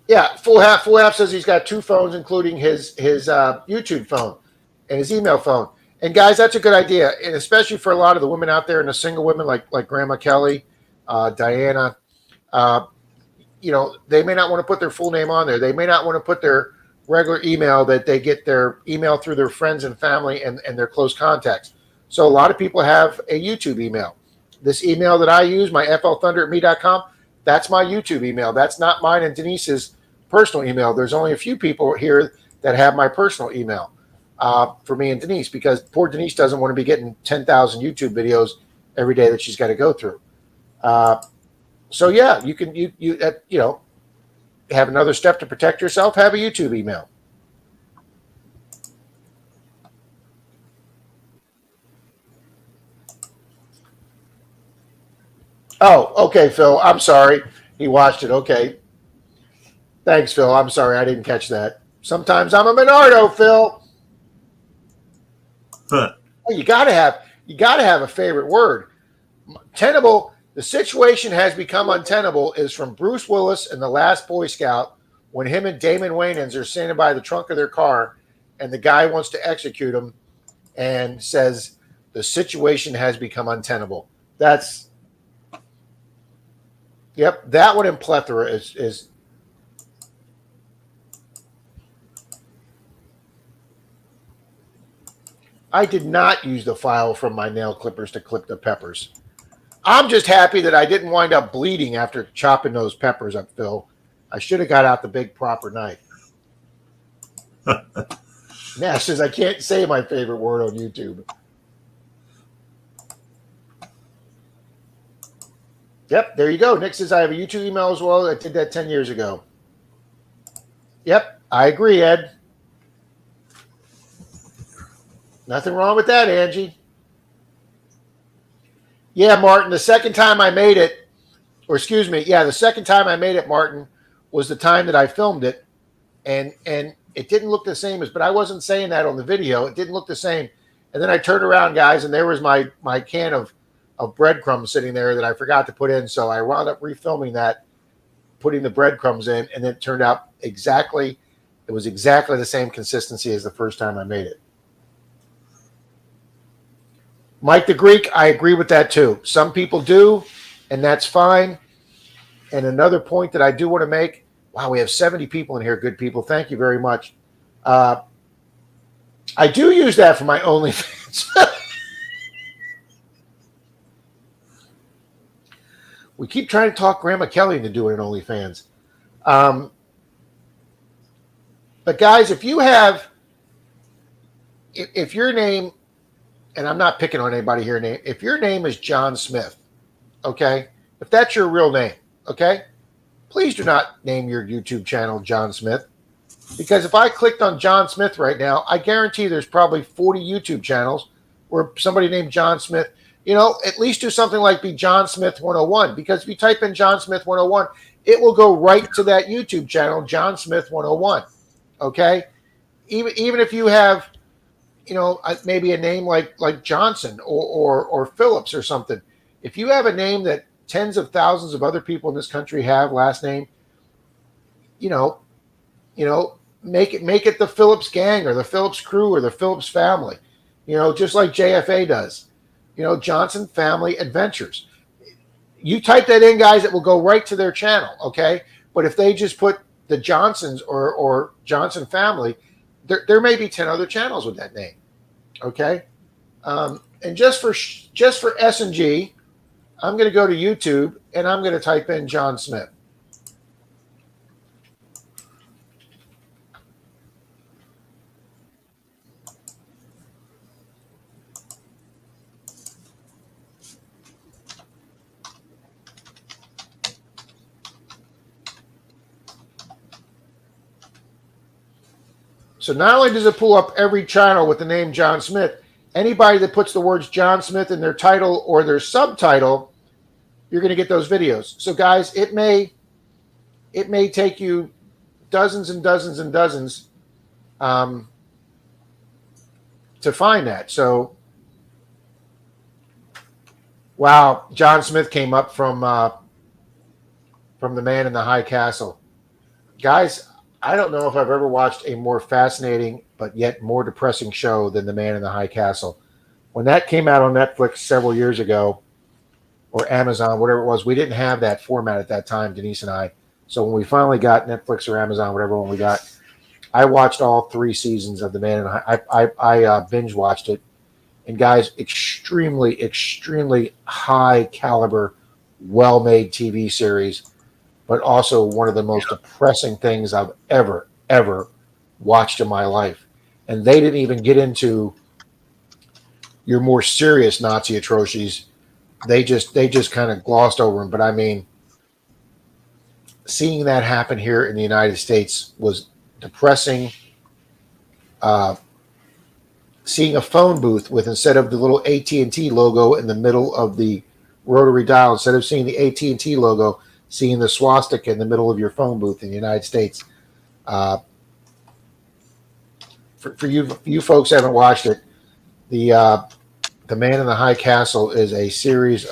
[SPEAKER 3] Yeah, Full Half says he's got 2 phones, including his YouTube phone and his email phone. And guys, that's a good idea, and especially for a lot of the women out there and the single women like Grandma Kelly, Diana. They may not want to put their full name on there. They may not want to put their regular email that they get their email through their friends and family and their close contacts. So a lot of people have a YouTube email. This email that I use, my flthunder@me.com, that's my YouTube email. That's not mine and Denise's personal email. There's only a few people here that have my personal email for me and Denise, because poor Denise doesn't want to be getting 10,000 YouTube videos every day that she's got to go through. So yeah, you can have another step to protect yourself. Have a YouTube email. Oh, okay, Phil. I'm sorry. He watched it. Okay. Thanks, Phil. I'm sorry. I didn't catch that. Sometimes I'm a Menardo, Phil.
[SPEAKER 2] Huh.
[SPEAKER 3] You gotta have a favorite word. Tenable. The situation has become untenable is from Bruce Willis in The Last Boy Scout when him and Damon Wayans are standing by the trunk of their car and the guy wants to execute him and says the situation has become untenable. Yep, that one in plethora is I did not use the file from my nail clippers to clip the peppers. I'm just happy that I didn't wind up bleeding after chopping those peppers up, Phil. I should have got out the big proper knife. Nash says I can't say my favorite word on YouTube. Yep, there you go. Nick says I have a YouTube email as well. I did that 10 years ago. Yep, I agree, Ed. Nothing wrong with that, Angie. Yeah, Martin, the second time I made it, the second time I made it, Martin, was the time that I filmed it, and it didn't look the same but I wasn't saying that on the video. It didn't look the same. And then I turned around, guys, and there was my can of breadcrumbs sitting there that I forgot to put in. So I wound up refilming that, putting the breadcrumbs in, and then it turned out exactly the same consistency as the first time I made it. Mike the Greek, I agree with that too. Some people do, and that's fine. And another point that I do want to make, wow, we have 70 people in here, good people. Thank you very much. I do use that for my OnlyFans. We keep trying to talk Grandma Kelly into doing an OnlyFans. But guys, if your name, and I'm not picking on anybody here, if your name is John Smith, okay, if that's your real name, okay, please do not name your YouTube channel John Smith, because if I clicked on John Smith right now, I guarantee there's probably 40 YouTube channels where somebody named John Smith, at least do something like be John Smith 101, because if you type in John Smith 101, it will go right to that YouTube channel, John Smith 101, okay? Even if you have, maybe a name like Johnson or Phillips or something. If you have a name that tens of thousands of other people in this country have last name, make it the Phillips gang or the Phillips crew or the Phillips family, just like JFA does, Johnson Family Adventures. You type that in, guys, it will go right to their channel. Okay. But if they just put the Johnsons or Johnson family, there may be 10 other channels with that name. Okay. And just for S&G, I'm going to go to YouTube and I'm going to type in John Smith. So not only does it pull up every channel with the name John Smith, anybody that puts the words John Smith in their title or their subtitle, you're going to get those videos. So guys, it may take you dozens and dozens and dozens to find that. So, wow, John Smith came up from The Man in the High Castle. Guys, I don't know if I've ever watched a more fascinating but yet more depressing show than The Man in the High Castle. When that came out on Netflix several years ago, or Amazon, whatever it was, we didn't have that format at that time, Denise and I. So when we finally got Netflix or Amazon, whatever one we got, I watched all 3 seasons of The Man in the High. I binge watched it. And guys, extremely, extremely high caliber, well-made TV series, but also one of the most depressing things I've ever watched in my life. And they didn't even get into your more serious Nazi atrocities. They just kind of glossed over them. But I mean, seeing that happen here in the United States was depressing. Seeing a phone booth with, instead of the little AT&T logo in the middle of the rotary dial, instead of seeing the AT&T logo, seeing the swastika in the middle of your phone booth in the United States. For you folks who haven't watched it, the Man in the High Castle is a series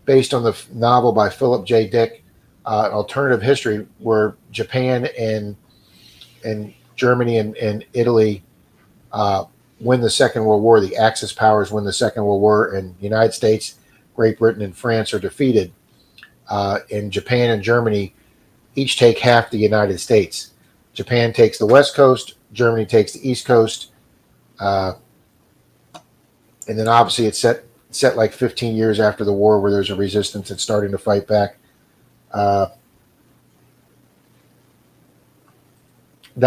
[SPEAKER 3] based on the novel by Philip J. Dick, an alternative history where Japan and Germany and Italy win the Second World War. The Axis powers win the Second World War, and the United States, Great Britain, and France are defeated. And Japan and Germany each take half the United States. Japan takes the West Coast, Germany takes the East Coast, and then obviously it's set like 15 years after the war, where there's a resistance that's starting to fight back. That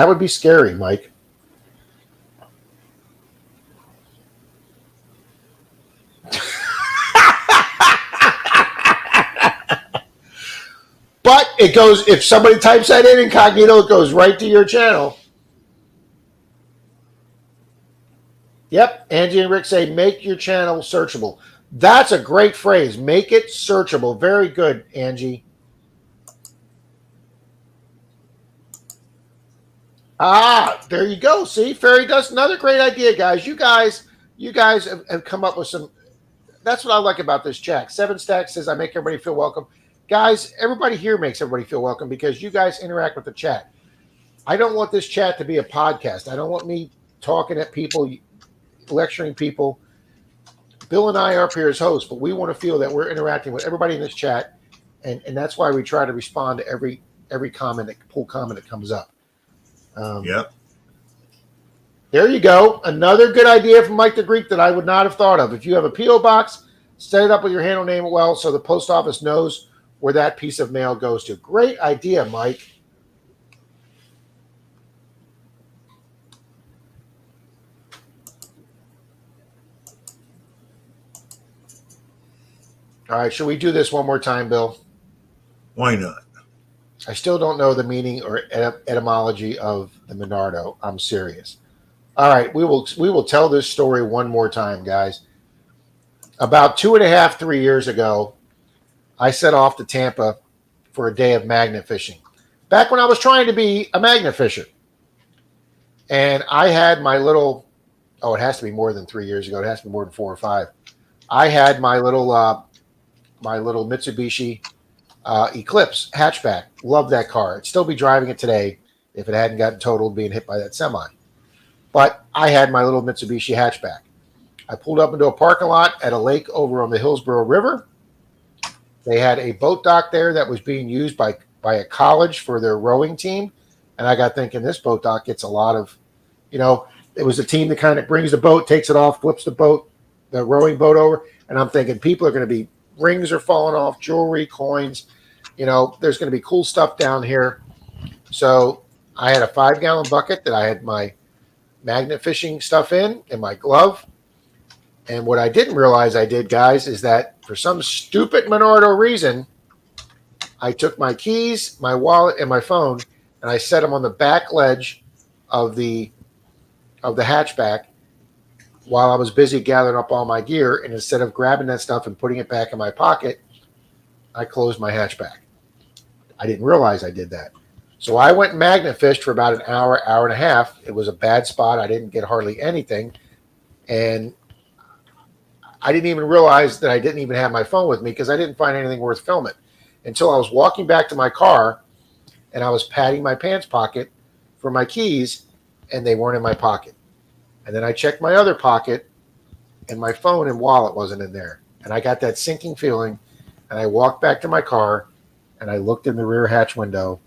[SPEAKER 3] would be scary, Mike. But it goes, if somebody types that in incognito, it goes right to your channel. Yep, Angie and Rick say, make your channel searchable. That's a great phrase. Make it searchable. Very good, Angie. There you go. See, Fairy Dust, another great idea, guys. You guys have come up with some. That's what I like about this chat. 7 Stacks says, I make everybody feel welcome. Guys, everybody here makes everybody feel welcome because you guys interact with the chat. I don't want this chat to be a podcast. I don't want me talking at people, lecturing people. Bill and I are up here as hosts, but we want to feel that we're interacting with everybody in this chat, and that's why we try to respond to every comment that comes up.
[SPEAKER 2] Yep.
[SPEAKER 3] There you go. Another good idea from Mike the Greek that I would not have thought of. If you have a P.O. box, set it up with your handle name well so the post office knows where that piece of mail goes to. Great idea, Mike. All right, should we do this one more time, Bill?
[SPEAKER 2] Why not?
[SPEAKER 3] I still don't know the meaning or etymology of the Monardo. I'm serious. All right, we will tell this story one more time, guys. About 2.5, 3 years ago, I set off to Tampa for a day of magnet fishing. Back when I was trying to be a magnet fisher. And I had my little, it has to be more than 3 years ago. It has to be more than 4 or 5. I had my little Mitsubishi Eclipse hatchback. Love that car. I'd still be driving it today if it hadn't gotten totaled being hit by that semi. But I had my little Mitsubishi hatchback. I pulled up into a parking lot at a lake over on the Hillsborough River. They had a boat dock there that was being used by a college for their rowing team. And I got thinking, this boat dock gets a lot of You know, it was the team that kind of brings the boat, takes it off, flips the boat, the rowing boat over. And I'm thinking people are going to be, rings are falling off, jewelry, coins. You know, there's going to be cool stuff down here. So I had a 5-gallon bucket that I had my magnet fishing stuff in my glove. And what I didn't realize I did, guys, is that for some stupid Menardo reason, I took my keys, my wallet, and my phone, and I set them on the back ledge of the hatchback while I was busy gathering up all my gear. And instead of grabbing that stuff and putting it back in my pocket, I closed my hatchback. I didn't realize I did that. So I went and magnet fished for about an hour, hour and a half. It was a bad spot. I didn't get hardly anything. And I didn't even realize that I didn't even have my phone with me because I didn't find anything worth filming until I was walking back to my car and I was patting my pants pocket for my keys and they weren't in my pocket. And then I checked my other pocket and my phone and wallet wasn't in there. And I got that sinking feeling and I walked back to my car and I looked in the rear hatch window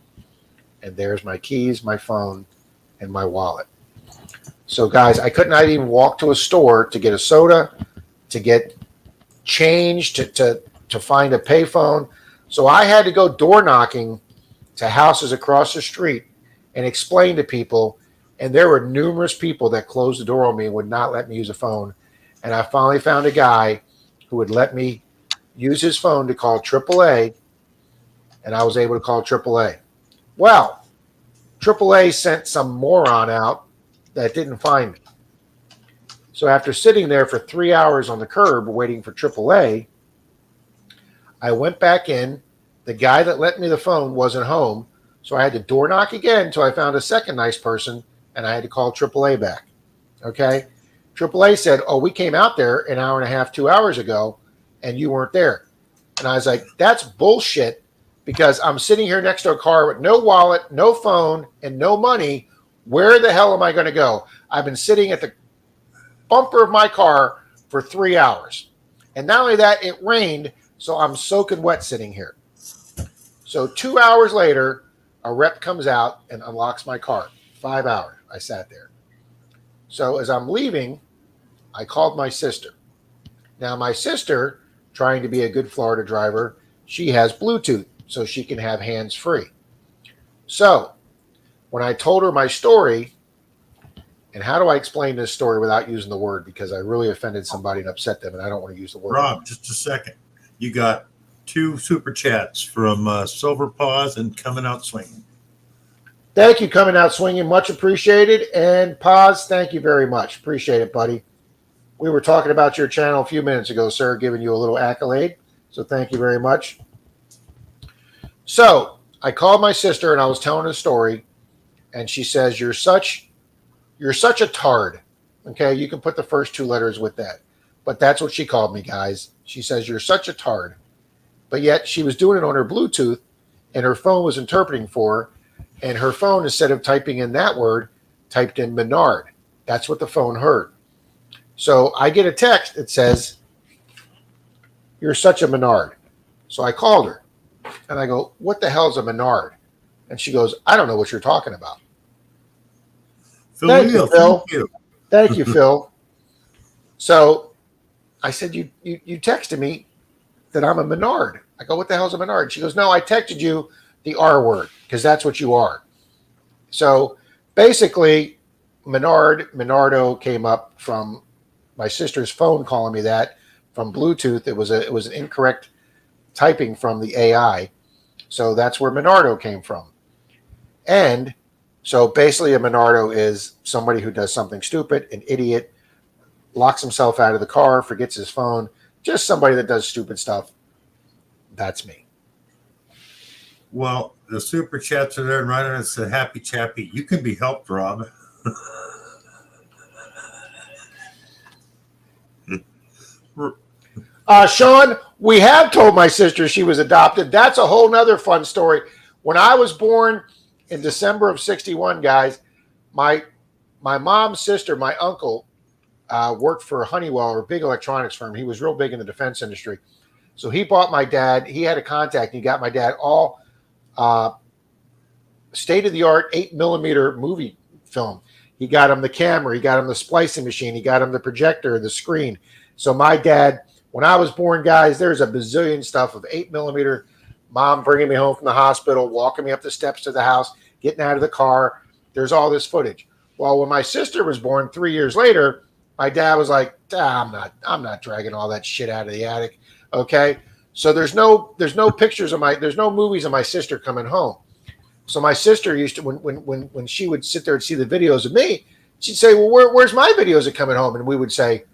[SPEAKER 3] and there's my keys, my phone, and my wallet. So guys, I could not even walk to a store to get a soda, to get change, to find a payphone. So I had to go door knocking to houses across the street and explain to people. And there were numerous people that closed the door on me and would not let me use a phone. And I finally found a guy who would let me use his phone to call AAA. And I was able to call AAA. Well, AAA sent some moron out that didn't find me. So after sitting there for 3 hours on the curb waiting for AAA, I went back in. The guy that lent me the phone wasn't home, so I had to door knock again until I found a second nice person, and I had to call AAA back. Okay? AAA said, oh, we came out there an hour and a half, 2 hours ago, and you weren't there. And I was like, that's bullshit, because I'm sitting here next to a car with no wallet, no phone, and no money. Where the hell am I going to go? I've been sitting at the bumper of my car for 3 hours. And not only that, it rained, so I'm soaking wet sitting here. So 2 hours later, a rep comes out and unlocks my car. 5 hours I sat there. So as I'm leaving, I called my sister. Now my sister, trying to be a good Florida driver, she has Bluetooth, so she can have hands-free. So when I told her my story, and how do I explain this story without using the word? Because I really offended somebody and upset them, and I don't want to use the word.
[SPEAKER 2] Rob, just a second. You got 2 super chats from Silver Paws and Coming Out Swinging.
[SPEAKER 3] Thank you, Coming Out Swinging. Much appreciated. And Paz, thank you very much. Appreciate it, buddy. We were talking about your channel a few minutes ago, sir, giving you a little accolade. So thank you very much. So I called my sister and I was telling her the story, and she says, you're such a tard. Okay, you can put the first 2 letters with that. But that's what she called me, guys. She says, you're such a tard. But yet she was doing it on her Bluetooth, and her phone was interpreting for her. And her phone, instead of typing in that word, typed in Menard. That's what the phone heard. So I get a text that says, you're such a Menard. So I called her. And I go, what the hell is a Menard? And she goes, I don't know what you're talking about. Thank you, Phil. Thank you, Phil. So I said, you texted me that I'm a Menard. I go, what the hell is a Menard? She goes, no, I texted you the R word because that's what you are. So basically, Menardo came up from my sister's phone calling me that from Bluetooth. It was an incorrect typing from the AI. So that's where Menardo came from. And so basically a Menardo is somebody who does something stupid, an idiot, locks himself out of the car, forgets his phone, just somebody that does stupid stuff. That's me.
[SPEAKER 2] Well, the super chats are there, and right on it said, happy chappy. You can be helped, Rob.
[SPEAKER 3] Sean, we have told my sister she was adopted. That's a whole nother fun story. When I was born in December of 61, guys, my mom's sister, my uncle, worked for Honeywell, a big electronics firm. He was real big in the defense industry. So he bought my dad. He had a contact. And he got my dad all state-of-the-art 8mm movie film. He got him the camera. He got him the splicing machine. He got him the projector, the screen. So my dad, when I was born, guys, there's a bazillion stuff of 8mm. Mom bringing me home from the hospital, walking me up the steps to the house, getting out of the car. There's all this footage. Well, when my sister was born 3 years later, my dad was like, I'm not dragging all that shit out of the attic. Okay. So there's no pictures of there's no movies of my sister coming home. So my sister used to, when she would sit there and see the videos of me, she'd say, well, where's my videos of coming home? And we would say,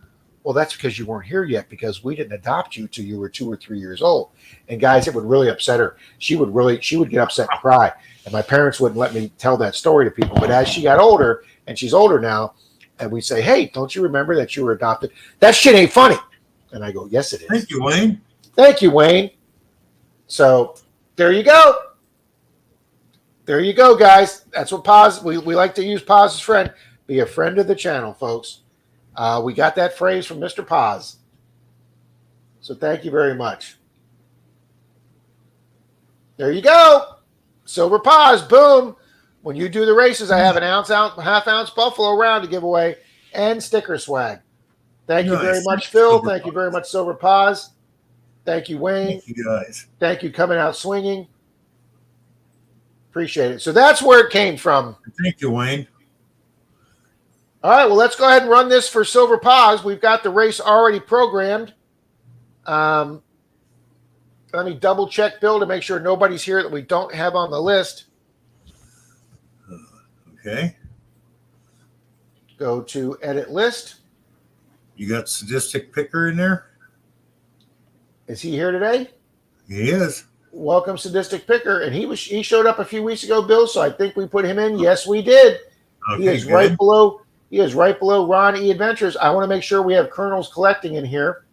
[SPEAKER 3] well, that's because you weren't here yet, because we didn't adopt you till you were 2 or 3 years old. And guys, it would really upset her. She would get upset and cry. And my parents wouldn't let me tell that story to people. But as she got older, and she's older now, and we say, hey, don't you remember that you were adopted? That shit ain't funny. And I go, yes, it is.
[SPEAKER 2] Thank you, Wayne.
[SPEAKER 3] Thank you, Wayne. So there you go. There you go, guys. That's what Paz, we like to use Paz as friend. Be a friend of the channel, folks. We got that phrase from Mr. Paz. So thank you very much. There you go. Silver Paz, boom. When you do the races, I have an half-ounce Buffalo round to give away and sticker swag. Thank you very much, Phil. Thank you very much, Silver Paz. Thank you, Wayne.
[SPEAKER 2] Thank you, guys.
[SPEAKER 3] Thank you, coming out swinging. Appreciate it. So that's where it came from.
[SPEAKER 2] Thank you, Wayne.
[SPEAKER 3] All right, well, let's go ahead and run this for Silver Paz. We've got the race already programmed. Let me double check, Bill, to make sure nobody's here that we don't have on the list.
[SPEAKER 2] Okay.
[SPEAKER 3] Go to edit list.
[SPEAKER 2] You got Sadistic Picker in there?
[SPEAKER 3] Is he here today?
[SPEAKER 2] He is.
[SPEAKER 3] Welcome, Sadistic Picker. And he showed up a few weeks ago, Bill, so I think we put him in. Yes, we did.
[SPEAKER 2] Okay,
[SPEAKER 3] He is
[SPEAKER 2] good.
[SPEAKER 3] right below Ron E. Adventures. I want to make sure we have Colonels Collecting in here.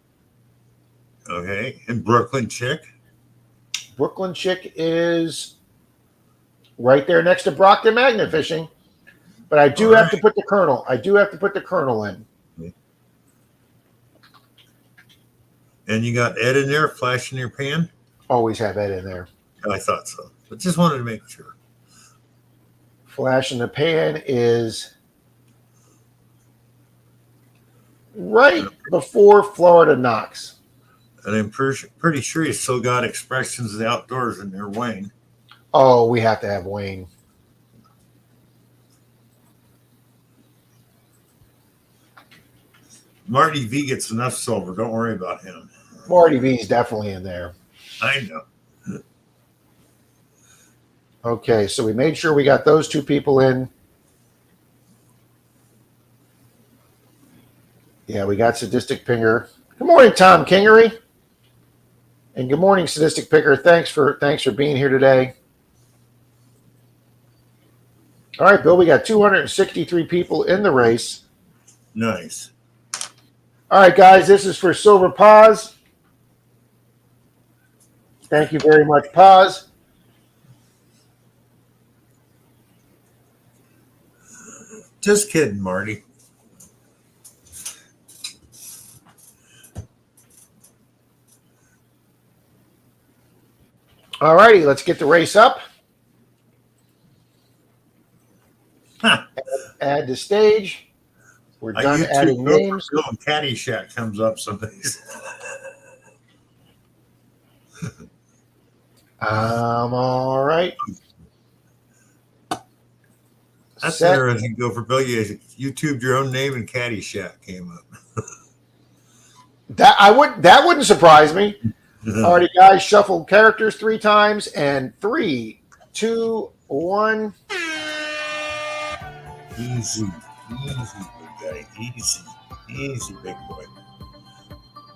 [SPEAKER 2] Okay. And Brooklyn Chick?
[SPEAKER 3] Brooklyn Chick is right there next to Brockton Magnet Fishing. But I do have to put the Colonel. I do have to put the Colonel in.
[SPEAKER 2] And you got Ed in there, Flash in your pan?
[SPEAKER 3] Always have Ed in there.
[SPEAKER 2] I thought so. But just wanted to make sure.
[SPEAKER 3] Flash in the Pan is right before Florida Knox.
[SPEAKER 2] And I'm pretty sure you still got Expressions of the Outdoors in there, Wayne.
[SPEAKER 3] Oh, we have to have Wayne.
[SPEAKER 2] Marty V gets enough silver. Don't worry about him.
[SPEAKER 3] Marty V is definitely in there.
[SPEAKER 2] I know.
[SPEAKER 3] Okay, so we made sure we got those two people in. Yeah, we got Sadistic Picker. Good morning, Tom Kingery. And good morning, Sadistic Picker. Thanks for being here today. All right, Bill, we got 263 people in the race.
[SPEAKER 2] Nice.
[SPEAKER 3] All right, guys, this is for Silver Paz. Thank you very much, Paz.
[SPEAKER 2] Just kidding, Marty.
[SPEAKER 3] All righty, let's get the race up.
[SPEAKER 2] Huh.
[SPEAKER 3] Add to stage. We're done adding names.
[SPEAKER 2] Bill and Caddyshack comes up someplace.
[SPEAKER 3] All right.
[SPEAKER 2] That's interesting. Go for Bill. You YouTubed your own name and Caddyshack came up.
[SPEAKER 3] That wouldn't surprise me. All right, guys, shuffle characters 3 times and 3, 2, 1.
[SPEAKER 2] Easy, big guy. Easy, big boy.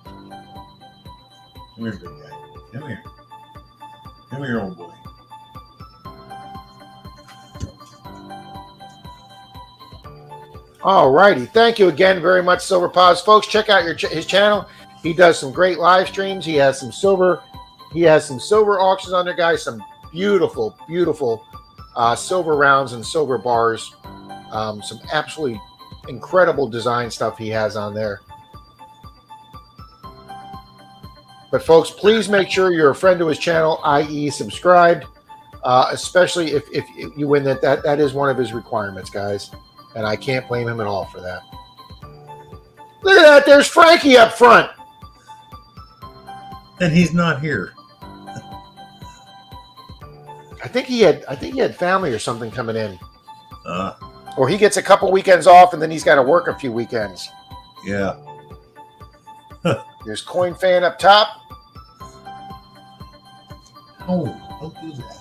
[SPEAKER 2] Come here, big guy. Come here. Come here, old boy.
[SPEAKER 3] All righty. Thank you again very much, Silver Paz. Folks, check out his channel. He does some great live streams. He has some silver auctions on there, guys. Some beautiful silver rounds and silver bars. Some absolutely incredible design stuff he has on there. But folks, please make sure you're a friend to his channel, i.e. subscribed, especially if you win that is one of his requirements, guys. And I can't blame him at all for that. Look at that. There's Frankie up front.
[SPEAKER 2] And he's not here.
[SPEAKER 3] I think he had family or something coming in.
[SPEAKER 2] Uh,
[SPEAKER 3] Or he gets a couple weekends off and then he's got to work a few weekends.
[SPEAKER 2] yeah.
[SPEAKER 3] There's Coin Fan up top.
[SPEAKER 2] Oh, don't do that.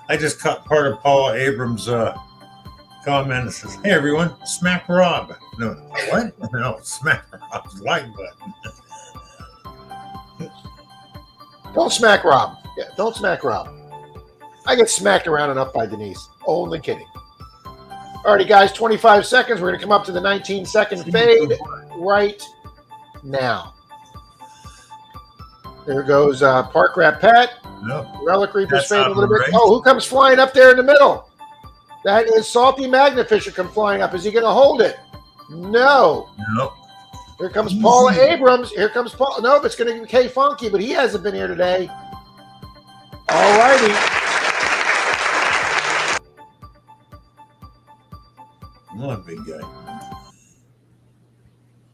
[SPEAKER 2] I just caught part of Paul Abrams' comment that says, "Hey everyone, smack Rob." No, what? No, smack Rob's like button.
[SPEAKER 3] Don't smack Rob. Yeah, don't smack Rob. I get smacked around enough by Denise. Only kidding. Alrighty, guys, 25 seconds. We're going to come up to the 19-second fade right now. There goes Park Rat Pat.
[SPEAKER 2] No,
[SPEAKER 3] Relic Reaper's
[SPEAKER 2] That's
[SPEAKER 3] fade a
[SPEAKER 2] out of
[SPEAKER 3] little
[SPEAKER 2] the
[SPEAKER 3] bit.
[SPEAKER 2] range.
[SPEAKER 3] Oh, who comes flying up there in the middle? That is Salty Magnafisher come flying up. Is he going to hold it? No.
[SPEAKER 2] no.
[SPEAKER 3] Here comes Paula Abrams. Here comes Paul. No, it's going to be K Funky, but he hasn't been here today. All righty.
[SPEAKER 2] Come on, big guy.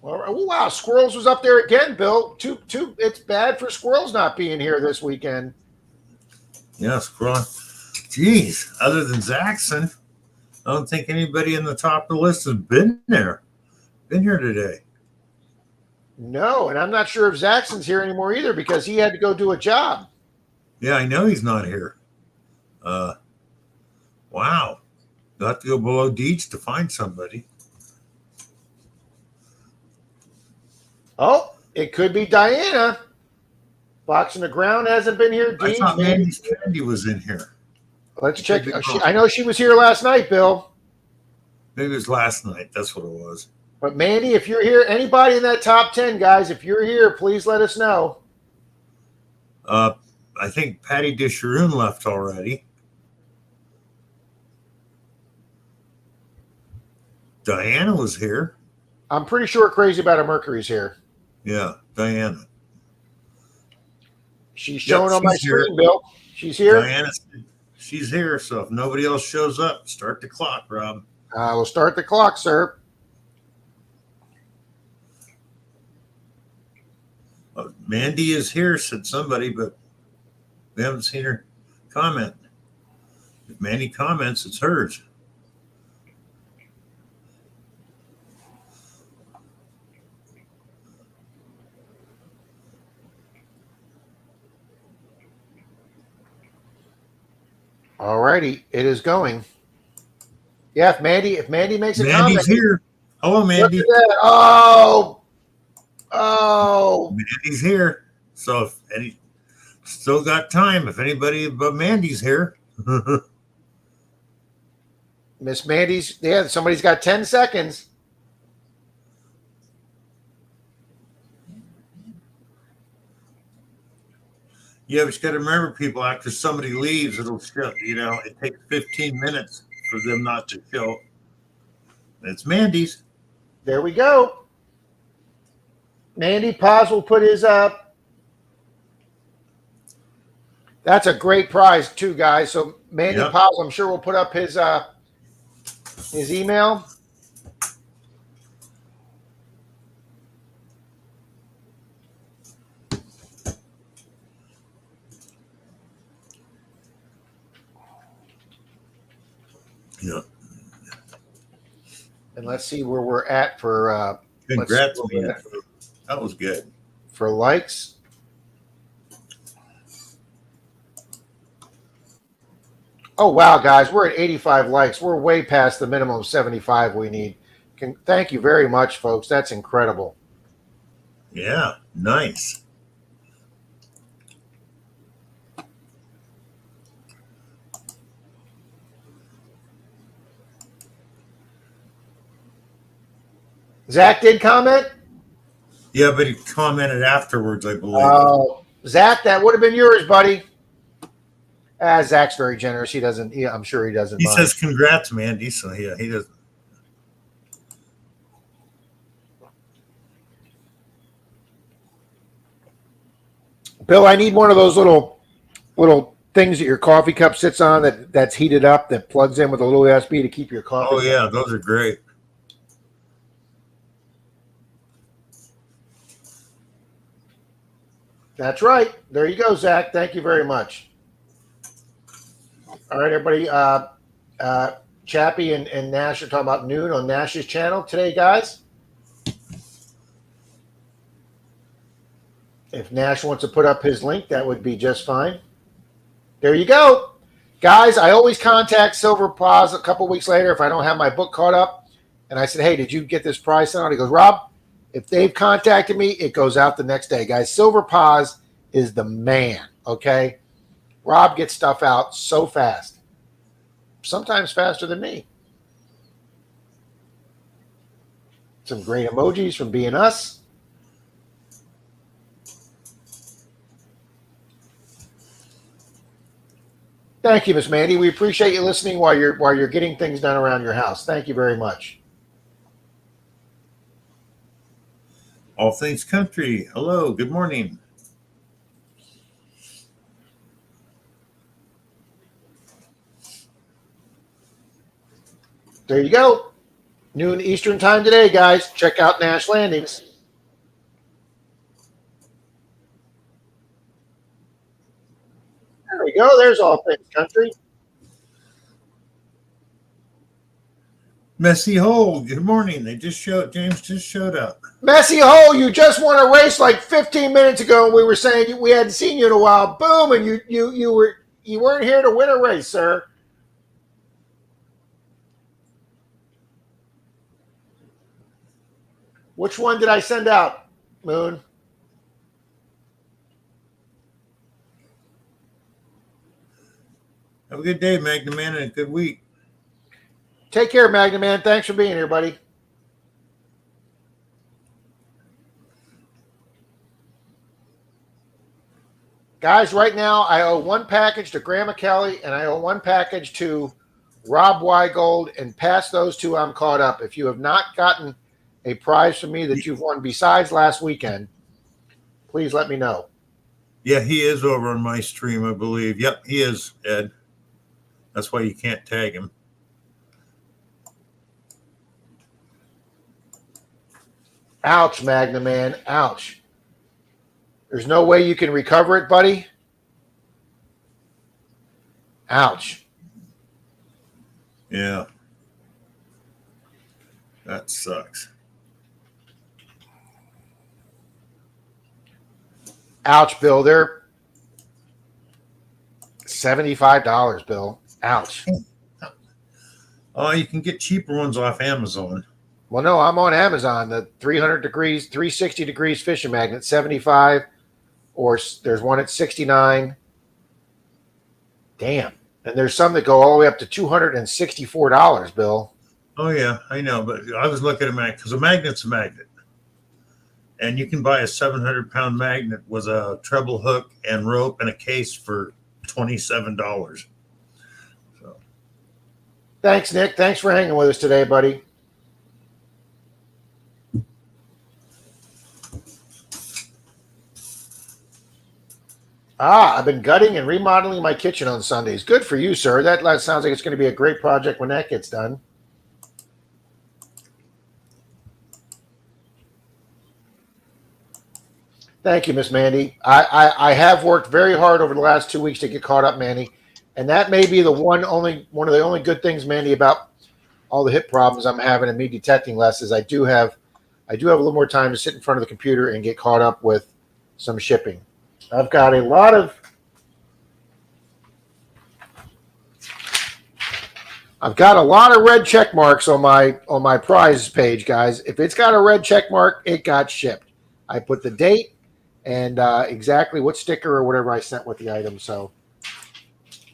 [SPEAKER 3] All right. Oh, wow, Squirrels was up there again, Bill. It's bad for Squirrels not being here this weekend.
[SPEAKER 2] Yeah, scroll. Jeez, other than Zaxxon, I don't think anybody in the top of the list has been there. Been here today.
[SPEAKER 3] No, and I'm not sure if Zaxxon's here anymore either because he had to go do a job.
[SPEAKER 2] Yeah, I know he's not here. Wow. You'll have to go below Deets to find somebody.
[SPEAKER 3] Oh, it could be Diana. Box in the ground hasn't been here.
[SPEAKER 2] I
[SPEAKER 3] Deej,
[SPEAKER 2] thought
[SPEAKER 3] maybe.
[SPEAKER 2] Mandy's Candy was in here.
[SPEAKER 3] Let's check. I know she was here last night, Bill.
[SPEAKER 2] Maybe it was last night. That's what it was.
[SPEAKER 3] But Mandy, if you're here, anybody in that top 10, guys, if you're here, please let us know.
[SPEAKER 2] I think Patty Disharoon left already. Diana was here.
[SPEAKER 3] I'm pretty sure Crazy About a Mercury's here.
[SPEAKER 2] Yeah, Diana.
[SPEAKER 3] She's showing
[SPEAKER 2] Yep,
[SPEAKER 3] on my
[SPEAKER 2] she's here.
[SPEAKER 3] screen, Bill. She's here.
[SPEAKER 2] Diana, she's here. So if nobody else shows up, start the clock, Rob.
[SPEAKER 3] We'll start the clock, sir.
[SPEAKER 2] Mandy is here, said somebody, but we haven't seen her comment. If Mandy comments, it's hers.
[SPEAKER 3] All righty, it is going. Yeah, if Mandy makes a
[SPEAKER 2] Mandy's
[SPEAKER 3] comment.
[SPEAKER 2] here. Hello,
[SPEAKER 3] Look
[SPEAKER 2] Mandy.
[SPEAKER 3] at that. Oh.
[SPEAKER 2] Mandy's here. So if any still got time, if anybody but Mandy's here.
[SPEAKER 3] Miss Mandy's, yeah, somebody's got 10 seconds.
[SPEAKER 2] Yeah, but you got to remember, people, after somebody leaves, it'll show, it takes 15 minutes for them not to show. It's Mandy's.
[SPEAKER 3] There we go. Mandy Paz will put his up. That's a great prize too, guys. So Mandy
[SPEAKER 2] Yep.
[SPEAKER 3] Paz, I'm sure will put up his email.
[SPEAKER 2] Yeah.
[SPEAKER 3] And let's see where we're at for
[SPEAKER 2] Congrats,
[SPEAKER 3] let's see where we're
[SPEAKER 2] man.
[SPEAKER 3] at
[SPEAKER 2] That was good.
[SPEAKER 3] for likes. Oh wow, guys, we're at 85 likes. We're way past the minimum of 75 we need. Thank you very much, folks. That's incredible.
[SPEAKER 2] Yeah, nice.
[SPEAKER 3] Zach did comment.
[SPEAKER 2] Yeah, but he commented afterwards, I believe.
[SPEAKER 3] Zach, that would have been yours, buddy. Zach's very generous. He doesn't. I'm sure he doesn't.
[SPEAKER 2] He
[SPEAKER 3] mind.
[SPEAKER 2] says congrats, Mandy. So yeah, he doesn't.
[SPEAKER 3] Bill, I need one of those little things that your coffee cup sits on that's heated up that plugs in with a little USB to keep your coffee.
[SPEAKER 2] Oh yeah, those are great.
[SPEAKER 3] That's right. There you go, Zach. Thank you very much. All right, everybody. Chappie and Nash are talking about noon on Nash's channel today, guys. If Nash wants to put up his link, that would be just fine. There you go. Guys, I always contact Silver Paws a couple weeks later if I don't have my book caught up. And I said, hey, did you get this price on? He goes, Rob, if they've contacted me, it goes out the next day. Guys, Silver Paws is the man, okay? Rob gets stuff out so fast. Sometimes faster than me. Some great emojis from being us. Thank you, Miss Mandy. We appreciate you listening while you're getting things done around your house. Thank you very much.
[SPEAKER 2] All Things Country. Hello. Good morning.
[SPEAKER 3] There you go. Noon Eastern time today, guys. Check out Nash Landings. There we go. There's All Things Country.
[SPEAKER 2] Messy Hole. Good morning. James just showed up.
[SPEAKER 3] Messy Hole, you just won a race like 15 minutes ago, and we were saying we hadn't seen you in a while. Boom, and you weren't here to win a race, sir. Which one did I send out, Moon?
[SPEAKER 2] Have a good day, Magnum Man, and a good week.
[SPEAKER 3] Take care, Magna Man. Thanks for being here, buddy. Guys, right now I owe one package to Grandma Kelly and I owe one package to Rob Weigold, and past those two, I'm caught up. If you have not gotten a prize from me that you've won besides last weekend, please let me know.
[SPEAKER 2] Yeah, he is over on my stream, I believe. Yep, he is, Ed. That's why you can't tag him.
[SPEAKER 3] Ouch, Magna Man. Ouch. There's no way you can recover it, buddy. Ouch.
[SPEAKER 2] Yeah. That sucks.
[SPEAKER 3] Ouch, Bill. They're $75, Bill. Ouch.
[SPEAKER 2] Oh, you can get cheaper ones off Amazon.
[SPEAKER 3] Well, no, I'm on Amazon. The 360 degrees fishing magnet, 75, or there's one at 69. Damn. And there's some that go all the way up to $264, Bill.
[SPEAKER 2] Oh, yeah, I know. But I was looking at because a magnet's a magnet. And you can buy a 700-pound magnet with a treble hook and rope and a case for $27. So.
[SPEAKER 3] Thanks, Nick. Thanks for hanging with us today, buddy. I've been gutting and remodeling my kitchen on Sundays. Good for you, sir. That sounds like it's going to be a great project when that gets done. Thank you, Miss Mandy. I have worked very hard over the last 2 weeks to get caught up, Mandy. And that may be one of the only good things, Mandy, about all the hip problems I'm having and me detecting less is I do have a little more time to sit in front of the computer and get caught up with some shipping. I've got a lot of red check marks on my prize page, guys. If it's got a red check mark, it got shipped. I put the date and exactly what sticker or whatever I sent with the item. So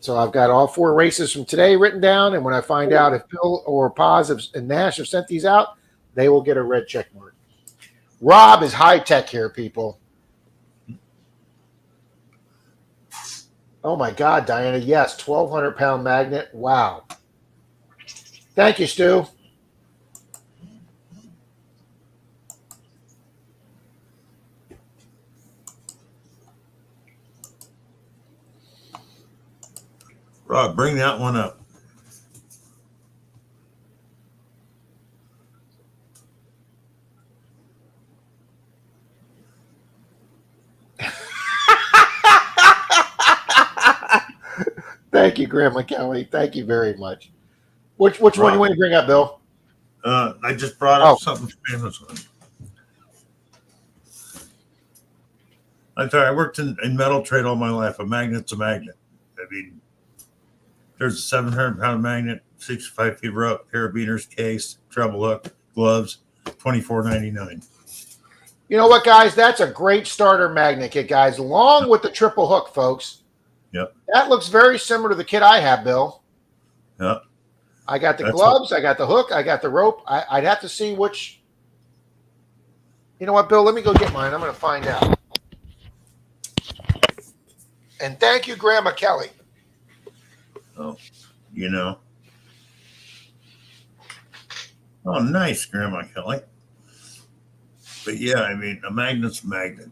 [SPEAKER 3] I've got all 4 races from today written down, and when I find out if Bill or Paz and Nash have sent these out, they will get a red check mark. Rob is high tech here, people. Oh my God, Diana! Yes, 1,200-pound magnet. Wow. Thank you, Stu.
[SPEAKER 2] Rob, bring that one up.
[SPEAKER 3] Thank you, Grandma Kelly. Thank you very much. Which one
[SPEAKER 2] Rob.
[SPEAKER 3] you want to bring up, Bill?
[SPEAKER 2] I just brought up something from Amazon. I'm sorry, I worked in metal trade all my life. A magnet's a magnet. I mean, there's a 700-pound magnet, 65 feet rope, carabiners, case, treble hook, gloves, $24.99.
[SPEAKER 3] You know what, guys? That's a great starter magnet kit, guys, along with the triple hook, folks.
[SPEAKER 2] Yep.
[SPEAKER 3] That looks very similar to the kit I have, Bill.
[SPEAKER 2] Yep.
[SPEAKER 3] I got the gloves, I got the hook, I got the rope. I'd have to see which. You know what, Bill? Let me go get mine. I'm going to find out. And thank you, Grandma Kelly.
[SPEAKER 2] Oh, you know. Oh, nice, Grandma Kelly. But yeah, I mean, a magnet's a magnet.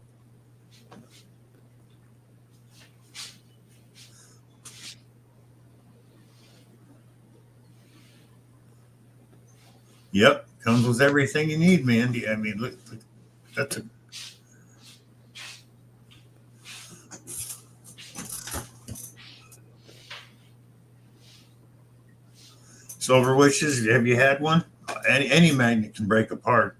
[SPEAKER 2] Yep, comes with everything you need, Mandy. I mean, look that's a. Silver Wishes, have you had one? Any magnet can break apart.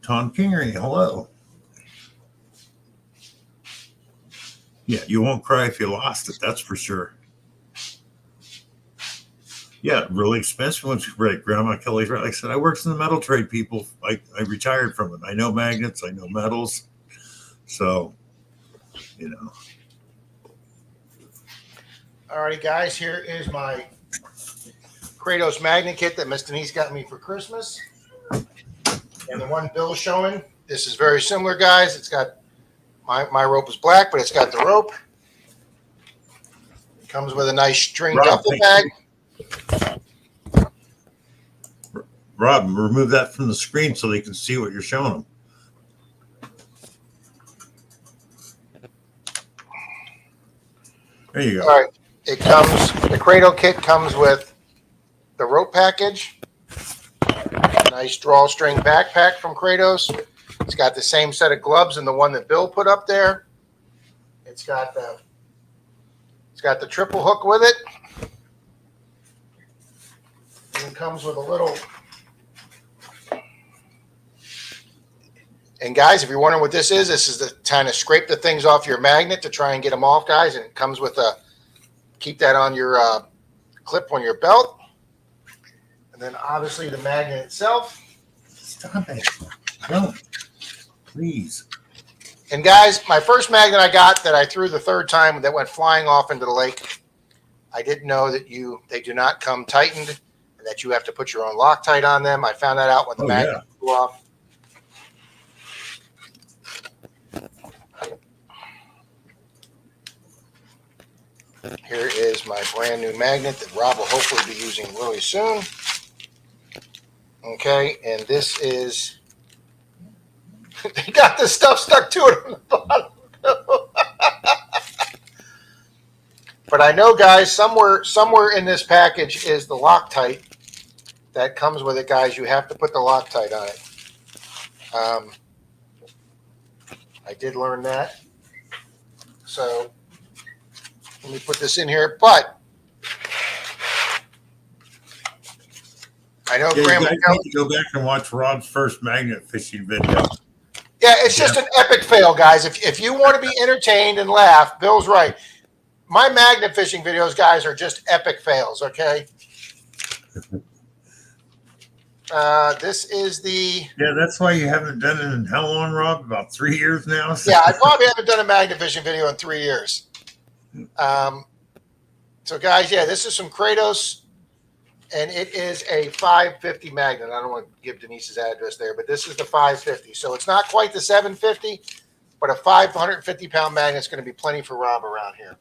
[SPEAKER 2] Tom Kingery, hello. Yeah, you won't cry if you lost it, that's for sure. Yeah, really expensive ones. Right, Grandma Kelly's right. Like I said, I worked in the metal trade, people. I retired from it. I know magnets, I know metals. So, you know.
[SPEAKER 3] All righty, guys, here is my Kratos magnet kit that Miss Denise got me for Christmas. And the one Bill's showing, this is very similar, guys. It's got, my rope is black, but it's got the rope. It comes with a nice string duffel bag.
[SPEAKER 2] Rob, remove that from the screen so they can see what you're showing them. There you go.
[SPEAKER 3] All right. It comes, the Cradle kit comes with the rope package. Nice drawstring backpack from Kratos. It's got the same set of gloves and the one that Bill put up there. It's got the triple hook with it. And it comes with a little. And guys, if you're wondering what this is the kind of scrape the things off your magnet to try and get them off, guys. And it comes with a, keep that on your clip on your belt. And then obviously the magnet itself.
[SPEAKER 2] Stop it. Don't. Please.
[SPEAKER 3] And guys, my first magnet I got that I threw the third time that went flying off into the lake, I didn't know that they do not come tightened and that you have to put your own Loctite on them. I found that out when the magnet flew off. Here is my brand new magnet that Rob will hopefully be using really soon. Okay, and this is, they got this stuff stuck to it on the bottom. But I know, guys, somewhere in this package is the Loctite that comes with it, guys. You have to put the Loctite on it. I did learn that. So let me put this in here. But I know Grandma
[SPEAKER 2] Kelly, need to go back and watch Rob's first magnet fishing video.
[SPEAKER 3] Yeah, it's just an epic fail, guys. If you want to be entertained and laugh, Bill's right. My magnet fishing videos, guys, are just epic fails, okay? This is the...
[SPEAKER 2] Yeah, that's why you haven't done it in how long, Rob? About 3 years now?
[SPEAKER 3] Yeah, I probably haven't done a magnet fishing video in 3 years. So, guys, yeah, this is some Kratos. and it is a 550 magnet. I don't want to give Denise's address there, but this is the 550. So it's not quite the 750, but a 550-pound magnet is going to be plenty for Rob around here.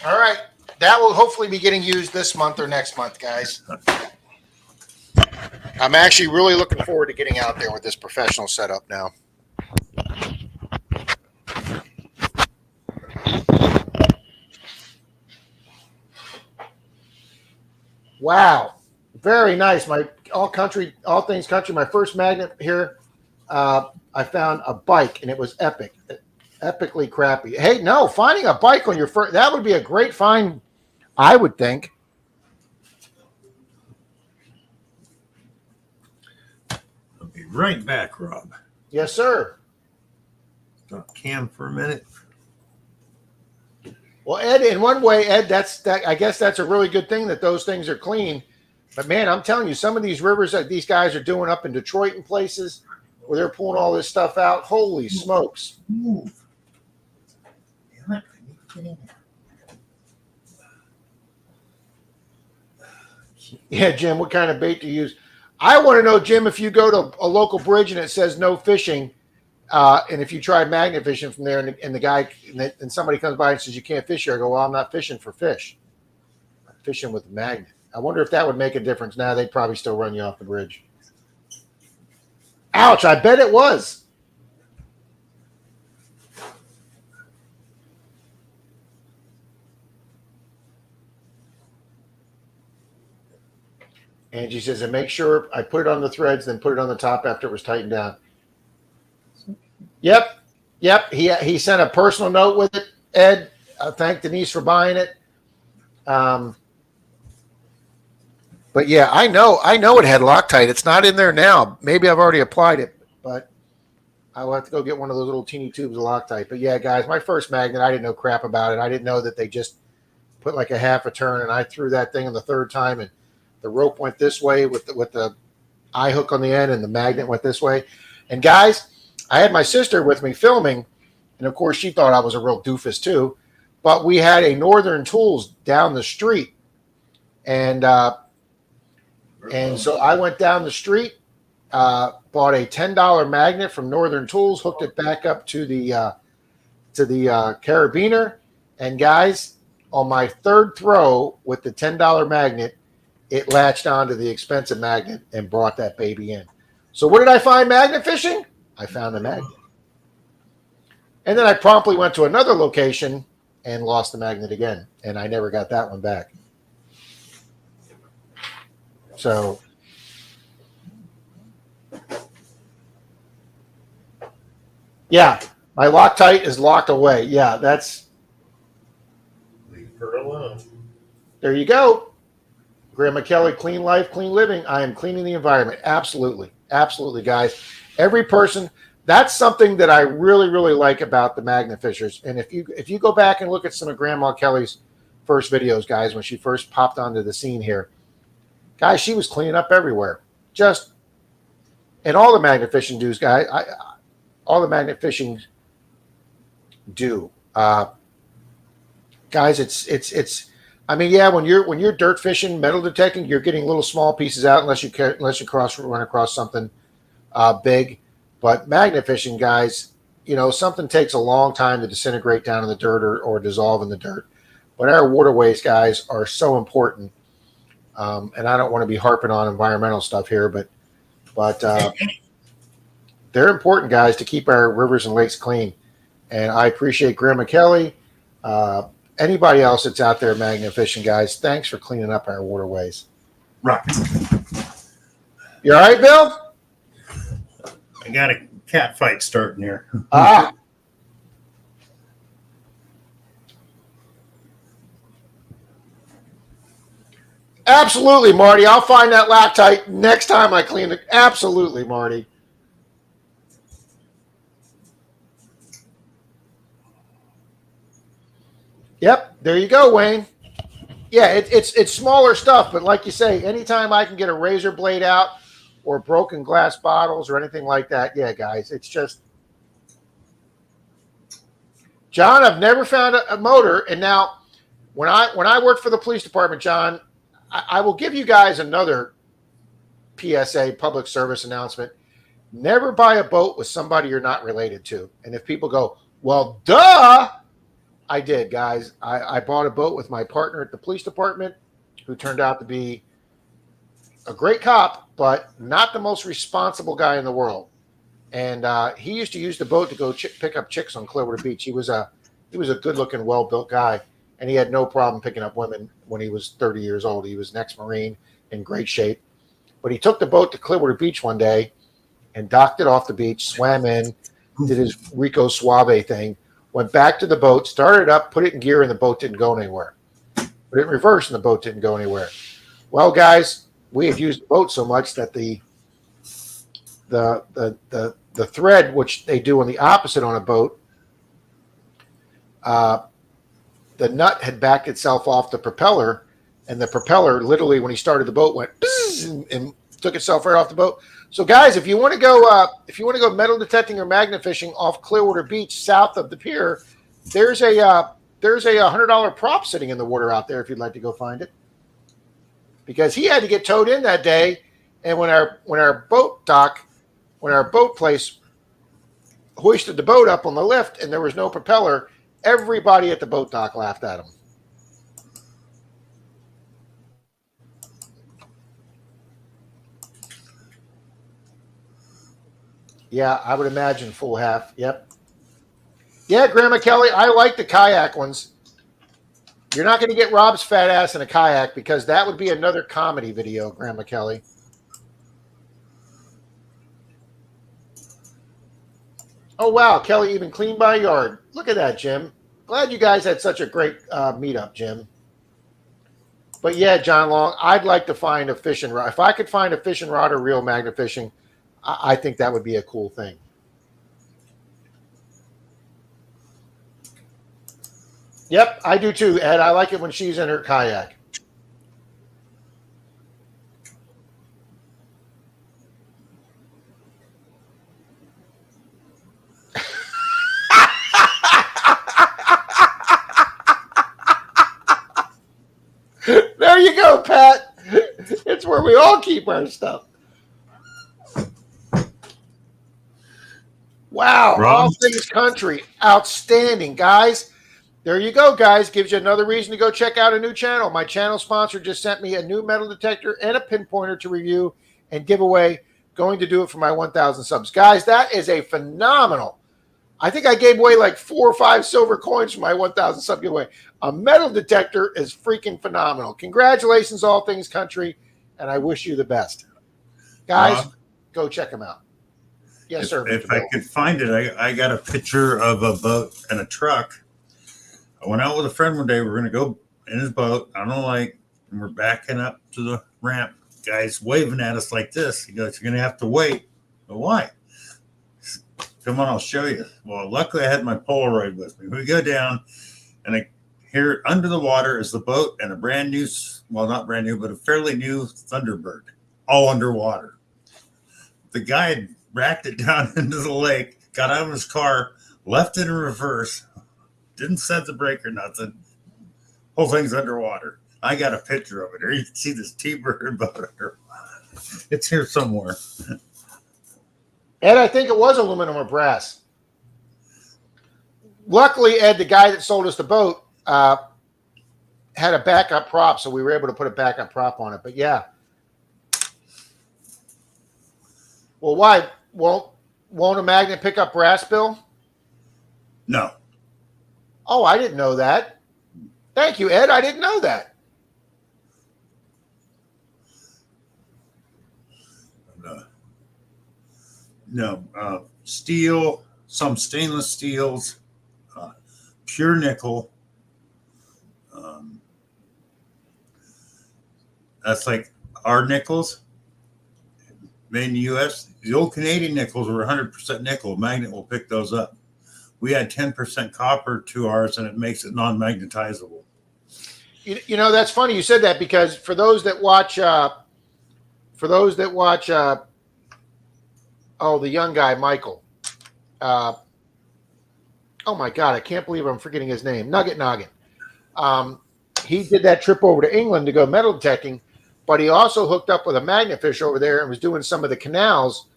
[SPEAKER 3] All right. That will hopefully be getting used this month or next month, guys. I'm actually really looking forward to getting out there with this professional setup now. Wow. Very nice. My all things country. My first magnet here. I found a bike and it was epic. Epically crappy. Hey, no, finding a bike on your first, that would be a great find, I would think.
[SPEAKER 2] I'll be right back, Rob.
[SPEAKER 3] Yes, sir.
[SPEAKER 2] Stop cam for a minute.
[SPEAKER 3] Well, Ed, in one way, Ed, I guess that's a really good thing that those things are clean. But man, I'm telling you, some of these rivers that these guys are doing up in Detroit and places where they're pulling all this stuff out, holy smokes.
[SPEAKER 2] Move. Damn it, I need to get in there.
[SPEAKER 3] Yeah, Jim, what kind of bait do you use? I want to know, Jim, if you go to a local bridge and it says no fishing, and if you try magnet fishing from there and the guy and somebody comes by and says you can't fish here, I go, well, I'm not fishing for fish. I'm fishing with a magnet. I wonder if that would make a difference. Now they'd probably still run you off the bridge. Ouch, I bet it was. Angie says, and make sure I put it on the threads, then put it on the top after it was tightened down. Yep. He sent a personal note with it. Ed, thank Denise for buying it. But yeah, I know it had Loctite. It's not in there now. Maybe I've already applied it, but I will have to go get one of those little teeny tubes of Loctite. But yeah, guys, my first magnet, I didn't know crap about it. I didn't know that they just put like a half a turn, and I threw that thing on the third time, and the rope went this way with the eye hook on the end, and the magnet went this way. And guys, I had my sister with me filming, and of course she thought I was a real doofus too. But we had a Northern Tools down the street, and so I went down the street, bought a $10 magnet from Northern Tools, hooked it back up to the carabiner, and guys, on my third throw with the $10 magnet, it latched onto the expensive magnet and brought that baby in. So what did I find magnet fishing? I found a magnet. And then I promptly went to another location and lost the magnet again, and I never got that one back. So yeah, my Loctite is locked away. Yeah, that's.
[SPEAKER 2] Leave her alone.
[SPEAKER 3] There you go. Grandma Kelly, clean life, clean living. I am cleaning the environment. Absolutely. Absolutely, guys. Every person, that's something that I really, really like about the magnet fishers. And if you go back and look at some of Grandma Kelly's first videos, guys, when she first popped onto the scene here, guys, she was cleaning up everywhere. And all the magnet fishing dudes, guys, all the magnet fishing do. Guys, it's I mean, yeah, when you're dirt fishing, metal detecting, you're getting little small pieces out unless you run across something big. But magnet fishing, guys, something takes a long time to disintegrate down in the dirt or dissolve in the dirt. But our waterways, guys, are so important. And I don't want to be harping on environmental stuff here, but they're important, guys, to keep our rivers and lakes clean. And I appreciate Grandma Kelly. Anybody else that's out there magnet fishing, guys, thanks for cleaning up our waterways.
[SPEAKER 2] Right.
[SPEAKER 3] You all right, Bill?
[SPEAKER 2] I got a cat fight starting here.
[SPEAKER 3] Absolutely, Marty. I'll find that loctite next time I clean it. Absolutely, Marty. Yep, there you go, Wayne. Yeah, it's smaller stuff, but like you say, anytime I can get a razor blade out or broken glass bottles or anything like that, yeah, guys, it's just. John, I've never found a motor, and now when I worked for the police department, John, I will give you guys another PSA, public service announcement. Never buy a boat with somebody you're not related to. And if people go, well, duh, I did, guys. I bought a boat with my partner at the police department, who turned out to be a great cop, but not the most responsible guy in the world. And he used to use the boat to go pick up chicks on Clearwater Beach. He was a good-looking, well-built guy, and he had no problem picking up women when he was 30 years old. He was an ex-Marine, in great shape. But he took the boat to Clearwater Beach one day and docked it off the beach, swam in, did his Rico Suave thing, went back to the boat, started it up, put it in gear, and the boat didn't go anywhere. Put it in reverse, and the boat didn't go anywhere. Well, guys, we had used the boat so much that the thread, which they do on the opposite on a boat, the nut had backed itself off the propeller, and the propeller literally, when he started the boat, went and took itself right off the boat. So, guys, if you want to go metal detecting or magnet fishing off Clearwater Beach, south of the pier, there's a $100 prop sitting in the water out there if you'd like to go find it, because he had to get towed in that day, and when our boat place hoisted the boat up on the lift and there was no propeller, everybody at the boat dock laughed at him. Yeah, I would imagine full half. Yep. Yeah, Grandma Kelly, I like the kayak ones. You're not going to get Rob's fat ass in a kayak, because that would be another comedy video, Grandma Kelly. Oh, wow. Kelly even cleaned my yard. Look at that, Jim. Glad you guys had such a great meetup, Jim. But yeah, John Long, I'd like to find a fishing rod. If I could find a fishing rod or reel magnet fishing, I think that would be a cool thing. Yep, I do too, Ed. I like it when she's in her kayak. There you go, Pat. It's where we all keep our stuff. Wow,
[SPEAKER 2] Rob?
[SPEAKER 3] All Things Country. Outstanding, guys. There you go, guys. Gives you another reason to go check out a new channel. My channel sponsor just sent me a new metal detector and a pinpointer to review and give away. Going to do it for my 1,000 subs. Guys, that is a phenomenal. I think I gave away like 4 or 5 silver coins for my 1,000 sub giveaway. A metal detector is freaking phenomenal. Congratulations, All Things Country, and I wish you the best. Guys, go check them out. Yes, sir.
[SPEAKER 2] If I could find it, I got a picture of a boat and a truck. I went out with a friend one day. We're going to go in his boat on the lake, and we're backing up to the ramp. Guy's waving at us like this. He goes, "You're going to have to wait." But why? Come on, I'll show you. Well, luckily I had my Polaroid with me. We go down, and I hear under the water is the boat and a brand new, well, not brand new, but a fairly new Thunderbird, all underwater. The guy had racked it down into the lake, got out of his car, left it in reverse, didn't set the brake or nothing. Whole thing's underwater. I got a picture of it. There you can see this T-Bird boat underwater. It's here somewhere.
[SPEAKER 3] Ed, I think it was aluminum or brass. Luckily, Ed, the guy that sold us the boat, had a backup prop, so we were able to put a backup prop on it. But yeah. Well, why? Won't a magnet pick up brass, Bill?
[SPEAKER 2] No.
[SPEAKER 3] Oh, I didn't know that. Thank you, Ed. I didn't know that.
[SPEAKER 2] No, steel, some stainless steels, pure nickel, That's like our nickels made in the U.S. The old Canadian nickels were 100% nickel. A magnet will pick those up. We add 10% copper to ours, and it makes it non-magnetizable.
[SPEAKER 3] You know, that's funny you said that, because for those that watch, oh, the young guy, Michael. Oh my God, I can't believe I'm forgetting his name. Nugget Noggin. He did that trip over to England to go metal detecting, but he also hooked up with a magnet fish over there and was doing some of the canals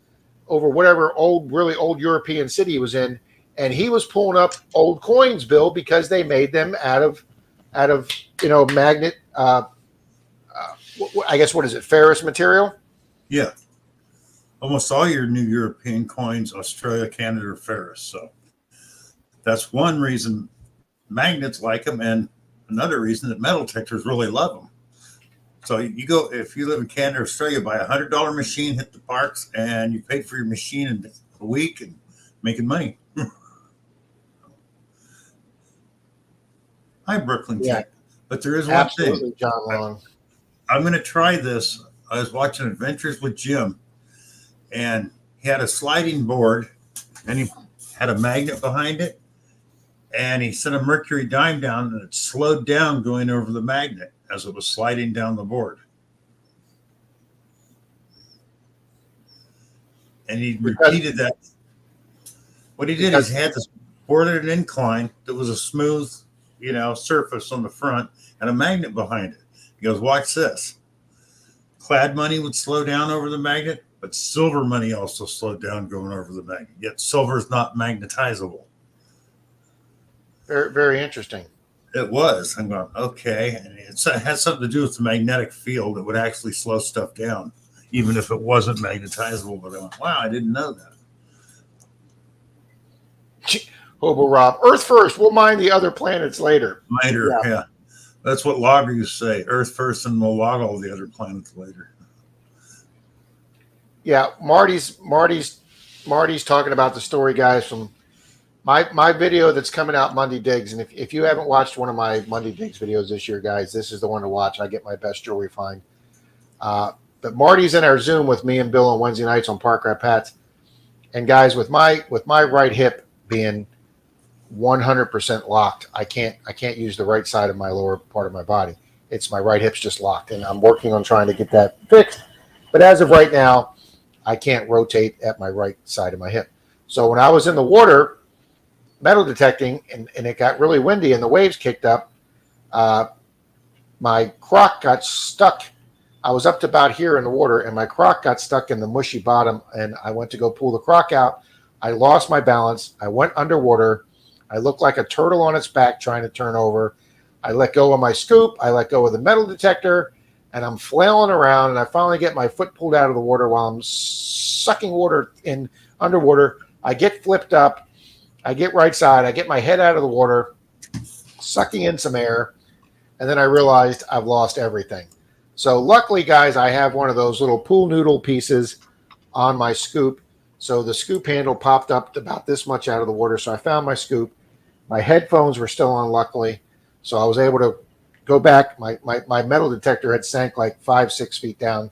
[SPEAKER 3] over whatever really old European city he was in. And he was pulling up old coins, Bill, because they made them out of magnet. I guess, what is it? Ferrous material.
[SPEAKER 2] Yeah. Almost all your new European coins, Australia, Canada, are ferrous. So that's one reason magnets like them, and another reason that metal detectors really love them. So if you live in Canada or Australia, buy $100 machine, hit the parks, and you pay for your machine in a week and making money. Hi, Brooklyn Tech. But there is one
[SPEAKER 3] Absolutely,
[SPEAKER 2] thing.
[SPEAKER 3] John Long.
[SPEAKER 2] I'm going to try this. I was watching Adventures with Jim, and he had a sliding board, and he had a magnet behind it, and he set a mercury dime down, and it slowed down going over the magnet as it was sliding down the board. And he repeated that. What he did is he had this board at an incline that was a smooth, surface on the front and a magnet behind it. He goes, watch this. Clad money would slow down over the magnet, but silver money also slowed down going over the magnet. Yet silver is not magnetizable.
[SPEAKER 3] Very, very interesting.
[SPEAKER 2] It was. I'm going, okay. And it has something to do with the magnetic field that would actually slow stuff down, even if it wasn't magnetizable. But I went, wow, I didn't know that.
[SPEAKER 3] Hobo Rob, Earth first. We'll mine the other planets later.
[SPEAKER 2] Yeah. That's what loggers say. Earth first, and we'll log all the other planets later.
[SPEAKER 3] Yeah, Marty's talking about the story, guys, from my video that's coming out Monday Digs. And if you haven't watched one of my Monday Digs videos this year, guys, this is the one to watch. I get my best jewelry find. But Marty's in our Zoom with me and Bill on Wednesday nights on Park Rat Pats. And guys, with my right hip being 100% locked, I can't use the right side of my lower part of my body. It's my right hip's just locked, and I'm working on trying to get that fixed. But as of right now, I can't rotate at my right side of my hip. So when I was in the water metal detecting and it got really windy and the waves kicked up, my croc got stuck. I was up to about here in the water, and my croc got stuck in the mushy bottom, and I went to go pull the croc out. I lost my balance. I went underwater. I looked like a turtle on its back trying to turn over. I let go of my scoop. I let go of the metal detector, and I'm flailing around, and I finally get my foot pulled out of the water while I'm sucking water in underwater. I get flipped up. I get right side. I get my head out of the water, sucking in some air, and then I realized I've lost everything. So luckily, guys, I have one of those little pool noodle pieces on my scoop. So the scoop handle popped up about this much out of the water. So I found my scoop. My headphones were still on, luckily. So I was able to go back. My metal detector had sank like 5-6 feet down.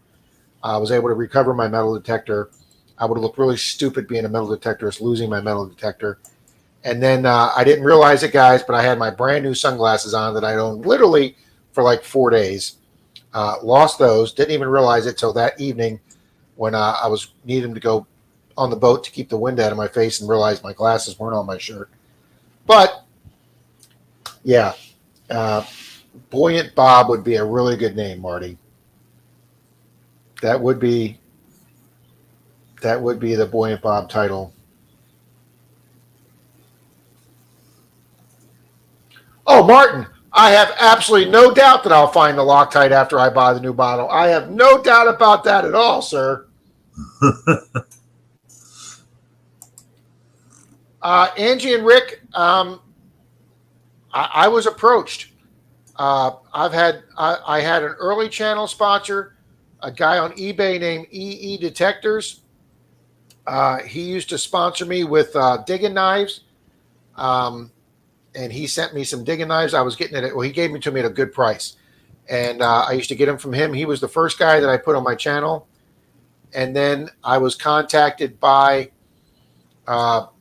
[SPEAKER 3] I was able to recover my metal detector. I would have looked really stupid being a metal detectorist, losing my metal detector. And then I didn't realize it, guys, but I had my brand new sunglasses on that I'd owned literally for like 4 days. Lost those. Didn't even realize it till that evening when I was needing to go on the boat to keep the wind out of my face and realized my glasses weren't on my shirt. But yeah, Buoyant Bob would be a really good name, Marty. That would be the Buoyant Bob title. Oh, Martin, I have absolutely no doubt that I'll find the Loctite after I buy the new bottle. I have no doubt about that at all, sir. Angie and Rick, I was approached. I had an early channel sponsor, a guy on eBay named EE Detectors. He used to sponsor me with digging knives, and he sent me some digging knives. I was getting it. Well, he gave me to me at a good price, And I used to get them from him. He was the first guy that I put on my channel. And then I was contacted by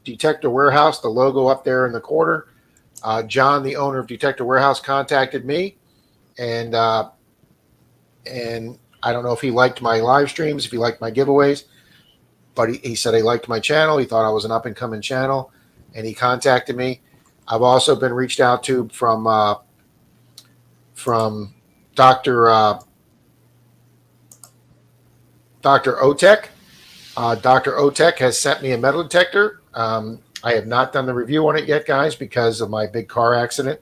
[SPEAKER 3] Detector Warehouse, the logo up there in the corner. John, the owner of Detector Warehouse, contacted me, and I don't know if he liked my live streams, if he liked my giveaways, but he said he liked my channel. He thought I was an up and coming channel, and he contacted me. I've also been reached out to from Dr. Dr. Otek. Dr. Otek has sent me a metal detector. I have not done the review on it yet, guys, because of my big car accident,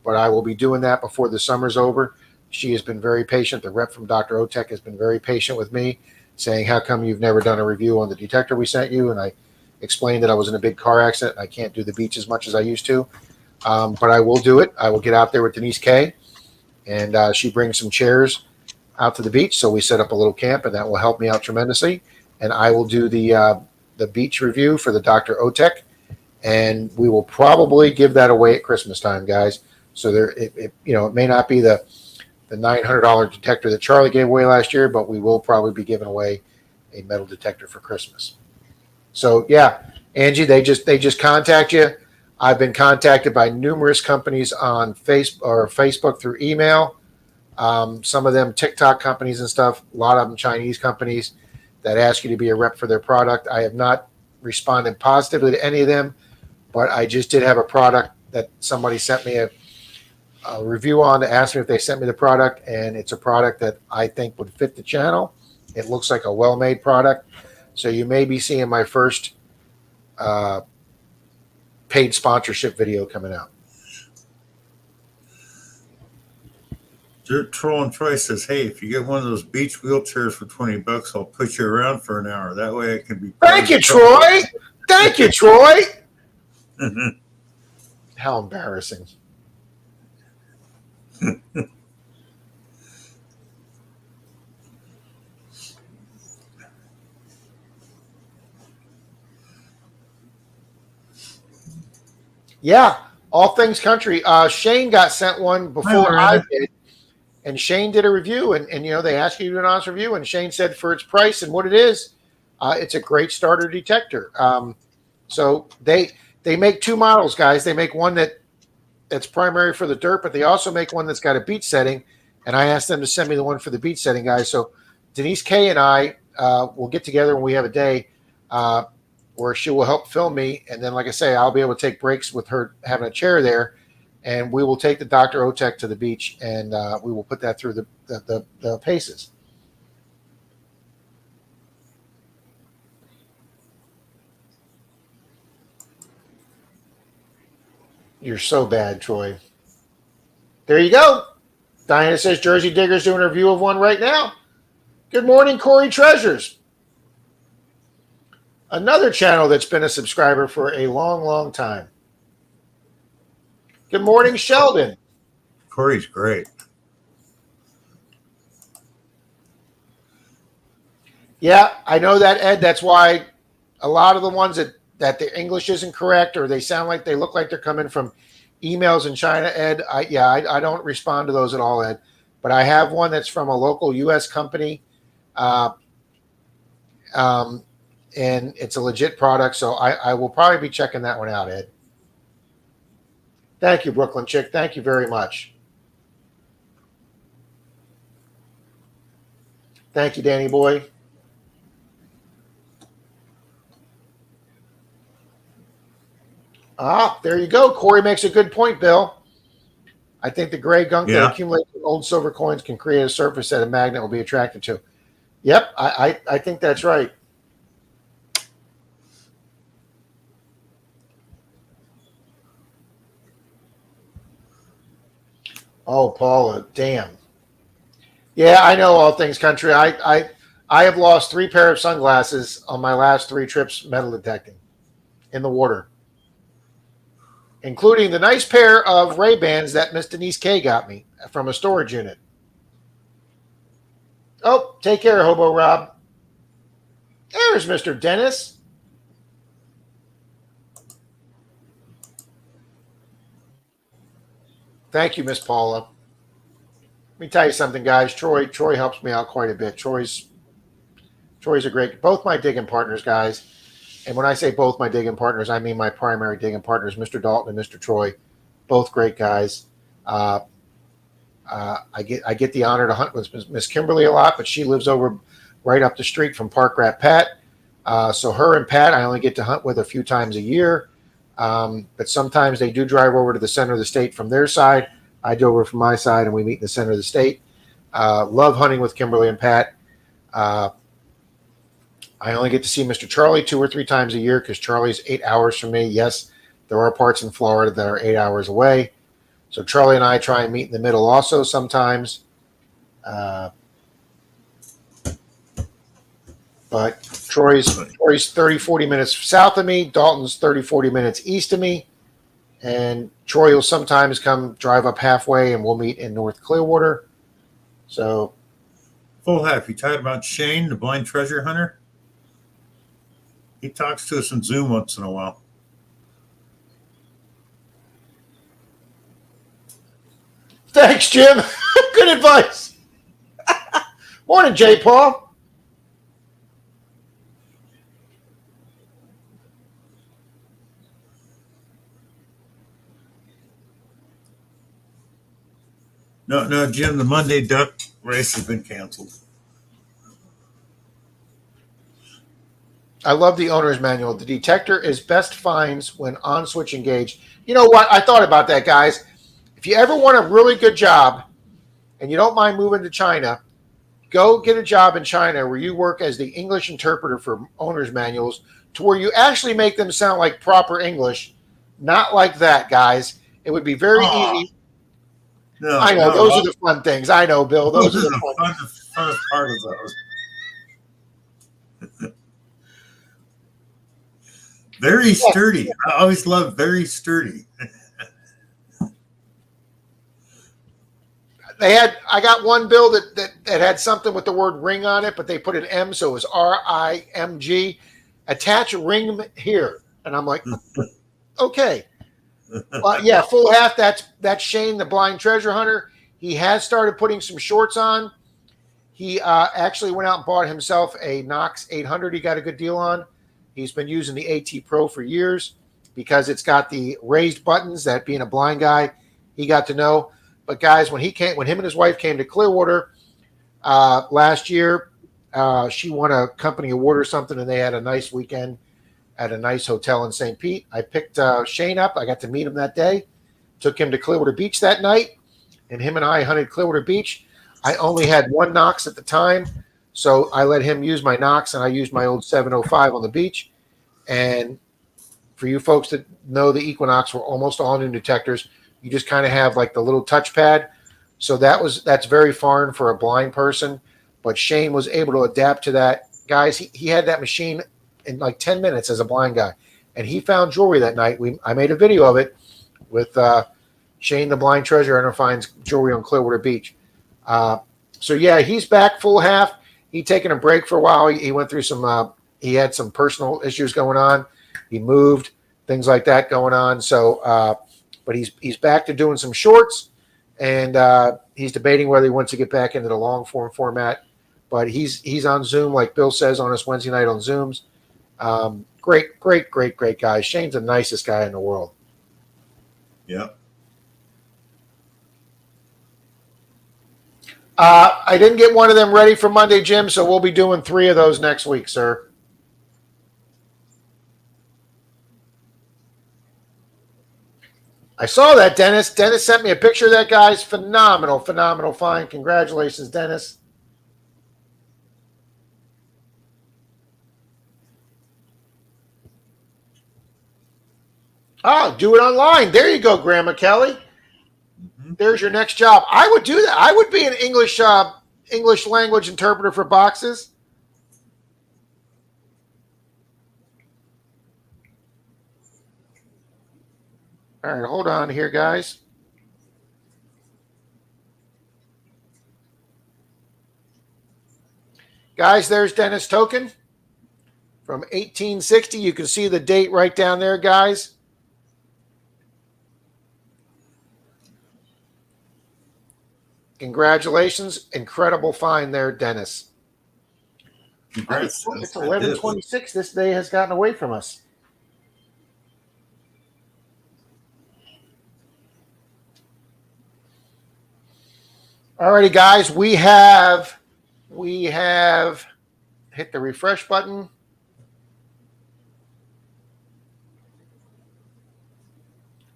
[SPEAKER 3] but I will be doing that before the summer's over. She has been very patient. The rep from Dr. Otek has been very patient with me, saying, how come you've never done a review on the detector we sent you? And I explained that I was in a big car accident. I can't do the beach as much as I used to, but I will do it. I will get out there with Denise K, and she brings some chairs out to the beach. So we set up a little camp, and that will help me out tremendously. And I will do the beach review for the Dr. Otek, and we will probably give that away at Christmas time, guys. So it may not be the $900 detector that Charlie gave away last year, but we will probably be giving away a metal detector for Christmas. So yeah, Angie, they just contact you. I've been contacted by numerous companies on Facebook through email. Some of them TikTok companies and stuff. A lot of them Chinese companies that ask you to be a rep for their product. I have not responded positively to any of them, but I just did have a product that somebody sent me a review on to ask me if they sent me the product, and it's a product that I think would fit the channel. It looks like a well-made product. So you may be seeing my first paid sponsorship video coming out.
[SPEAKER 2] Dirt Troll and Troy says, hey, if you get one of those beach wheelchairs for $20, I'll push you around for an hour. That way I can be.
[SPEAKER 3] Thank you, Troy. Thank you, Troy. How embarrassing. Yeah, all things country. Shane got sent one before I did, and Shane did a review, and they asked you to do an honest review, and Shane said for its price and what it is, it's a great starter detector. So they make two models, guys. They make one that's primary for the dirt, but they also make one that's got a beach setting, and I asked them to send me the one for the beach setting, guys. So Denise K and I will get together when we have a day where she will help film me, and then, like I say, I'll be able to take breaks with her having a chair there, and we will take the Dr. Otek to the beach, and we will put that through the paces. You're so bad, Troy. There you go. Diana says Jersey Digger's doing a review of one right now. Good morning, Corey Treasures. Another channel that's been a subscriber for a long, long time. Good morning, Sheldon.
[SPEAKER 2] Corey's great.
[SPEAKER 3] Yeah, I know that, Ed. That's why a lot of the ones that the English isn't correct, or they sound like they look like they're coming from emails in China, Ed. I don't respond to those at all, Ed. But I have one that's from a local U.S. company, and it's a legit product. So I will probably be checking that one out, Ed. Thank you, Brooklyn Chick. Thank you very much. Thank you, Danny Boy. There you go. Corey makes a good point, Bill. I think the gray gunk that accumulates in old silver coins can create a surface that a magnet will be attracted to. Yep, I think that's right. Oh, Paula, damn. Yeah, I know all things country. I have lost 3 pairs of sunglasses on my last 3 trips metal detecting in the water, including the nice pair of Ray-Bans that Miss Denise K got me from a storage unit. Oh, take care, Hobo Rob. There's Mr. Dennis. Thank you, Miss Paula. me tell you something, guys. Troy helps me out quite a bit. Troy's a great. Both my digging partners, guys. And when I say both my digging partners, I mean my primary digging partners, Mr. Dalton and Mr. Troy. Both great guys. I get the honor to hunt with Miss Kimberly a lot, but she lives over right up the street from Park Rat Pat. So her and Pat, I only get to hunt with a few times a year. But sometimes they do drive over to the center of the state from their side. I go over from my side, and we meet in the center of the state. Love hunting with Kimberly and Pat. I only get to see Mr. Charlie 2 or 3 times a year because Charlie's 8 hours from me. Yes, there are parts in Florida that are 8 hours away. So Charlie and I try and meet in the middle also sometimes. But Troy's 30, 40 minutes south of me. Dalton's 30, 40 minutes east of me. And Troy will sometimes come drive up halfway, and we'll meet in North Clearwater. So,
[SPEAKER 2] Full half. You talking about Shane, the blind treasure hunter? He talks to us on Zoom once in a while.
[SPEAKER 3] thanks, Jim. Good advice. Morning, J. Paul.
[SPEAKER 2] No, Jim, the Monday duck race has been canceled.
[SPEAKER 3] I love the owner's manual. The detector is best finds when on switch engaged. You know what? I thought about that, guys. If you ever want a really good job and you don't mind moving to China, go get a job in China where you work as the English interpreter for owner's manuals to where you actually make them sound like proper English. Not like that, guys. It would be very easy.
[SPEAKER 2] No,
[SPEAKER 3] I know. Those are the fun things. I know, Bill. Those are the fun things.
[SPEAKER 2] Funnest part of those. Very sturdy. I always love very sturdy.
[SPEAKER 3] I got one bill that had something with the word ring on it, but they put an M, so it was RIMG. Attach a ring here. And I'm like, okay. Yeah, full half. That's Shane, the blind treasure hunter. He has started putting some shorts on. He actually went out and bought himself a Knox 800 he got a good deal on. He's been using the AT Pro for years because it's got the raised buttons that being a blind guy, he got to know. But guys, when him and his wife came to Clearwater last year, she won a company award or something, and they had a nice weekend at a nice hotel in St. Pete. I picked Shane up. I got to meet him that day. Took him to Clearwater Beach that night, and him and I hunted Clearwater Beach. I only had one Knox at the time, so I let him use my Knox, and I used my old 705 on the beach. And for you folks that know the Equinox were almost all new detectors, you just kind of have like the little touchpad. So that's very foreign for a blind person. But Shane was able to adapt to that. Guys, he had that machine in like 10 minutes as a blind guy. And he found jewelry that night. I made a video of it with Shane, the blind treasure hunter, finds jewelry on Clearwater Beach. So yeah, he's back full half. He'd taken a break for a while. He went through some he had some personal issues going on. He moved, things like that going on. So but he's back to doing some shorts, and he's debating whether he wants to get back into the long form format. But he's on Zoom, like Bill says, on his Wednesday night on Zooms. Great guy. Shane's the nicest guy in the world.
[SPEAKER 2] Yeah.
[SPEAKER 3] I didn't get one of them ready for Monday, Jim, so we'll be doing 3 of those next week, sir. I saw that, Dennis. Dennis sent me a picture of that, guys. Phenomenal find. Congratulations, Dennis. Oh, do it online. There you go, Grandma Kelly. Mm-hmm. There's your next job. I would do that. I would be an English language interpreter for boxes. All right, hold on here, guys. Guys, there's Dennis Token from 1860. You can see the date right down there, guys. Congratulations. Incredible find there, Dennis.
[SPEAKER 2] Congrats.
[SPEAKER 3] It's 11:26. This day has gotten away from us. Alrighty, guys, we have hit the refresh button.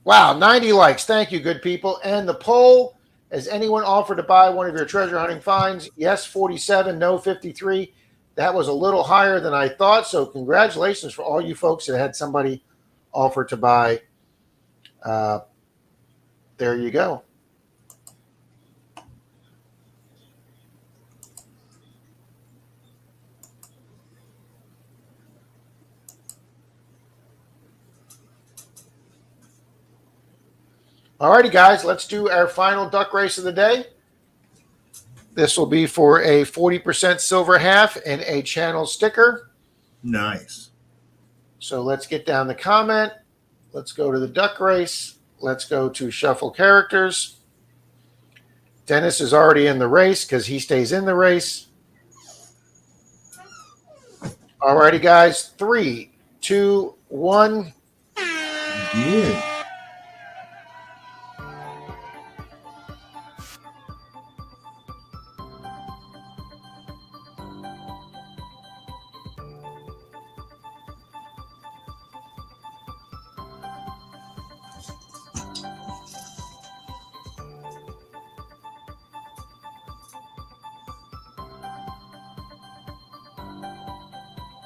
[SPEAKER 3] Wow, 90 likes. Thank you, good people. And the poll, has anyone offered to buy one of your treasure hunting finds? Yes, 47, no, 53. That was a little higher than I thought. So congratulations for all you folks that had somebody offer to buy. There you go. All righty, guys, let's do our final duck race of the day. This will be for a 40% silver half and a channel sticker.
[SPEAKER 2] Nice.
[SPEAKER 3] So let's get down the comment. Let's go to the duck race. Let's go to shuffle characters. Dennis is already in the race because he stays in the race. All righty, guys. 3, 2, 1.
[SPEAKER 2] Yeah.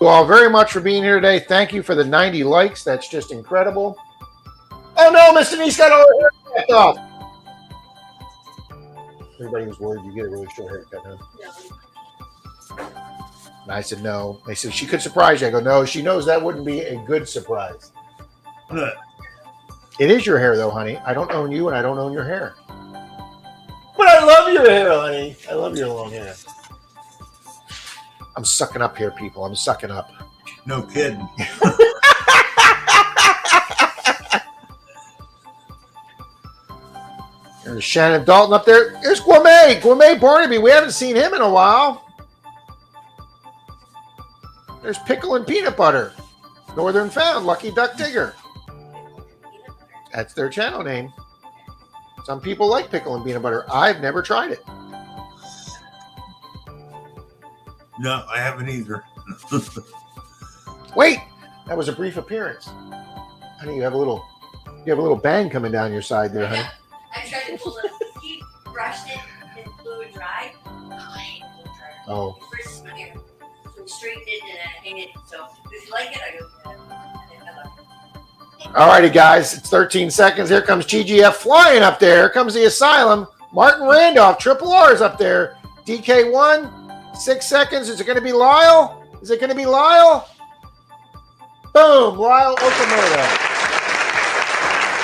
[SPEAKER 3] You all very much for being here today. Thank you for the 90 likes. That's just incredible. Oh no, Mr. Denise got all her hair cut off. Everybody was worried you get a really short haircut, huh? And I said no. They said she could surprise you. I go, no, she knows that wouldn't be a good surprise. It is your hair though, honey. I don't own you and I don't own your hair. But I love your hair, honey. I love your long hair. I'm sucking up here, people. I'm sucking up.
[SPEAKER 2] No kidding.
[SPEAKER 3] There's Shannon Dalton up there. There's Gourmet Barnaby. We haven't seen him in a while. There's Pickle and Peanut Butter. Northern Found, Lucky Duck Digger. That's their channel name. Some people like pickle and peanut butter. I've never tried it.
[SPEAKER 2] No, I haven't either.
[SPEAKER 3] Wait, that was a brief appearance. Honey, you have a little bang coming down your side there, honey.
[SPEAKER 4] I tried to pull it. He brushed it and blew it dry.
[SPEAKER 3] Oh.
[SPEAKER 4] First here. So we straightened it and I hang it. So if you like it, I go, I love it.
[SPEAKER 3] All righty, guys. It's 13 seconds. Here comes GGF flying up there. Here comes the Asylum. Martin Randolph, Triple R's up there. DK1, 6 seconds. Is it going to be Lyle? Is it going to be Lyle? Boom, Lyle Okamoto.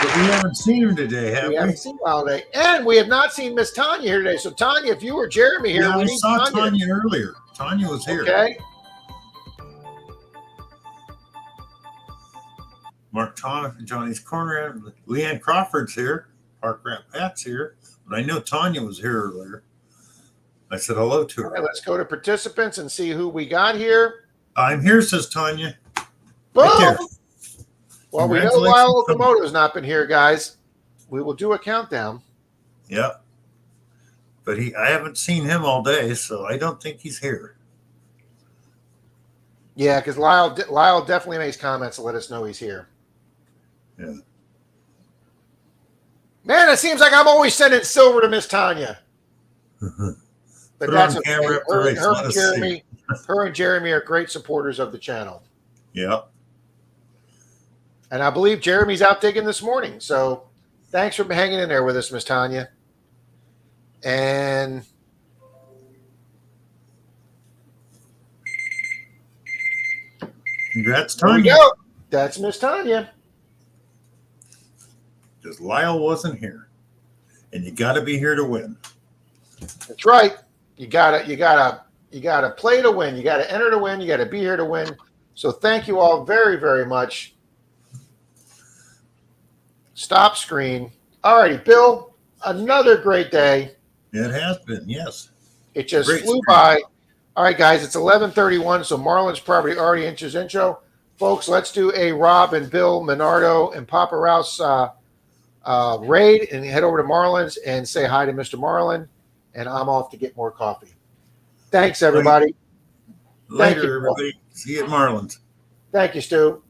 [SPEAKER 2] But we haven't seen him today, have we?
[SPEAKER 3] We haven't seen Lyle today. And we have not seen Miss Tanya here today. So, Tanya, if you were Jeremy here,
[SPEAKER 2] Yeah,
[SPEAKER 3] we
[SPEAKER 2] I
[SPEAKER 3] need
[SPEAKER 2] saw Tanya earlier. Tanya was here.
[SPEAKER 3] Okay.
[SPEAKER 2] Mark Thomas, Johnny's Corner, Leanne Crawford's here. Park Rat Pat's here. But I know Tanya was here earlier. I said hello to her.
[SPEAKER 3] All right, let's go to participants and see who we got here.
[SPEAKER 2] I'm here, says Tanya.
[SPEAKER 3] Boom!
[SPEAKER 2] Right there.
[SPEAKER 3] Well, we know Lyle Okamoto's not been here, guys. We will do a countdown.
[SPEAKER 2] Yep. But I haven't seen him all day, so I don't think he's here.
[SPEAKER 3] Yeah, because Lyle definitely makes comments to let us know he's here.
[SPEAKER 2] Yeah.
[SPEAKER 3] Man, it seems like I'm always sending silver to Miss Tanya. But
[SPEAKER 2] Put
[SPEAKER 3] that's
[SPEAKER 2] on
[SPEAKER 3] okay.
[SPEAKER 2] camera up the race.
[SPEAKER 3] Her
[SPEAKER 2] Let
[SPEAKER 3] and
[SPEAKER 2] us
[SPEAKER 3] Jeremy, her and Jeremy are great supporters of the channel.
[SPEAKER 2] Yep.
[SPEAKER 3] And I believe Jeremy's out digging this morning. So thanks for hanging in there with us, Miss Tanya. And
[SPEAKER 2] Congrats,
[SPEAKER 3] there we
[SPEAKER 2] Tanya.
[SPEAKER 3] go. That's Miss Tanya.
[SPEAKER 2] Because Lyle wasn't here. And you got to be here to win.
[SPEAKER 3] That's right. You gotta play to win. You gotta enter to win. You gotta be here to win. So thank you all very, very much. Stop screen. All righty, Bill. Another great day.
[SPEAKER 2] It has been, yes.
[SPEAKER 3] It just
[SPEAKER 2] Great
[SPEAKER 3] flew
[SPEAKER 2] stream.
[SPEAKER 3] by. All right, guys, it's 11:31, so Marlon's probably already into his intro. Folks, let's do a Rob and Bill Minardo and Papa Rouse raid and head over to Marlon's and say hi to Mr. Marlon. And I'm off to get more coffee. Thanks, everybody. Thank
[SPEAKER 2] Later,
[SPEAKER 3] you.
[SPEAKER 2] everybody. See you at Marlin's.
[SPEAKER 3] Thank you, Stu.